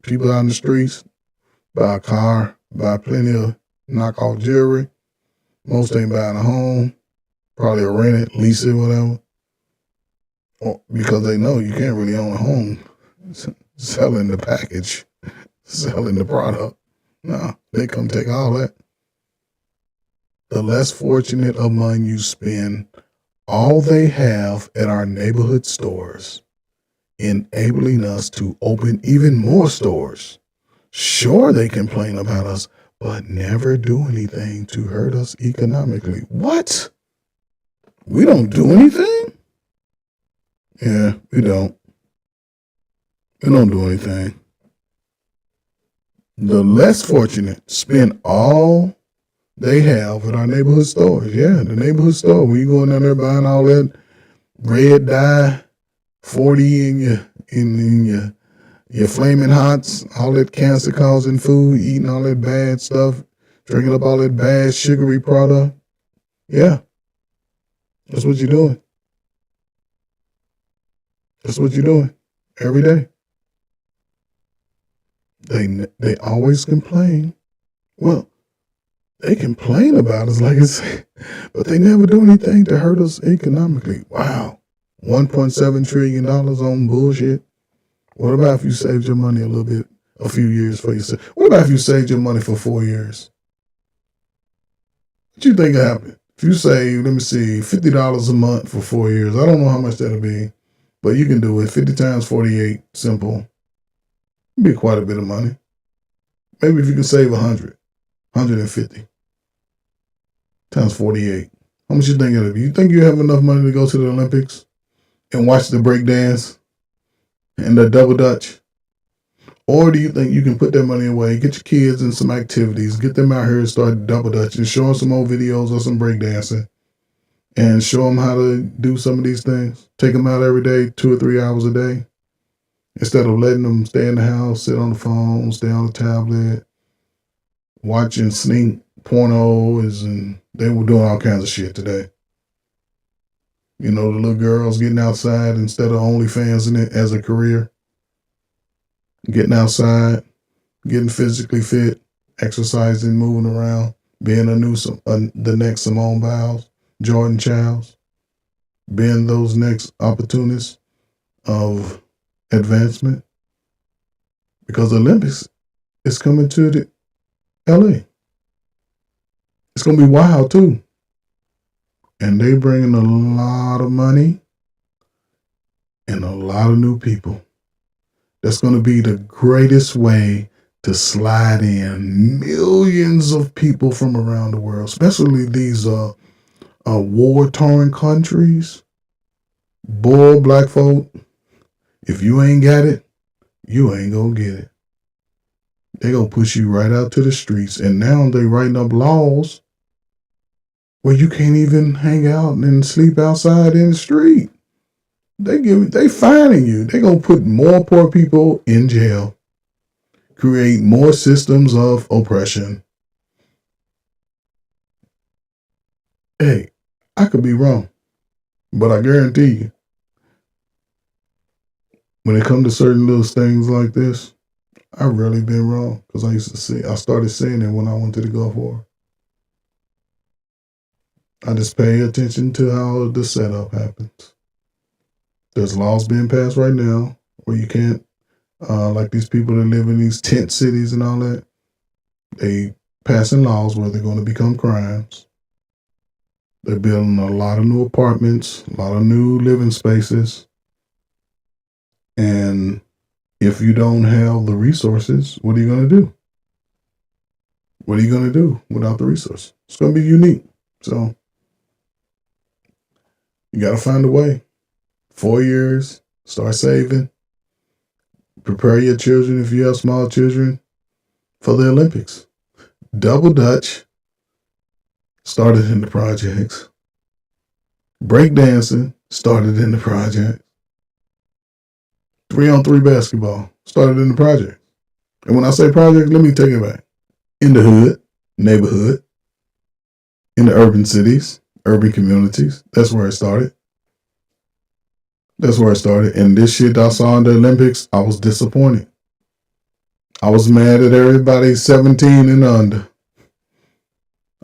People out in the streets buy a car, buy plenty of knockoff jewelry. Most ain't buying a home, probably a rent it, lease it, whatever. Or because they know you can't really own a home selling the package, selling the product. No, they come take all that. The less fortunate among you spend all they have at our neighborhood stores, enabling us to open even more stores. Sure, they complain about us, but never do anything to hurt us economically. What? We don't do anything? Yeah, we don't. We don't do anything. The less fortunate spend all they have at our neighborhood stores. Yeah, the neighborhood store where you going down there buying all that red dye, 40 in your flaming hots, all that cancer causing food, eating all that bad stuff, drinking up all that bad sugary product. Yeah, that's what you're doing. That's what you're doing every day. They always complain. Well, they complain about us, like I said, but they never do anything to hurt us economically. Wow. $1.7 trillion on bullshit. What about if you saved your money a few years for yourself? What about if you saved your money for 4 years? What you think happened? If you save, let me see, $50 a month for 4 years, I don't know how much that'll be, but you can do it. 50 times 48, simple. It'd be quite a bit of money. Maybe if you can save 100, 150 times 48. How much you think it'll be? You think you have enough money to go to the Olympics and watch the break dance and the double dutch? Or do you think you can put that money away, get your kids in some activities, get them out here and start double dutching, show them some old videos or some breakdancing, and show them how to do some of these things? Take them out every day, 2 or 3 hours a day, instead of letting them stay in the house, sit on the phone, stay on the tablet, watching sneak pornos, and they were doing all kinds of shit today. You know, the little girls getting outside instead of OnlyFans in it as a career. Getting outside, getting physically fit, exercising, moving around, being the next Simone Biles, Jordan Childs, being those next opportunists of advancement. Because the Olympics is coming to the LA. It's going to be wild too. And they bringing a lot of money and a lot of new people. That's going to be the greatest way to slide in millions of people from around the world, especially these war-torn countries. Boy, black folk, if you ain't got it, you ain't going to get it. They going to push you right out to the streets. And now they writing up laws where you can't even hang out and sleep outside in the street. They fining you. They gonna put more poor people in jail, create more systems of oppression. Hey, I could be wrong, but I guarantee you, when it comes to certain little things like this, I've really been wrong, because I started seeing it when I went to the Gulf War. I just pay attention to how the setup happens. There's laws being passed right now where you can't, like these people that live in these tent cities and all that, they passing laws where they're going to become crimes. They're building a lot of new apartments, a lot of new living spaces. And if you don't have the resources, what are you going to do? What are you going to do without the resources? It's going to be unique. So you got to find a way. 4 years, start saving. Prepare your children, if you have small children, for the Olympics. Double Dutch started in the projects. Breakdancing started in the project. 3-on-3 basketball started in the project. And when I say project, let me take it back. In the hood, neighborhood, in the urban cities, urban communities, that's where it started. That's where it started. And this shit I saw in the Olympics, I was disappointed. I was mad at everybody 17 and under.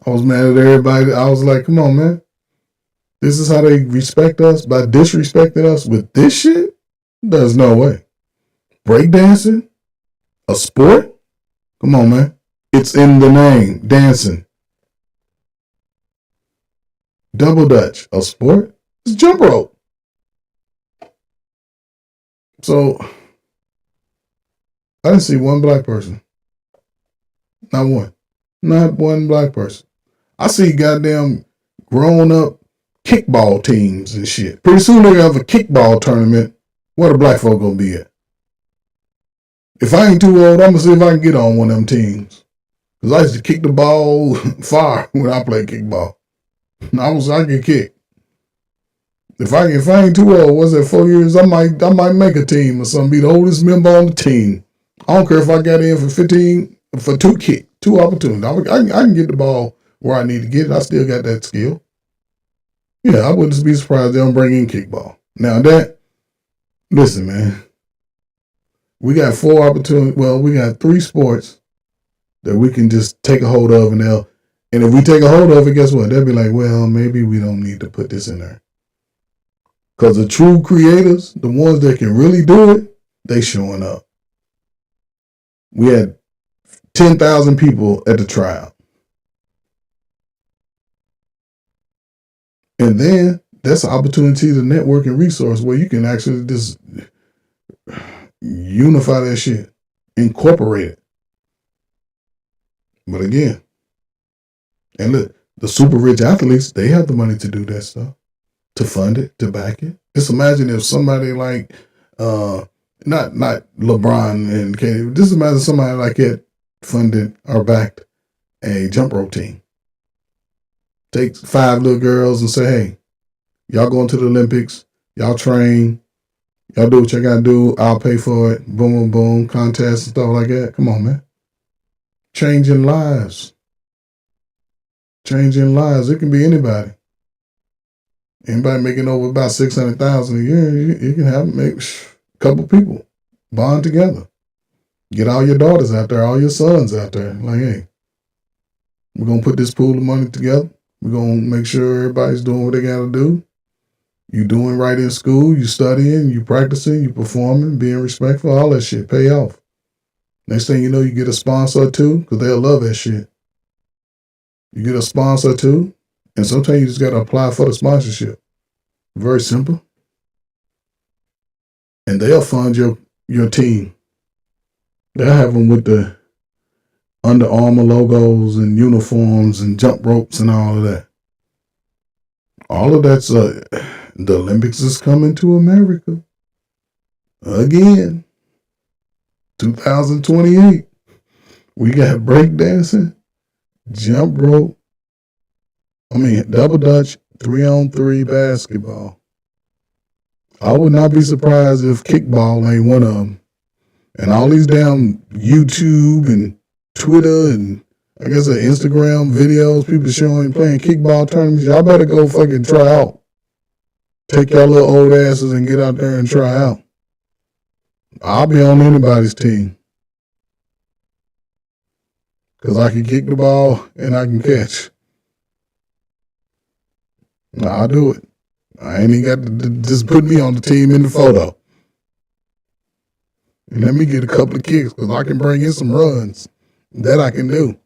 I was mad at everybody. I was like, come on, man. This is how they respect us by disrespecting us with this shit? There's no way. Breakdancing? A sport? Come on, man. It's in the name. Dancing. Double Dutch. A sport? It's jump rope. So, I didn't see one black person. Not one. Not one black person. I see goddamn grown up kickball teams and shit. Pretty soon they're gonna have a kickball tournament. Where the black folk gonna be at? If I ain't too old, I'm gonna see if I can get on one of them teams. Cause I used to kick the ball far when I played kickball. I can kick. If I ain't too old, what's that, 4 years? I might make a team or something. Be the oldest member on the team. I don't care if I got in for 2 opportunities. I can get the ball where I need to get it. I still got that skill. Yeah, I wouldn't be surprised they don't bring in kickball. Now listen, man. We got 4 opportunities. Well, we got 3 sports that we can just take a hold of, and if we take a hold of it, guess what? They'll be like, well, maybe we don't need to put this in there. Because the true creators, the ones that can really do it, they showing up. We had 10,000 people at the trial. And then that's an opportunity to network and resource where you can actually just unify that shit, incorporate it. But again, and look, the super rich athletes, they have the money to do that stuff, to fund it, to back it. Just imagine if somebody like Not LeBron and KD. This is imagine somebody like it funded or backed a jump rope team. Take 5 little girls and say, hey, y'all going to the Olympics, y'all train, y'all do what y'all gotta do, I'll pay for it, boom, boom, boom, contests and stuff like that. Come on, man. Changing lives. Changing lives. It can be anybody. Anybody making over about 600,000 a year, you can have make a couple people bond together. Get all your daughters out there, all your sons out there. Like, hey, we're gonna put this pool of money together. We're gonna make sure everybody's doing what they gotta do. You doing right in school, you studying, you practicing, you performing, being respectful, all that shit pay off. Next thing you know, you get a sponsor too, because they'll love that shit. You get a sponsor too, and sometimes you just gotta apply for the sponsorship. Very simple. And they'll fund your team. They'll have them with the Under Armour logos and uniforms and jump ropes and all of that. All of that's the Olympics is coming to America again. 2028. We got breakdancing, jump rope. Double dutch, 3-on-3 basketball. I would not be surprised if kickball ain't one of them. And all these damn YouTube and Twitter and I guess Instagram videos, people showing playing kickball tournaments. Y'all better go fucking try out. Take y'all little old asses and get out there and try out. I'll be on anybody's team. Because I can kick the ball and I can catch. I'll do it. I ain't even got to just put me on the team in the photo. And let me get a couple of kicks because I can bring in some runs. That I can do.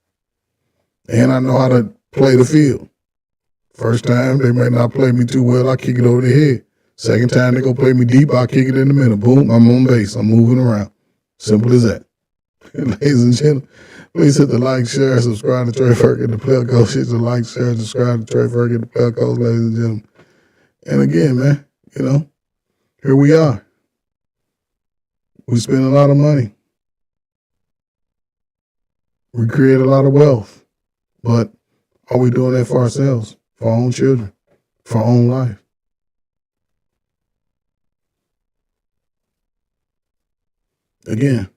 And I know how to play the field. First time, they may not play me too well. I kick it over the head. Second time, they go play me deep. I kick it in the middle. Boom, I'm on base. I'm moving around. Simple as that. Ladies and gentlemen, please hit the like, share, subscribe to Trey Ferguson, the player coach. Hit the like, share, subscribe to Trey Ferguson, the player coach, ladies and gentlemen. And again, man, here we are. We spend a lot of money. We create a lot of wealth. But are we doing that for ourselves, for our own children, for our own life? Again,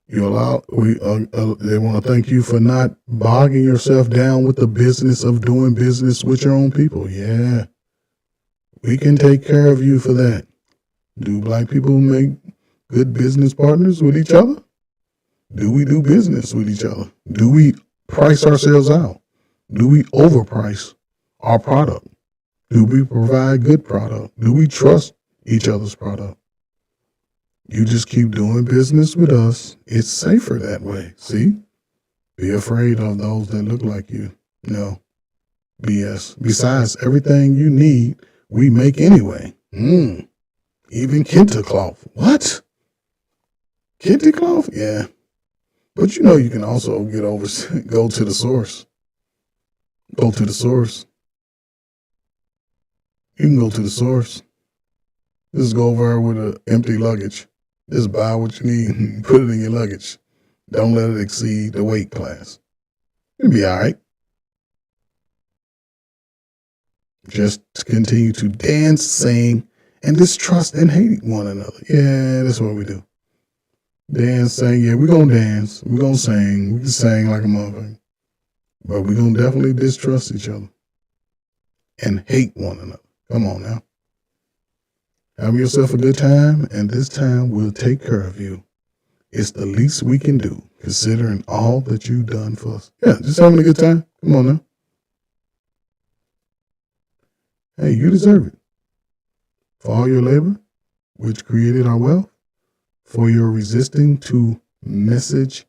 they want to thank you for not bogging yourself down with the business of doing business with your own people. Yeah, we can take care of you for that. Do black people make good business partners with each other? Do we do business with each other? Do we price ourselves out? Do we overprice our product? Do we provide good product? Do we trust each other's product? You just keep doing business with us. It's safer that way. See? Be afraid of those that look like you. No. BS. Besides, everything you need, we make anyway. Even kente cloth. What? Kente cloth? Yeah. But you can also go to the source. Go to the source. You can go to the source. Just go over there with an empty luggage. Just buy what you need and put it in your luggage. Don't let it exceed the weight class. It'll be all right. Just continue to dance, sing, and distrust and hate one another. Yeah, that's what we do. Dance, sing. Yeah, we're going to dance. We're going to sing. We can sing like a motherfucker. But we're going to definitely distrust each other and hate one another. Come on now. Have yourself a good time, and this time we'll take care of you. It's the least we can do, considering all that you've done for us. Yeah, just having a good time. Come on now. Hey, you deserve it. For all your labor, which created our wealth, for your resisting the message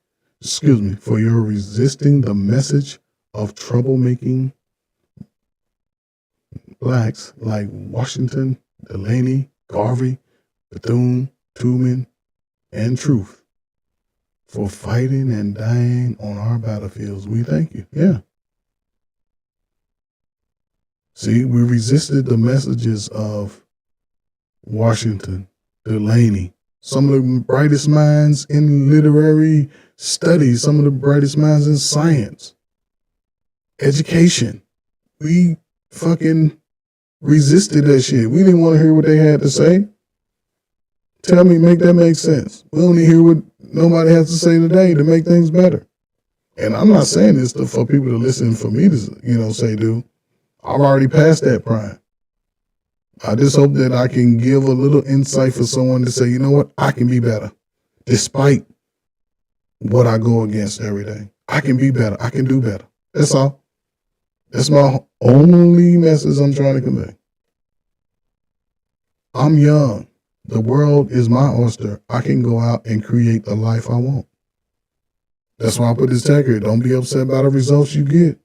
of troublemaking blacks like Washington, Delaney, Garvey, Bethune, Truman, and Truth, for fighting and dying on our battlefields. We thank you. Yeah. See, we resisted the messages of Washington, Delaney, some of the brightest minds in literary studies, some of the brightest minds in science, education. We fucking resisted that shit. We didn't want to hear what they had to say. Tell me, make that make sense. We only hear what nobody has to say today to make things better. And I'm not saying this for people to listen for me to, say, dude, I've already passed that prime. I just hope that I can give a little insight for someone to say, you know what, I can be better. Despite what I go against every day. I can be better. I can do better. That's all. That's my only message I'm trying to convey. I'm young. The world is my oyster. I can go out and create the life I want. That's why I put this tag here. Don't be upset by the results you get.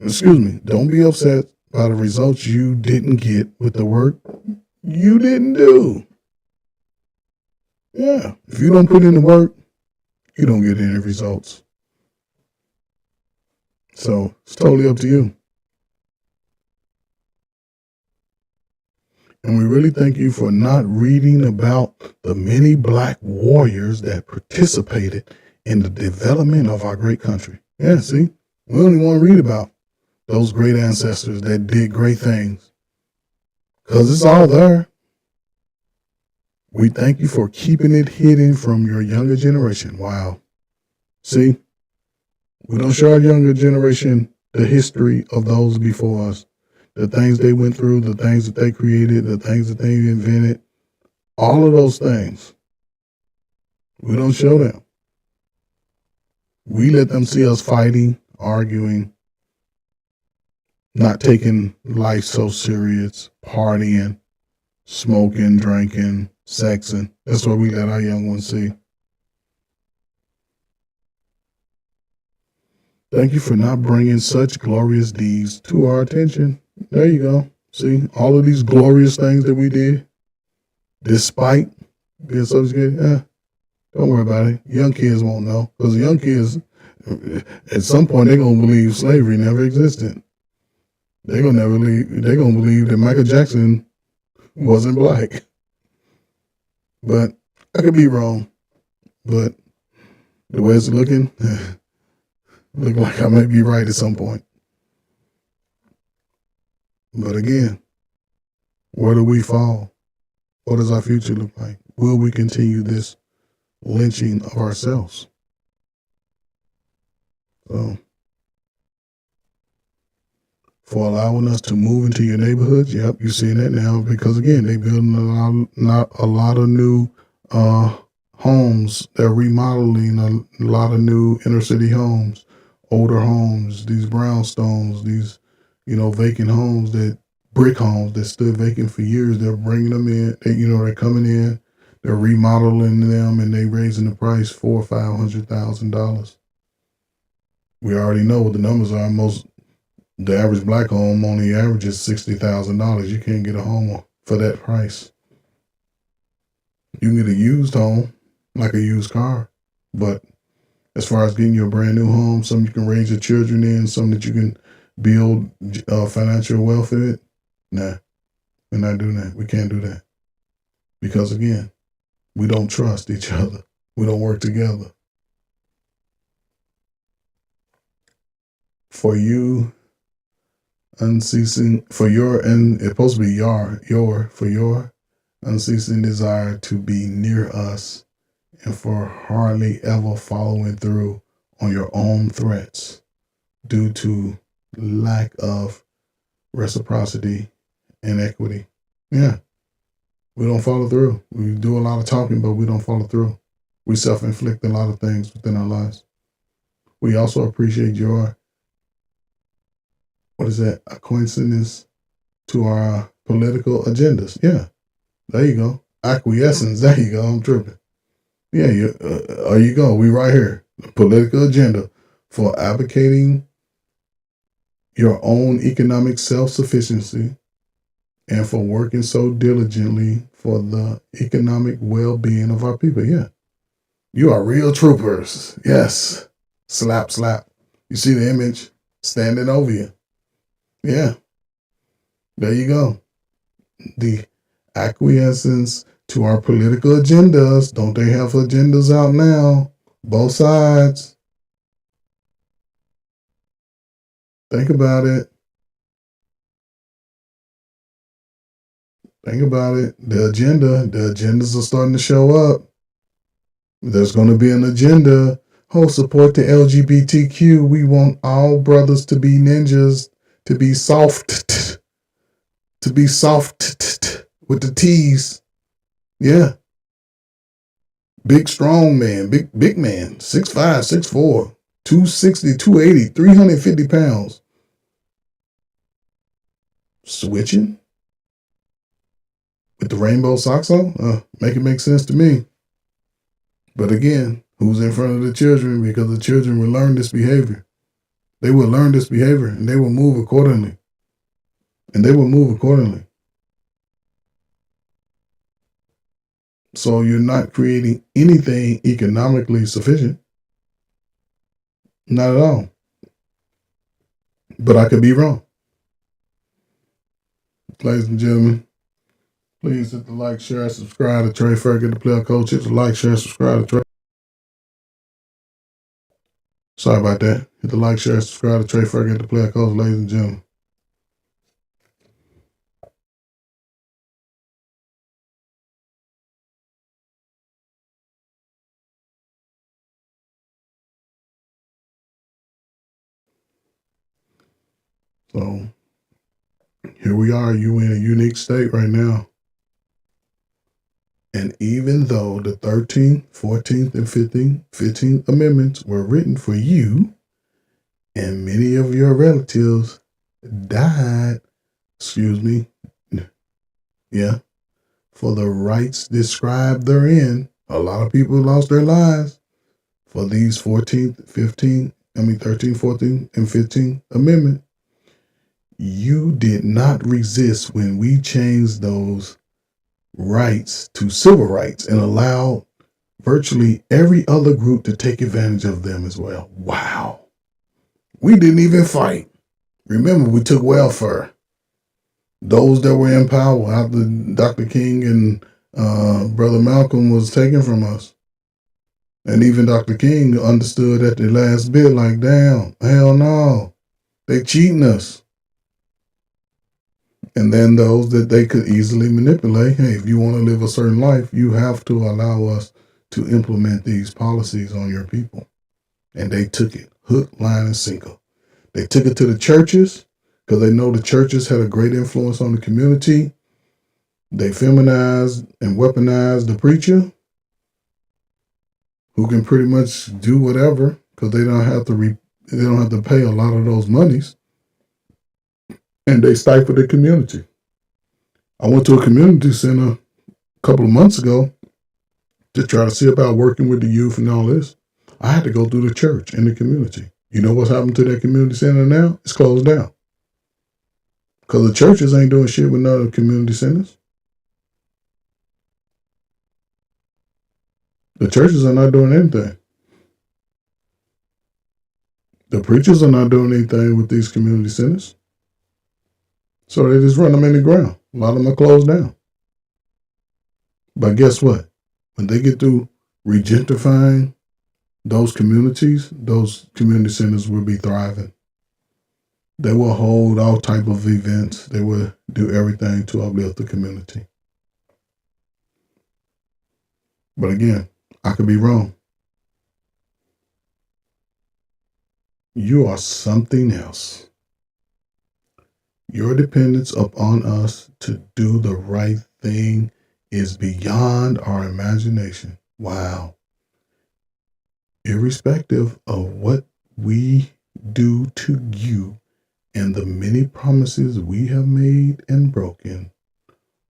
Excuse me. Don't be upset by the results you didn't get with the work you didn't do. Yeah. If you don't put in the work, you don't get any results. So it's totally up to you. And we really thank you for not reading about the many black warriors that participated in the development of our great country. Yeah, see, we only want to read about those great ancestors that did great things because it's all there. We thank you for keeping it hidden from your younger generation. Wow. See, we don't show our younger generation the history of those before us, the things they went through, the things that they created, the things that they invented, all of those things. We don't show them. We let them see us fighting, arguing, not taking life so serious, partying, smoking, drinking, sexing. That's what we let our young ones see. Thank you for not bringing such glorious deeds to our attention. There you go. See, all of these glorious things that we did, despite being subjugated, don't worry about it. Young kids won't know because young kids, at some point, they're going to believe slavery never existed. They're going to believe that Michael Jackson wasn't black. But I could be wrong. But the way it's looking, look like I might be right at some point. But again, where do we fall? What does our future look like? Will we continue this lynching of ourselves? So, for allowing us to move into your neighborhoods, yep, you're seeing that now because again, they're building a lot of new homes. They're remodeling a lot of new inner city homes, older homes, these brownstones, these vacant homes, that brick homes that stood vacant for years. They're bringing them in. They're coming in. They're remodeling them, and they're raising the price $400,000 or $500,000. We already know what the numbers are. The average black home only averages $60,000. You can't get a home for that price. You can get a used home, like a used car, but as far as getting you a brand new home, something you can raise your children in, something that you can build financial wealth in it, nah, we're not doing that. We can't do that because again, we don't trust each other. We don't work together. For you, unceasing for your, and it's supposed to be for your unceasing desire to be near us, and for hardly ever following through on your own threats due to lack of reciprocity and equity. Yeah, we don't follow through. We do a lot of talking, but we don't follow through. We self-inflict a lot of things within our lives. We also appreciate your, a coincidence to our political agendas. Yeah, there you go. Acquiescence. There you go. I'm tripping. Yeah, there you go. We right here. Political agenda for advocating your own economic self-sufficiency and for working so diligently for the economic well-being of our people. Yeah. You are real troopers. Yes. Slap, slap. You see the image standing over you. Yeah. There you go. The acquiescence to our political agendas. Don't they have agendas out now? Both sides. Think about it. Think about it. The agendas are starting to show up. There's going to be an agenda. Oh, support the LGBTQ. We want all brothers to be ninjas, to be soft, with the T's. Yeah. Big, strong man, big man, 6'5", 6'4", 260, 280, 350 pounds. Switching with the rainbow socks on? Make it make sense to me. But again, who's in front of the children? Because the children will learn this behavior. They will learn this behavior and they will move accordingly. So you're not creating anything economically sufficient. Not at all. But I could be wrong. Ladies and gentlemen, please hit the like, share, subscribe to Trey Ferguson, the player coach. Hit the like, share, subscribe to Trey. Sorry about that. Hit the like, share, subscribe to Trey Ferguson, the player coach, ladies and gentlemen. So here we are. You in a unique state right now. And even though the 13th, 14th, and 15th Amendments were written for you, and many of your relatives died, for the rights described therein, a lot of people lost their lives for these 13th, 14th, and 15th Amendment. You did not resist when we changed those rights to civil rights and allowed virtually every other group to take advantage of them as well. Wow. We didn't even fight. Remember, we took welfare. Those that were in power after Dr. King and Brother Malcolm was taken from us. And even Dr. King understood at the last bit, like, damn, hell no. They cheating us. And then those that they could easily manipulate. Hey, if you want to live a certain life, you have to allow us to implement these policies on your people. And they took it hook, line, and sinker. They took it to the churches because they know the churches had a great influence on the community. They feminized and weaponized the preacher, who can pretty much do whatever because they don't have to pay a lot of those monies. And they stifle the community. I went to a community center a couple of months ago to try to see about working with the youth and all this. I had to go through the church and the community. You know what's happened to that community center now? It's closed down. Because the churches ain't doing shit with none of the community centers. The churches are not doing anything. The preachers are not doing anything with these community centers. So they just run them in the ground. A lot of them are closed down. But guess what? When they get through regentrifying those community centers will be thriving. They will hold all type of events. They will do everything to uplift the community. But again, I could be wrong. You are something else. Your dependence upon us to do the right thing is beyond our imagination. Wow. Irrespective of what we do to you and the many promises we have made and broken,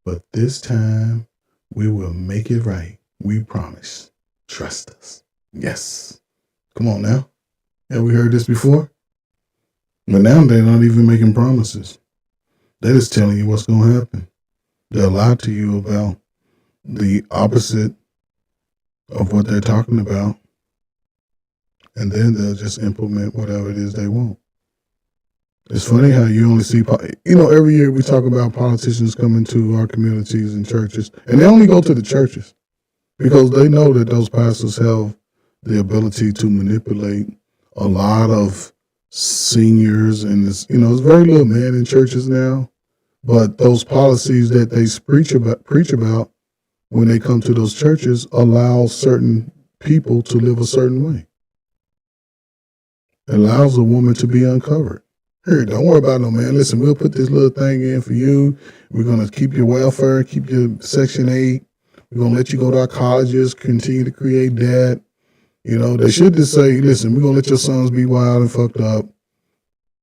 but this time we will make it right. We promise. Trust us. Yes. Come on now. Have we heard this before? But now they're not even making promises. They're just telling you what's going to happen. They'll lie to you about the opposite of what they're talking about. And then they'll just implement whatever it is they want. It's funny how you only see, every year we talk about politicians coming to our communities and churches, and they only go to the churches because they know that those pastors have the ability to manipulate a lot of seniors, and it's very little men in churches now. But those policies that they preach about when they come to those churches allow certain people to live a certain way. It allows a woman to be uncovered. Here, don't worry about no man. Listen, we'll put this little thing in for you. We're going to keep your welfare, keep your Section 8. We're going to let you go to our colleges, continue to create debt. They should just say, listen, we're going to let your sons be wild and fucked up.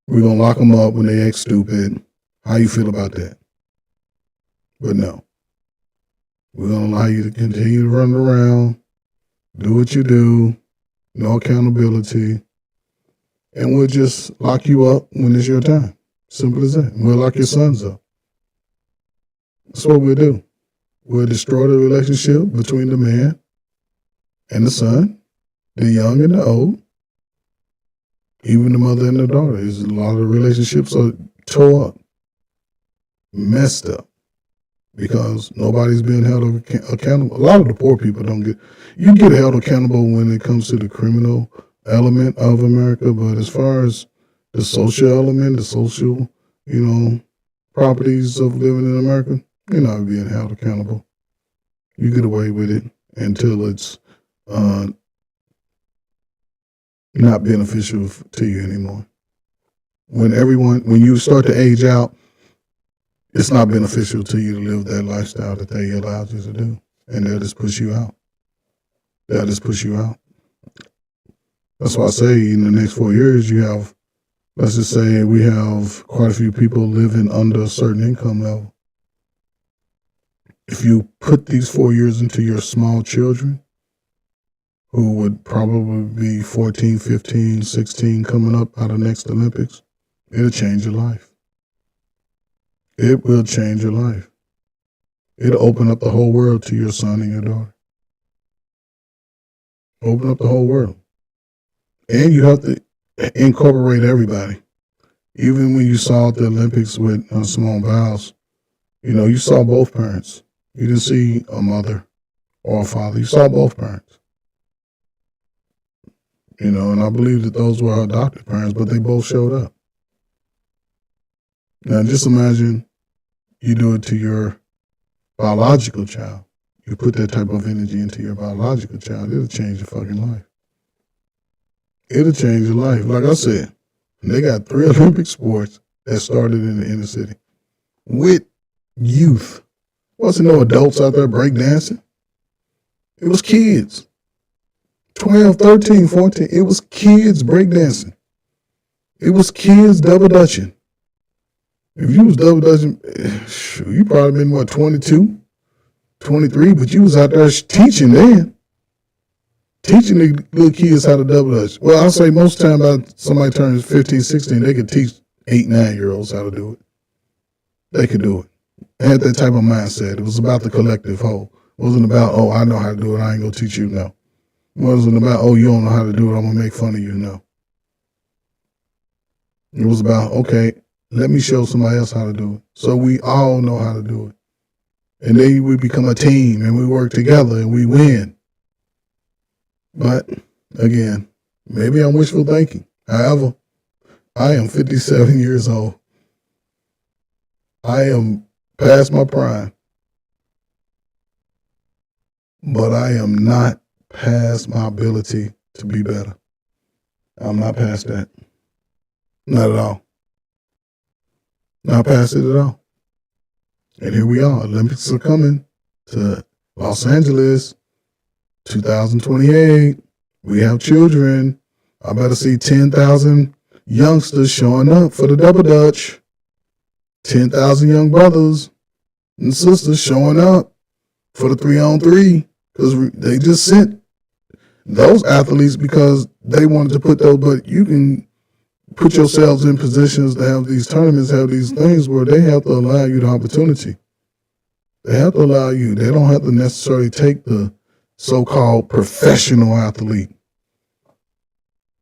We're going to lock them up when they act stupid. How you feel about that? But no. We're going to allow you to continue to run around, do what you do, no accountability, and we'll just lock you up when it's your time. Simple as that. We'll lock your sons up. That's what we'll do. We'll destroy the relationship between the man and the son, the young and the old, even the mother and the daughter. A lot of relationships are tore up, messed up, because nobody's being held accountable. A lot of the poor people you get held accountable when it comes to the criminal element of America, but as far as the social element, the social, properties of living in America, you're not being held accountable. You get away with it until it's not beneficial to you anymore. When you start to age out, it's not beneficial to you to live that lifestyle that they allowed you to do, and they'll just push you out. That's why I say in the next 4 years, let's just say we have quite a few people living under a certain income level. If you put these 4 years into your small children, who would probably be 14, 15, 16 coming up out of next Olympics, it'll change your life. It will change your life. It'll open up the whole world to your son and your daughter. Open up the whole world. And you have to incorporate everybody. Even when you saw at the Olympics with Simone Biles, you saw both parents. You didn't see a mother or a father. You saw both parents. And I believe that those were her adopted parents, but they both showed up. Now, just imagine you do it to your biological child. You put that type of energy into your biological child, it'll change your fucking life. It'll change your life. Like I said, they got 3 Olympic sports that started in the inner city with youth. Wasn't no adults out there breakdancing. It was kids. 12, 13, 14. It was kids breakdancing. It was kids double dutching. If you was double dutching, you probably been, 22, 23, but you was out there teaching then. Teaching the little kids how to double dutch. Well, I'll say most of the time about somebody turns 15, 16, they could teach 8, 9-year-olds how to do it. They could do it. They had that type of mindset. It was about the collective whole. It wasn't about, I know how to do it, I ain't going to teach you, no. It wasn't about, you don't know how to do it, I'm going to make fun of you, no. It was about, okay, let me show somebody else how to do it. So we all know how to do it. And then we become a team and we work together and we win. But again, maybe I'm wishful thinking. However, I am 57 years old. I am past my prime. But I am not past my ability to be better. I'm not past that. Not at all. Not past it at all. And here we are. Olympics are coming to Los Angeles, 2028. We have children. I better see 10,000 youngsters showing up for the double dutch. 10,000 young brothers and sisters showing up for the 3-on-3 because they just sent those athletes because they wanted to put those, but you can put yourselves in positions to have these tournaments, have these things where they have to allow you the opportunity. They have to allow you. They don't have to necessarily take the so-called professional athlete.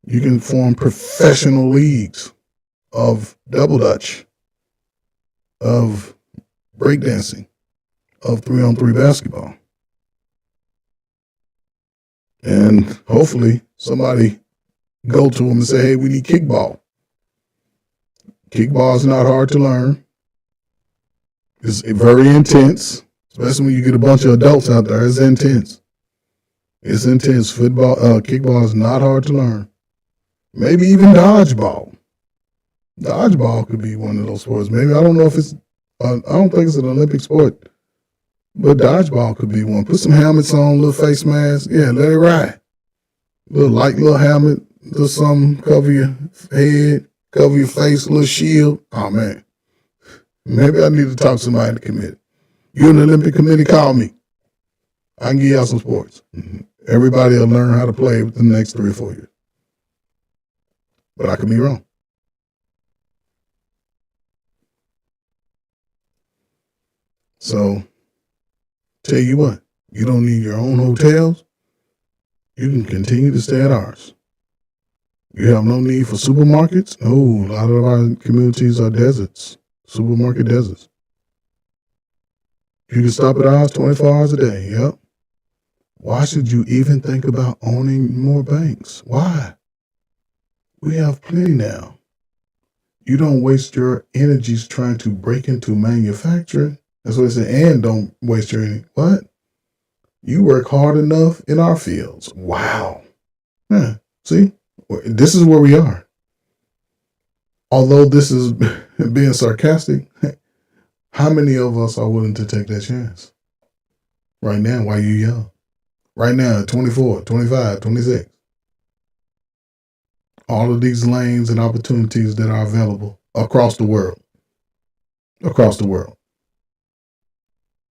You can form professional leagues of double dutch, of breakdancing, of 3-on-3 basketball. And hopefully somebody go to them and say, hey, we need kickball. Kickball is not hard to learn. It's very intense, especially when you get a bunch of adults out there. It's intense. It's intense. Kickball is not hard to learn. Maybe even dodgeball. Dodgeball could be one of those sports. Maybe, I don't know if it's, I don't think it's an Olympic sport, but dodgeball could be one. Put some helmets on, little face mask. Yeah, let it ride. Little helmet, little something, cover your head, cover your face, little shield. Oh, man. Maybe I need to talk to somebody in the committee. You're in the Olympic committee, call me. I can give y'all some sports. Everybody will learn how to play within the next 3 or 4 years. But I could be wrong. So, tell you what, you don't need your own hotels. You can continue to stay at ours. You have no need for supermarkets. No, a lot of our communities are deserts, supermarket deserts. You can stop at ours 24 hours a day. Yep. Why should you even think about owning more banks? Why? We have plenty now. You don't waste your energies trying to break into manufacturing. That's what I say. And don't waste your energy. What? You work hard enough in our fields. Wow. Yeah. See, this is where we are. Although this is being sarcastic, how many of us are willing to take that chance? Right now, while you're young. Right now, 24, 25, 26. All of these lanes and opportunities that are available across the world. Across the world.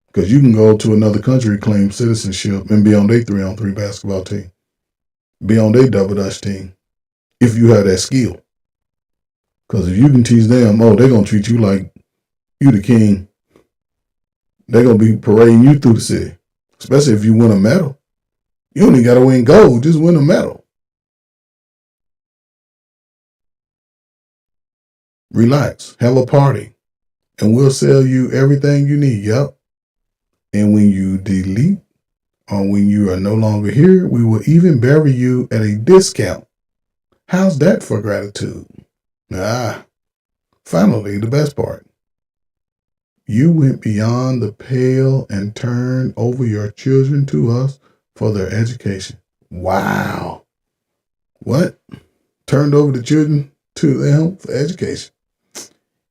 Because you can go to another country, claim citizenship, and be on their 3-on-3 basketball team. Be on their double dutch team. If you have that skill. Because if you can teach them, they're going to treat you like you the king. They're going to be parading you through the city. Especially if you win a medal. You only got to win gold. Just win a medal. Relax. Have a party. And we'll sell you everything you need. Yep. And when you delete or when you are no longer here, we will even bury you at a discount. How's that for gratitude? Finally, the best part. You went beyond the pale and turned over your children to us for their education. Wow. What? Turned over the children to them for education.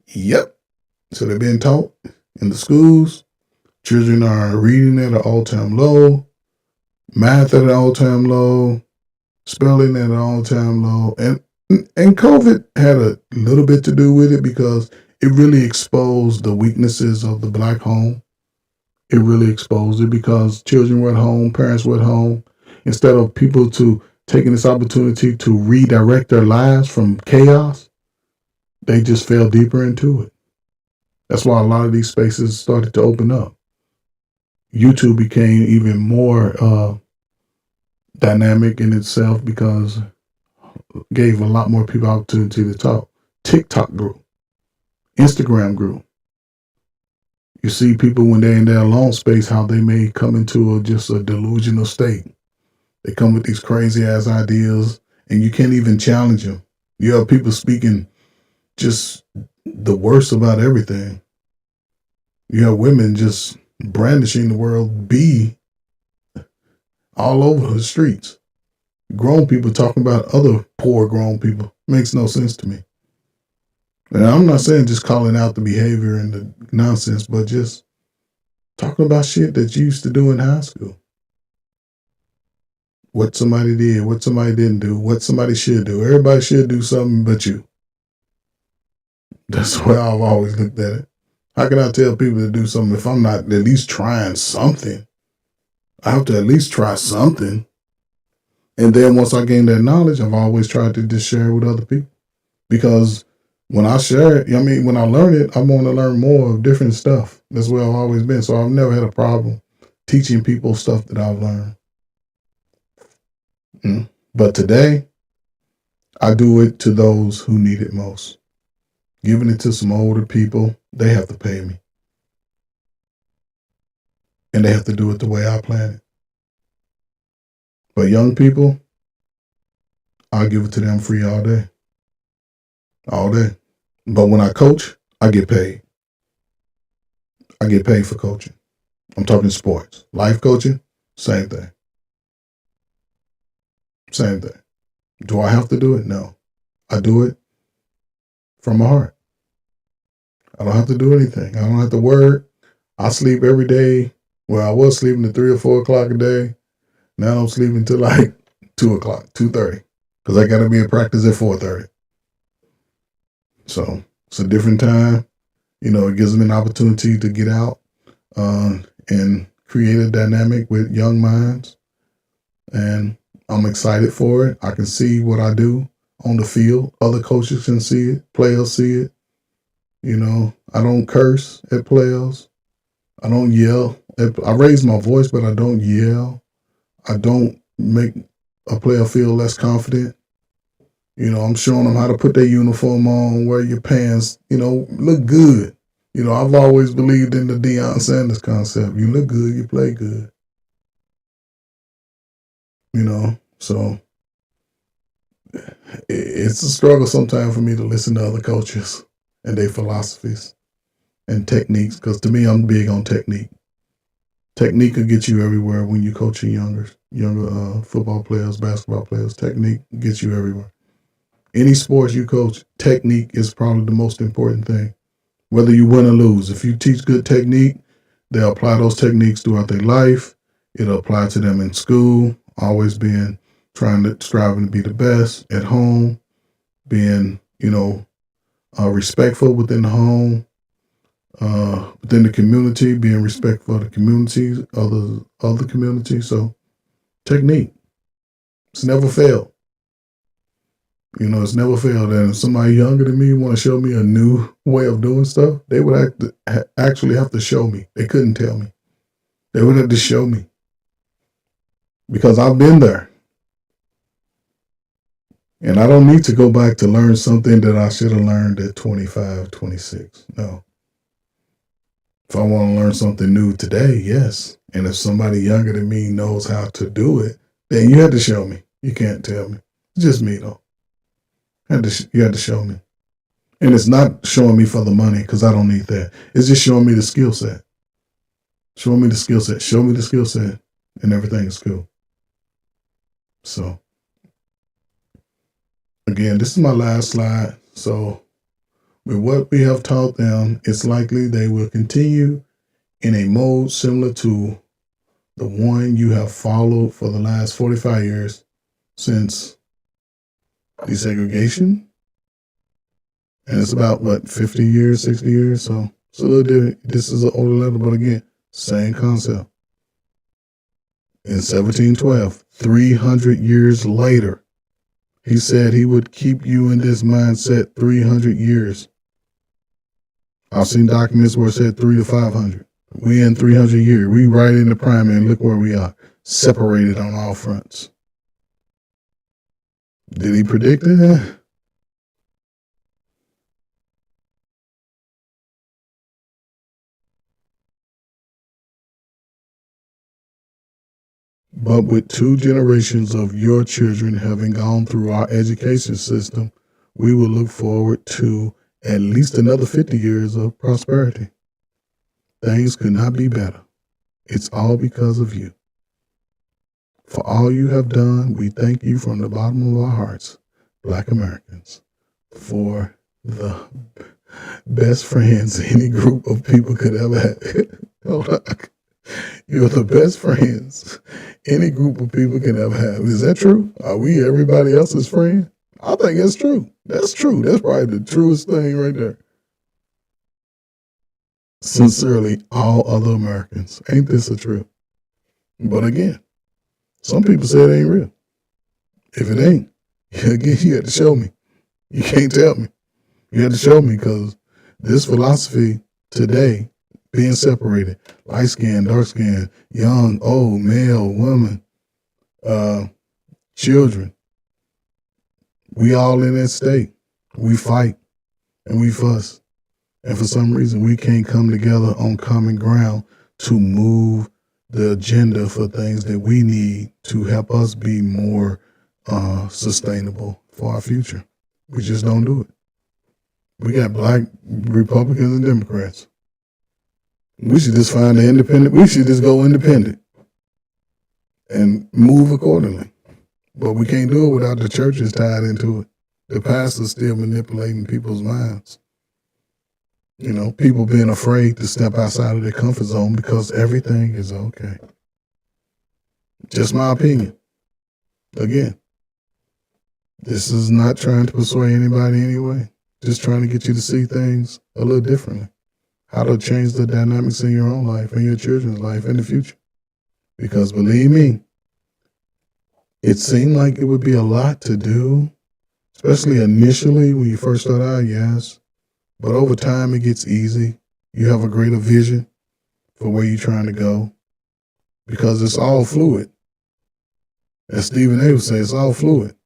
Yep. So they're being taught in the schools. Children are reading at an all-time low, math at an all-time low, spelling at an all-time low. And COVID had a little bit to do with it because it really exposed the weaknesses of the Black home. It really exposed it because children were at home, parents were at home. Instead of people taking this opportunity to redirect their lives from chaos, they just fell deeper into it. That's why a lot of these spaces started to open up. YouTube became even more dynamic in itself because it gave a lot more people opportunity to talk. TikTok grew. Instagram grew. You see people when they're in their alone space, how they may come into just a delusional state. They come with these crazy ass ideas and you can't even challenge them. You have people speaking just the worst about everything. You have women just brandishing the world B all over the streets. Grown people talking about other poor grown people. Makes no sense to me. And I'm not saying just calling out the behavior and the nonsense, but just talking about shit that you used to do in high school. What somebody did, what somebody didn't do, what somebody should do. Everybody should do something but you. That's the way I've always looked at it. How can I tell people to do something if I'm not at least trying something? I have to at least try something. And then once I gain that knowledge, I've always tried to just share it with other people. Because when I share it, when I learn it, I want to learn more of different stuff. That's where I've always been. So I've never had a problem teaching people stuff that I've learned. But today, I do it to those who need it most. giving it to some older people, they have to pay me. And they have to do it the way I plan it. But young people, I'll give it to them free all day. All day. But when I coach, I get paid. I get paid for coaching. I'm talking sports. Life coaching, same thing. Same thing. Do I have to do it? No. I do it from my heart. I don't have to do anything. I don't have to work. I sleep every day. Well, I was sleeping at 3 or 4 o'clock a day. Now I'm sleeping till like 2 o'clock, 2:30. Because I got to be in practice at 4:30. So it's a different time. It gives me an opportunity to get out and create a dynamic with young minds. And I'm excited for it. I can see what I do on the field. Other coaches can see it. Players see it. I don't curse at players. I don't yell. I raise my voice, but I don't yell. I don't make a player feel less confident. I'm showing them how to put their uniform on, wear your pants, look good. I've always believed in the Deion Sanders concept. You look good, you play good. So it's a struggle sometimes for me to listen to other coaches and their philosophies and techniques, because to me, I'm big on technique. Technique will get you everywhere when you're coaching younger football players, basketball players. Technique gets you everywhere. Any sports you coach, technique is probably the most important thing. Whether you win or lose, if you teach good technique, they'll apply those techniques throughout their life. It'll apply to them in school, always striving to be the best at home, being, respectful within the home, within the community, being respectful of the communities, other communities. So technique, it's never failed. It's never failed. And if somebody younger than me want to show me a new way of doing stuff, they would actually have to show me. They couldn't tell me. They would have to show me. Because I've been there. And I don't need to go back to learn something that I should have learned at 25, 26. No. If I want to learn something new today, yes. And if somebody younger than me knows how to do it, then you have to show me. You can't tell me. It's just me, though. You had to show me. And it's not showing me for the money, because I don't need that. It's just showing me the skill set. Show me the skill set. Show me the skill set, and everything is cool. So, again, this is my last slide. So, with what we have taught them, it's likely they will continue in a mode similar to the one you have followed for the last 45 years since desegregation. And it's about, 50 years, 60 years? So it's a little different. This is an older letter, but again, same concept. In 1712, 300 years later, he said he would keep you in this mindset 300 years. I've seen documents where it said 300 to 500. We in 300 years. We right in the prime, and look where we are, separated on all fronts. Did he predict it? But with 2 generations of your children having gone through our education system, we will look forward to at least another 50 years of prosperity. Things could not be better. It's all because of you. For all you have done, we thank you from the bottom of our hearts, Black Americans, for the best friends any group of people could ever have. Hold on. You're the best friends any group of people can ever have. Is that true? Are we everybody else's friend? I think that's true. That's true. That's probably the truest thing right there. Sincerely, all other Americans. Ain't this a truth? But again, some people say it ain't real. If it ain't, again, you have to show me. You can't tell me. You have to show me, because this philosophy today, being separated, light skin, dark skin, young, old, male, woman, children, we all in that state. We fight. and we fuss. And for some reason, we can't come together on common ground to move the agenda for things that we need to help us be more sustainable for our future. We just don't do it. We got black Republicans and Democrats. We should just find an independent. We should just go independent and move accordingly. But we can't do it without the churches tied into it. The pastor's still manipulating people's minds. You know, people being afraid to step outside of their comfort zone because everything is okay. Just my opinion. Again, this is not trying to persuade anybody anyway. Just trying to get you to see things a little differently. How to change the dynamics in your own life and your children's life in the future. Because believe me, it seemed like it would be a lot to do, especially initially when you first start out, yes. But over time, it gets easy. You have a greater vision for where you're trying to go because it's all fluid. As Stephen A. would say, it's all fluid.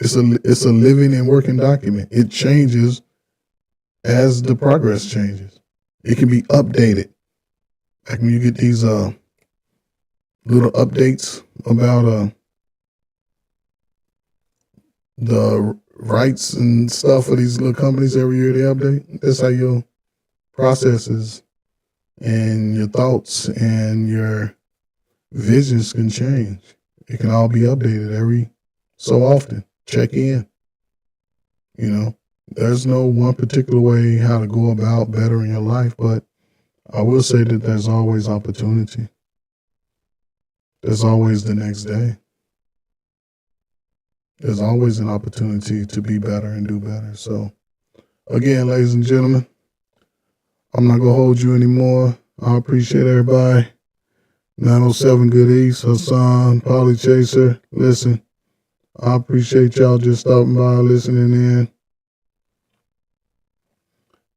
It's a living and working document. It changes as the progress changes. It can be updated. Like when you get these little updates about the rights and stuff for these little companies every year they update. That's how your processes and your thoughts and your visions can change. It can all be updated every so often. Check in. You know, there's no one particular way how to go about bettering your life, but I will say that there's always opportunity. There's always the next day. There's always an opportunity to be better and do better. So, again, ladies and gentlemen, I'm not going to hold you anymore. I appreciate everybody. 907 Good East, Hassan, Polly Chaser. Listen, I appreciate y'all just stopping by, listening in.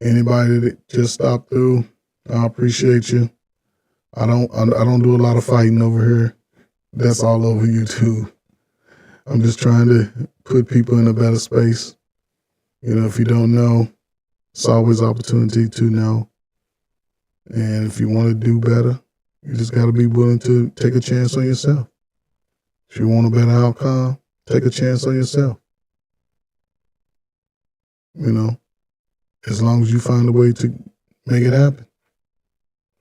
Anybody that just stopped through, I appreciate you. I don't do a lot of fighting over here. That's all over YouTube. I'm just trying to put people in a better space. You know, if you don't know, it's always opportunity to know. And if you want to do better, you just got to be willing to take a chance on yourself. If you want a better outcome, take a chance on yourself. You know, as long as you find a way to make it happen.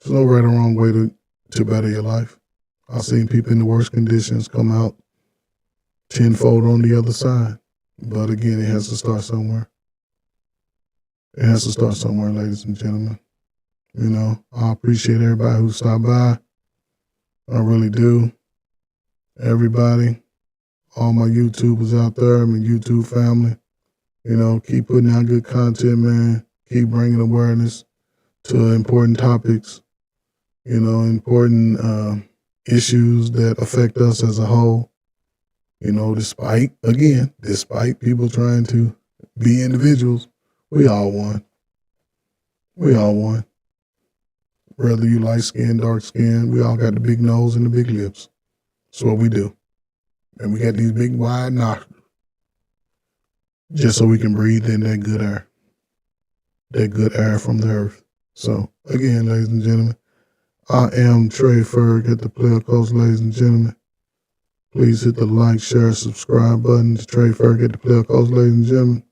There's no right or wrong way to better your life. I've seen people in the worst conditions come out tenfold on the other side. But again, it has to start somewhere. It has to start somewhere, ladies and gentlemen. You know, I appreciate everybody who stopped by. I really do. Everybody, all my YouTubers out there, my YouTube family, you know, keep putting out good content, man. Keep bringing awareness to important topics, you know, important issues that affect us as a whole. You know, despite people trying to be individuals, we all won. We all won. Whether you light skin, dark skin, we all got the big nose and the big lips. That's what we do. And we got these big wide nostrils just so we can breathe in that good air from the earth. So, again, ladies and gentlemen, I am Trey Ferg at the Player Coach, ladies and gentlemen. Please hit the like, share, subscribe button to Trey Ferg at the Player Coach, ladies and gentlemen.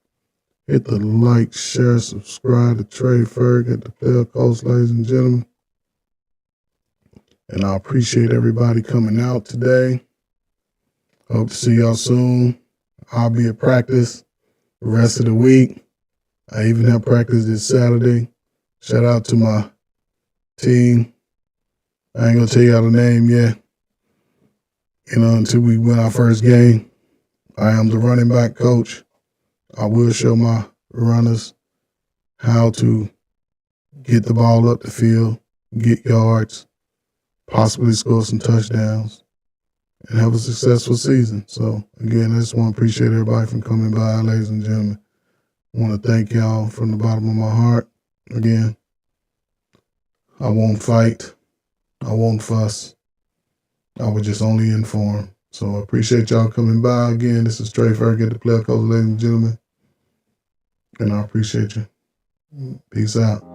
Hit the like, share, subscribe to Trey Ferg at the Player Coach, ladies and gentlemen. And I appreciate everybody coming out today. Hope to see y'all soon. I'll be at practice the rest of the week. I even have practice this Saturday. Shout out to my team. I ain't going to tell y'all the name yet. You know, until we win our first game. I am the running back coach. I will show my runners how to get the ball up the field, get yards, possibly score some touchdowns, and have a successful season. So, again, I just want to appreciate everybody for coming by, ladies and gentlemen. I want to thank y'all from the bottom of my heart. Again, I won't fight. I won't fuss. I was just only informed. So I appreciate y'all coming by. Again, this is Trey Ferg at the Player Coach, ladies and gentlemen. And I appreciate you. Peace out.